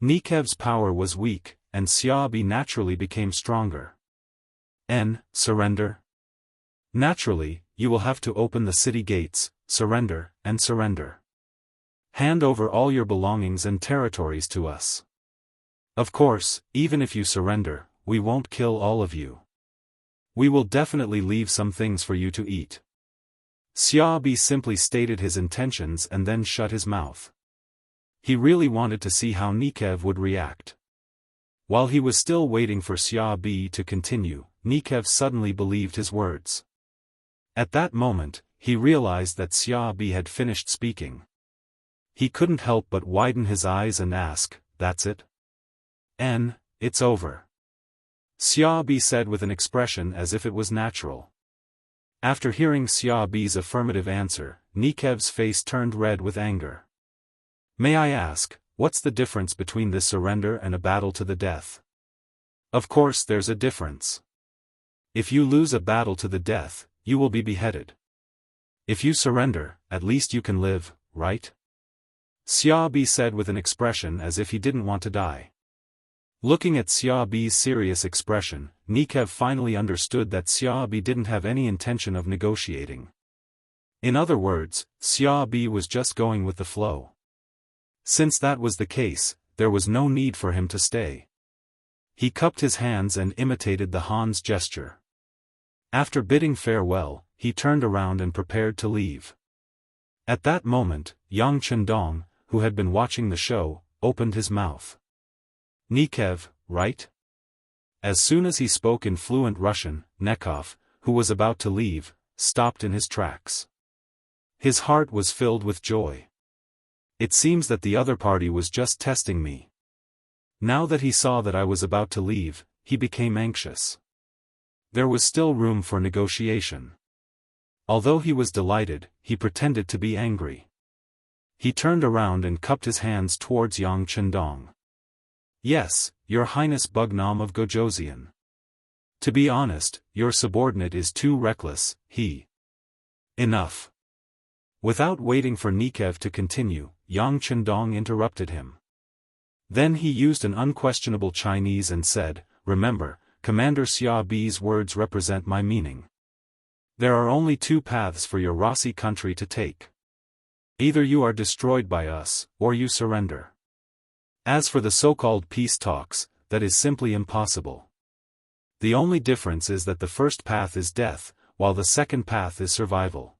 Nikev's power was weak, and Xiaobi naturally became stronger. Surrender? Naturally, you will have to open the city gates, surrender, and surrender. Hand over all your belongings and territories to us. Of course, even if you surrender, we won't kill all of you. We will definitely leave some things for you to eat. Xiaobi simply stated his intentions and then shut his mouth. He really wanted to see how Nikev would react. While he was still waiting for Xiaobi to continue, Nikev suddenly believed his words. At that moment, he realized that Xiaobi had finished speaking. He couldn't help but widen his eyes and ask, "That's it? It's over." Xiaobi said with an expression as if it was natural. After hearing Xiaobi's affirmative answer, Nikev's face turned red with anger. "May I ask, what's the difference between this surrender and a battle to the death?" "Of course there's a difference. If you lose a battle to the death, you will be beheaded. If you surrender, at least you can live, right?" Xiaobi said with an expression as if he didn't want to die. Looking at Xiaobi's serious expression, Nikev finally understood that Xiaobi didn't have any intention of negotiating. In other words, Xiaobi was just going with the flow. Since that was the case, there was no need for him to stay. He cupped his hands and imitated the Han's gesture. After bidding farewell, he turned around and prepared to leave. At that moment, Yang Chendong, who had been watching the show, opened his mouth. "Nikev, right?" As soon as he spoke in fluent Russian, Nekov, who was about to leave, stopped in his tracks. His heart was filled with joy. It seems that the other party was just testing me. Now that he saw that I was about to leave, he became anxious. There was still room for negotiation. Although he was delighted, he pretended to be angry. He turned around and cupped his hands towards Yang Chendong. "Yes, Your Highness Bugnam of Gojoseon. To be honest, your subordinate is too reckless, he." "Enough." Without waiting for Nikev to continue, Yang Chendong interrupted him. Then he used an unquestionable Chinese and said, "Remember, Commander Xiaobi's words represent my meaning. There are only 2 paths for your Rossi country to take. Either you are destroyed by us, or you surrender. As for the so-called peace talks, that is simply impossible. The only difference is that the first path is death, while the second path is survival."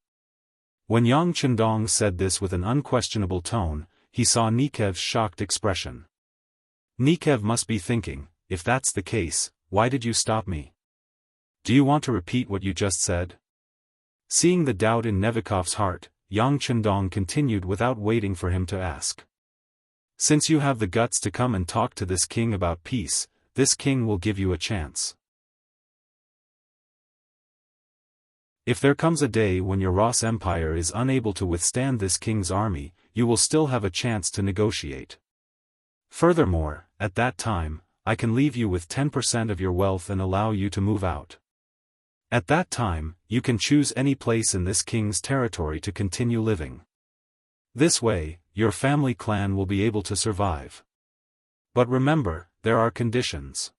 When Yang Chendong said this with an unquestionable tone, he saw Nikev's shocked expression. Nikev must be thinking, if that's the case, why did you stop me? Do you want to repeat what you just said? Seeing the doubt in Nevikov's heart, Yang Chendong continued without waiting for him to ask. "Since you have the guts to come and talk to this king about peace, this king will give you a chance. If there comes a day when your Ross Empire is unable to withstand this king's army, you will still have a chance to negotiate. Furthermore, at that time, I can leave you with 10% of your wealth and allow you to move out. At that time, you can choose any place in this king's territory to continue living. This way, your family clan will be able to survive. But remember, there are conditions.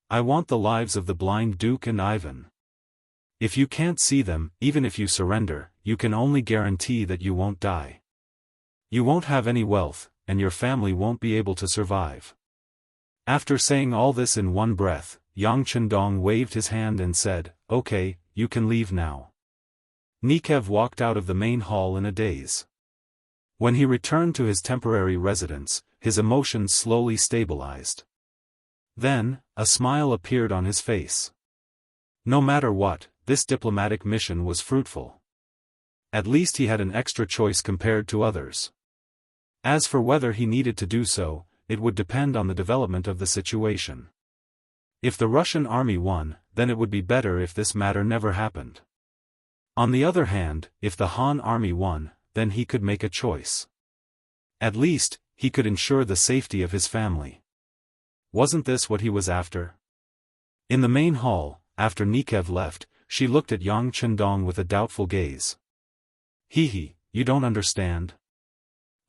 I want the lives of the blind Duke and Ivan. If you can't see them, even if you surrender, you can only guarantee that you won't die. You won't have any wealth, and your family won't be able to survive. After saying all this in one breath, Yang Chendong waved his hand and said, "Okay, you can leave now." Nikev walked out of the main hall in a daze. When he returned to his temporary residence, his emotions slowly stabilized. Then, a smile appeared on his face. No matter what, this diplomatic mission was fruitful. At least he had an extra choice compared to others. As for whether he needed to do so, it would depend on the development of the situation. If the Russian army won, then it would be better if this matter never happened. On the other hand, if the Han army won, then he could make a choice. At least, he could ensure the safety of his family. Wasn't this what he was after? In the main hall, after Nikev left, she looked at Yang Chendong with a doubtful gaze. "Hee, you don't understand?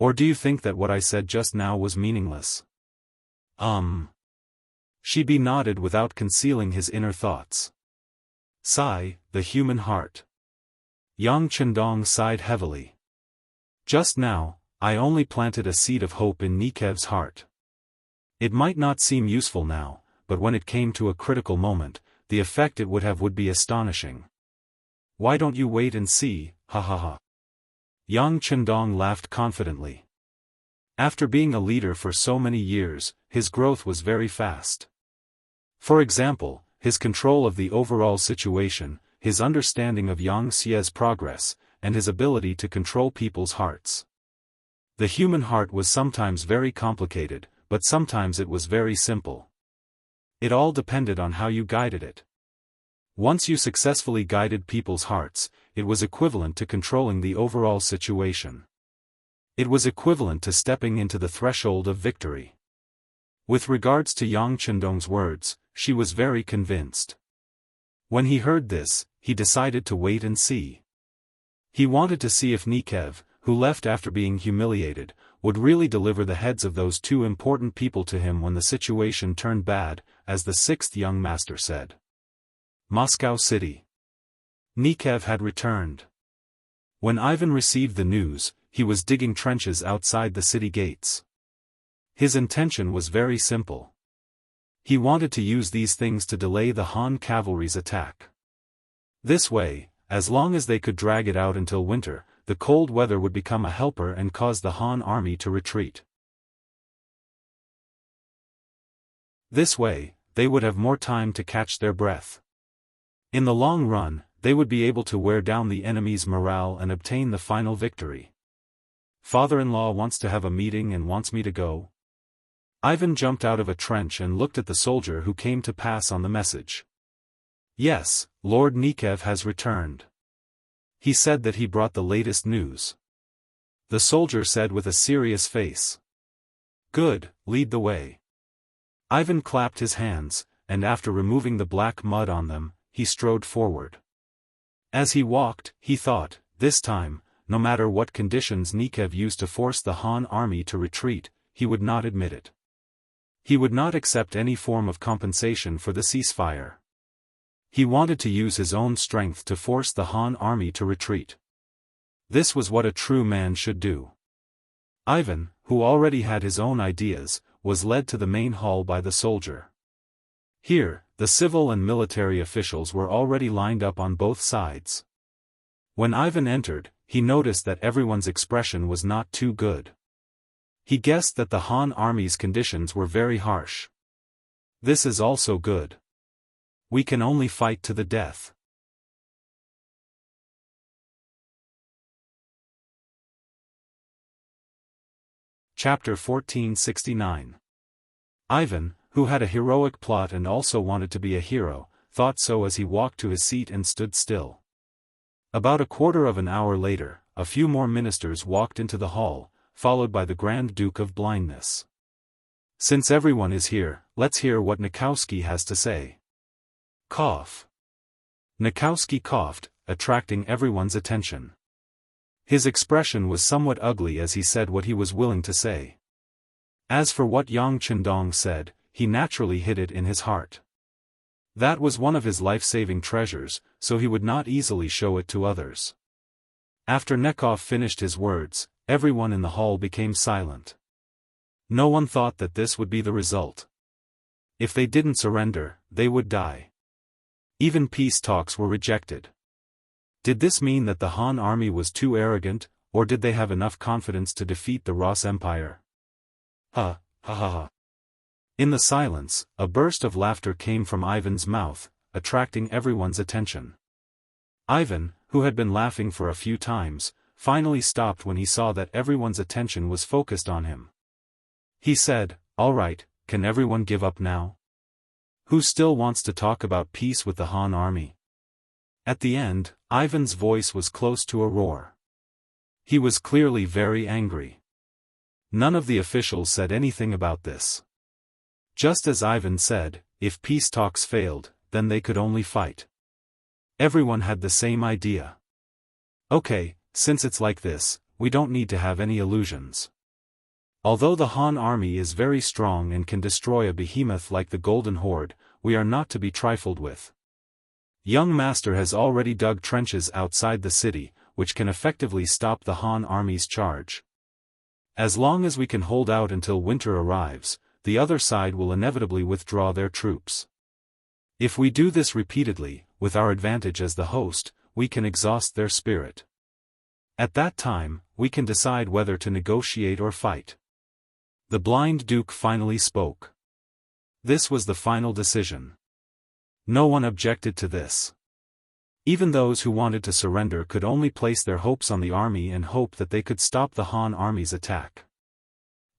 Or do you think that what I said just now was meaningless?" Shibi nodded without concealing his inner thoughts. Sigh, the human heart. Yang Chendong sighed heavily. Just now, I only planted a seed of hope in Nikev's heart. It might not seem useful now, but when it came to a critical moment, the effect it would have would be astonishing. Why don't you wait and see, ha ha ha. Yang Chendong laughed confidently. After being a leader for so many years, his growth was very fast. For example, his control of the overall situation, his understanding of Yang Xie's progress, and his ability to control people's hearts. The human heart was sometimes very complicated, but sometimes it was very simple. It all depended on how you guided it. Once you successfully guided people's hearts, it was equivalent to controlling the overall situation. It was equivalent to stepping into the threshold of victory. With regards to Yang Chendong's words, she was very convinced. When he heard this, he decided to wait and see. He wanted to see if Nikev, who left after being humiliated, would really deliver the heads of those two important people to him when the situation turned bad, as the sixth young master said. Moscow City. Nikev had returned. When Ivan received the news, he was digging trenches outside the city gates. His intention was very simple. He wanted to use these things to delay the Han cavalry's attack. This way, as long as they could drag it out until winter, the cold weather would become a helper and cause the Han army to retreat. This way, they would have more time to catch their breath. In the long run, they would be able to wear down the enemy's morale and obtain the final victory. Father-in-law wants to have a meeting and wants me to go. Ivan jumped out of a trench and looked at the soldier who came to pass on the message. Yes, Lord Nikev has returned. He said that he brought the latest news. The soldier said with a serious face. Good, lead the way. Ivan clapped his hands, and after removing the black mud on them, he strode forward. As he walked, he thought, this time, no matter what conditions Nikev used to force the Han army to retreat, he would not admit it. He would not accept any form of compensation for the ceasefire. He wanted to use his own strength to force the Han army to retreat. This was what a true man should do. Ivan, who already had his own ideas, was led to the main hall by the soldier. Here, the civil and military officials were already lined up on both sides. When Ivan entered, he noticed that everyone's expression was not too good. He guessed that the Han army's conditions were very harsh. This is also good. We can only fight to the death. Chapter 1469. Ivan, who had a heroic plot and also wanted to be a hero, thought so as he walked to his seat and stood still. About a quarter of an hour later, a few more ministers walked into the hall, followed by the Grand Duke of Blindness. Since everyone is here, let's hear what Nikowski has to say. Cough. Nikowski coughed, attracting everyone's attention. His expression was somewhat ugly as he said what he was willing to say. As for what Yang Chendong said, he naturally hid it in his heart. That was one of his life-saving treasures, so he would not easily show it to others. After Nekov finished his words, everyone in the hall became silent. No one thought that this would be the result. If they didn't surrender, they would die. Even peace talks were rejected. Did this mean that the Han army was too arrogant, or did they have enough confidence to defeat the Ross Empire? Ha, ha ha ha. In the silence, a burst of laughter came from Ivan's mouth, attracting everyone's attention. Ivan, who had been laughing for a few times, finally stopped when he saw that everyone's attention was focused on him. He said, "All right, can everyone give up now? Who still wants to talk about peace with the Han army?" At the end, Ivan's voice was close to a roar. He was clearly very angry. None of the officials said anything about this. Just as Ivan said, if peace talks failed, then they could only fight. Everyone had the same idea. Okay, since it's like this, we don't need to have any illusions. Although the Han army is very strong and can destroy a behemoth like the Golden Horde, we are not to be trifled with. Young Master has already dug trenches outside the city, which can effectively stop the Han army's charge. As long as we can hold out until winter arrives, the other side will inevitably withdraw their troops. If we do this repeatedly, with our advantage as the host, we can exhaust their spirit. At that time, we can decide whether to negotiate or fight. The blind duke finally spoke. This was the final decision. No one objected to this. Even those who wanted to surrender could only place their hopes on the army and hope that they could stop the Han army's attack.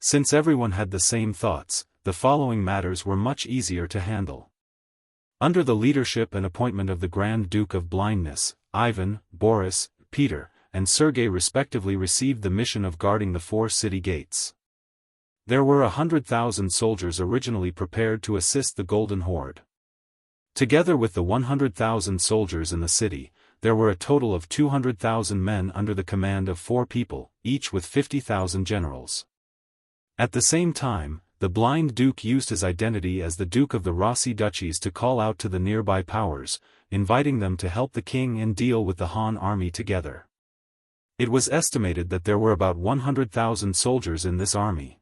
Since everyone had the same thoughts, the following matters were much easier to handle. Under the leadership and appointment of the Grand Duke of Blindness, Ivan, Boris, Peter, and Sergei respectively received the mission of guarding the 4 city gates. There were 100,000 soldiers originally prepared to assist the Golden Horde. Together with the 100,000 soldiers in the city, there were a total of 200,000 men under the command of 4 people, each with 50,000 generals. At the same time, the blind duke used his identity as the Duke of the Rossi Duchies to call out to the nearby powers, inviting them to help the king and deal with the Han army together. It was estimated that there were about 100,000 soldiers in this army.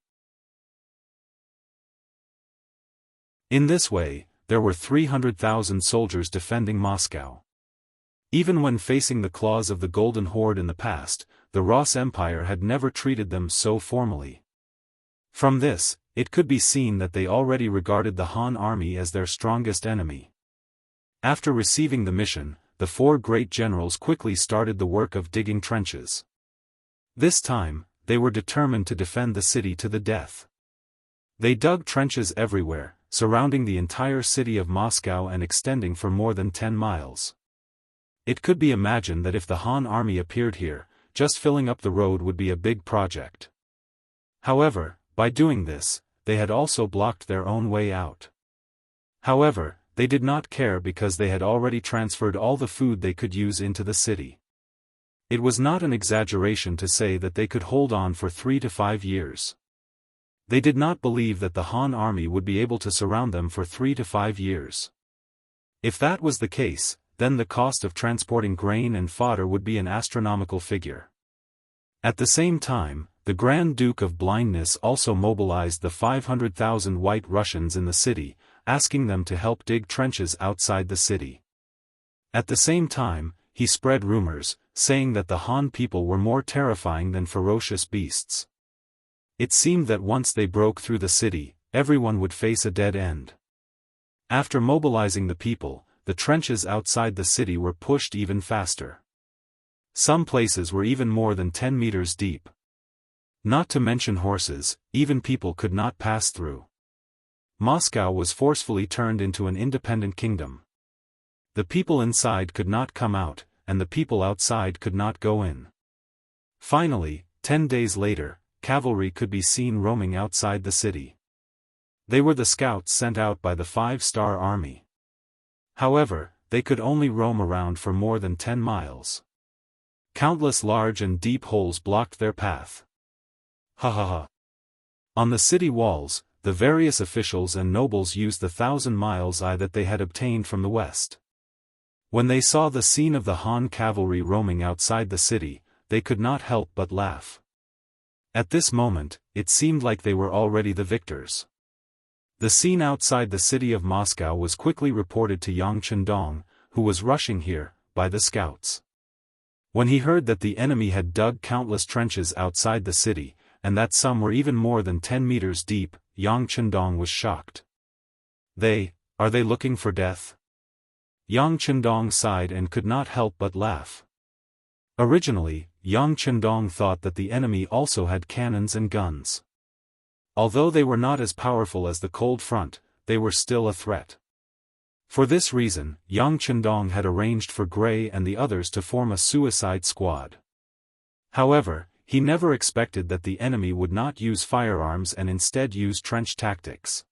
In this way, there were 300,000 soldiers defending Moscow. Even when facing the claws of the Golden Horde in the past, the Ross Empire had never treated them so formally. From this, it could be seen that they already regarded the Han army as their strongest enemy. After receiving the mission, the 4 great generals quickly started the work of digging trenches. This time, they were determined to defend the city to the death. They dug trenches everywhere, surrounding the entire city of Moscow and extending for more than 10 miles. It could be imagined that if the Han army appeared here, just filling up the road would be a big project. However, by doing this, they had also blocked their own way out. However, they did not care because they had already transferred all the food they could use into the city. It was not an exaggeration to say that they could hold on for 3 to 5 years. They did not believe that the Han army would be able to surround them for 3 to 5 years. If that was the case, then the cost of transporting grain and fodder would be an astronomical figure. At the same time, the Grand Duke of Blindness also mobilized the 500,000 White Russians in the city, asking them to help dig trenches outside the city. At the same time, he spread rumors, saying that the Han people were more terrifying than ferocious beasts. It seemed that once they broke through the city, everyone would face a dead end. After mobilizing the people, the trenches outside the city were pushed even faster. Some places were even more than 10 meters deep. Not to mention horses, even people could not pass through. Moscow was forcefully turned into an independent kingdom. The people inside could not come out, and the people outside could not go in. Finally, 10 days later, cavalry could be seen roaming outside the city. They were the scouts sent out by the 5-star army. However, they could only roam around for more than 10 miles. Countless large and deep holes blocked their path. Ha ha ha. On the city walls, the various officials and nobles used the 1,000 miles eye that they had obtained from the west. When they saw the scene of the Han cavalry roaming outside the city, they could not help but laugh. At this moment, it seemed like they were already the victors. The scene outside the city of Moscow was quickly reported to Yang Chendong, who was rushing here, by the scouts. When he heard that the enemy had dug countless trenches outside the city, and that some were even more than 10 meters deep, Yang Chendong was shocked. Are they looking for death? Yang Chendong sighed and could not help but laugh. Originally, Yang Chendong thought that the enemy also had cannons and guns. Although they were not as powerful as the Cold Front, they were still a threat. For this reason, Yang Chendong had arranged for Gray and the others to form a suicide squad. However, he never expected that the enemy would not use firearms and instead use trench tactics.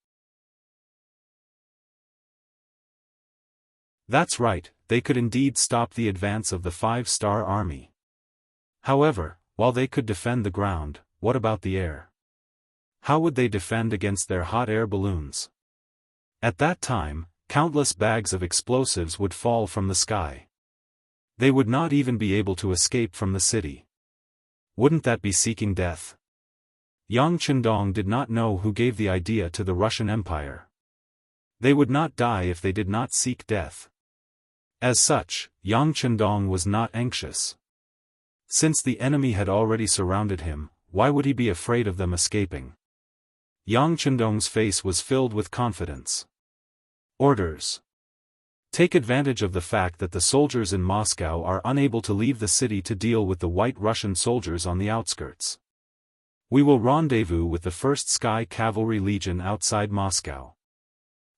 That's right, they could indeed stop the advance of the 5-star army. However, while they could defend the ground, what about the air? How would they defend against their hot air balloons? At that time, countless bags of explosives would fall from the sky. They would not even be able to escape from the city. Wouldn't that be seeking death? Yang Chendong did not know who gave the idea to the Russian Empire. They would not die if they did not seek death. As such, Yang Chendong was not anxious. Since the enemy had already surrounded him, why would he be afraid of them escaping? Yang Chendong's face was filled with confidence. Orders. Take advantage of the fact that the soldiers in Moscow are unable to leave the city to deal with the White Russian soldiers on the outskirts. We will rendezvous with the 1st Sky Cavalry Legion outside Moscow.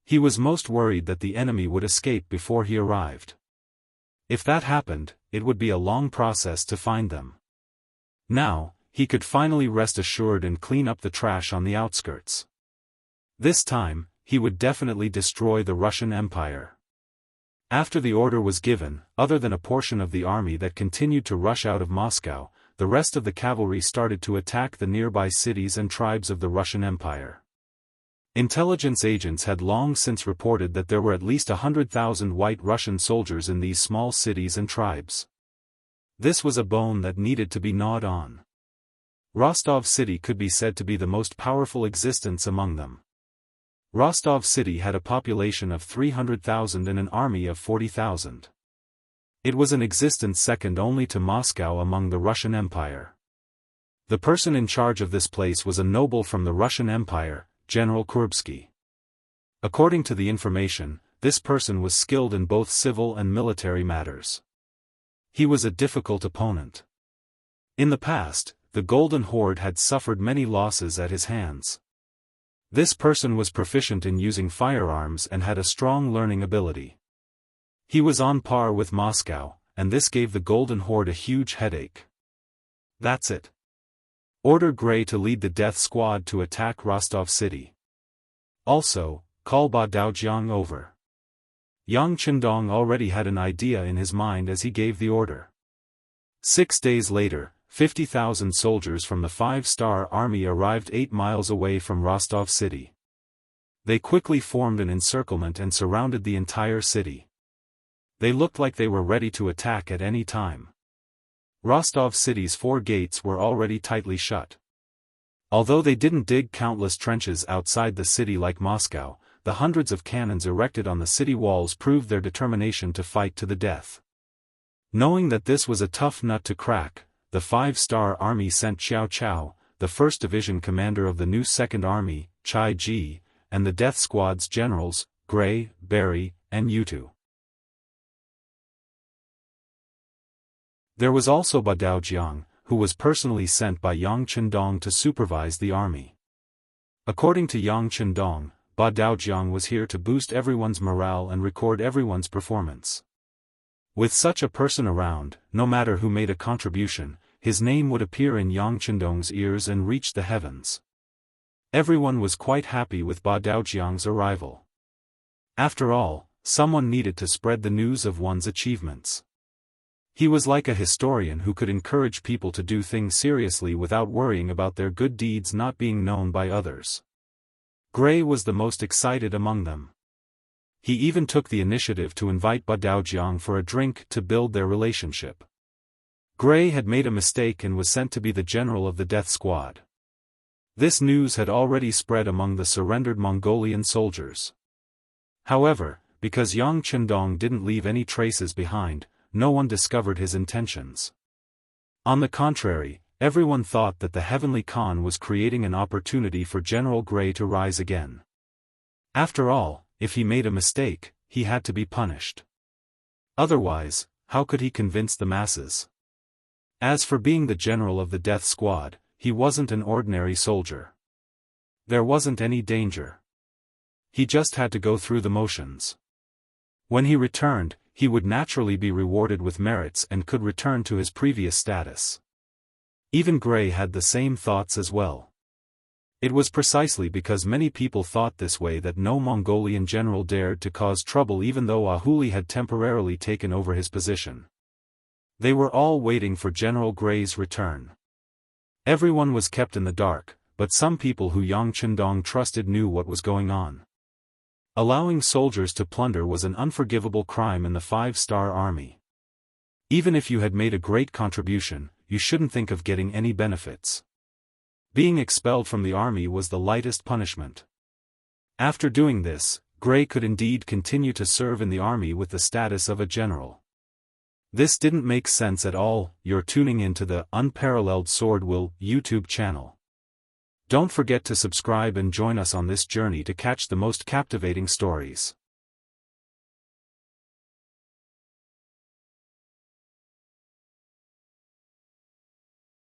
He was most worried that the enemy would escape before he arrived. If that happened, it would be a long process to find them. Now, he could finally rest assured and clean up the trash on the outskirts. This time, he would definitely destroy the Russian Empire. After the order was given, other than a portion of the army that continued to rush out of Moscow, the rest of the cavalry started to attack the nearby cities and tribes of the Russian Empire. Intelligence agents had long since reported that there were at least 100,000 White Russian soldiers in these small cities and tribes. This was a bone that needed to be gnawed on. Rostov City could be said to be the most powerful existence among them. Rostov City had a population of 300,000 and an army of 40,000. It was an existence second only to Moscow among the Russian Empire. The person in charge of this place was a noble from the Russian Empire, General Kurbsky. According to the information, this person was skilled in both civil and military matters. He was a difficult opponent. In the past, the Golden Horde had suffered many losses at his hands. This person was proficient in using firearms and had a strong learning ability. He was on par with Moscow, and this gave the Golden Horde a huge headache. That's it. Order Gray to lead the Death Squad to attack Rostov City. Also, call Ba Daojiang over. Yang Chendong already had an idea in his mind as he gave the order. 6 days later, 50,000 soldiers from the 5-star army arrived 8 miles away from Rostov City. They quickly formed an encirclement and surrounded the entire city. They looked like they were ready to attack at any time. Rostov City's 4 gates were already tightly shut. Although they didn't dig countless trenches outside the city like Moscow, the hundreds of cannons erected on the city walls proved their determination to fight to the death. Knowing that this was a tough nut to crack, the 5-star army sent Xiao Chao, the 1st Division commander of the new 2nd Army, Chai Ji, and the Death Squad's generals, Gray, Barry, and Yutu. There was also Ba Daojiang, who was personally sent by Yang Chendong to supervise the army. According to Yang Chendong, Ba Daojiang was here to boost everyone's morale and record everyone's performance. With such a person around, no matter who made a contribution, his name would appear in Yang Chendong's ears and reach the heavens. Everyone was quite happy with Ba Daojiang's arrival. After all, someone needed to spread the news of one's achievements. He was like a historian who could encourage people to do things seriously without worrying about their good deeds not being known by others. Gray was the most excited among them. He even took the initiative to invite Ba Daojiang for a drink to build their relationship. Gray had made a mistake and was sent to be the general of the Death Squad. This news had already spread among the surrendered Mongolian soldiers. However, because Yang Chendong didn't leave any traces behind, no one discovered his intentions. On the contrary, everyone thought that the Heavenly Khan was creating an opportunity for General Gray to rise again. After all, if he made a mistake, he had to be punished. Otherwise, how could he convince the masses? As for being the general of the death squad, he wasn't an ordinary soldier. There wasn't any danger. He just had to go through the motions. When he returned, he would naturally be rewarded with merits and could return to his previous status. Even Gray had the same thoughts as well. It was precisely because many people thought this way that no Mongolian general dared to cause trouble even though Ahuli had temporarily taken over his position. They were all waiting for General Gray's return. Everyone was kept in the dark, but some people who Yang Chendong trusted knew what was going on. Allowing soldiers to plunder was an unforgivable crime in the 5-star army. Even if you had made a great contribution, you shouldn't think of getting any benefits. Being expelled from the army was the lightest punishment. After doing this, Gray could indeed continue to serve in the army with the status of a general. This didn't make sense at all. You're tuning into the Unparalleled SwordWill YouTube channel. Don't forget to subscribe and join us on this journey to catch the most captivating stories.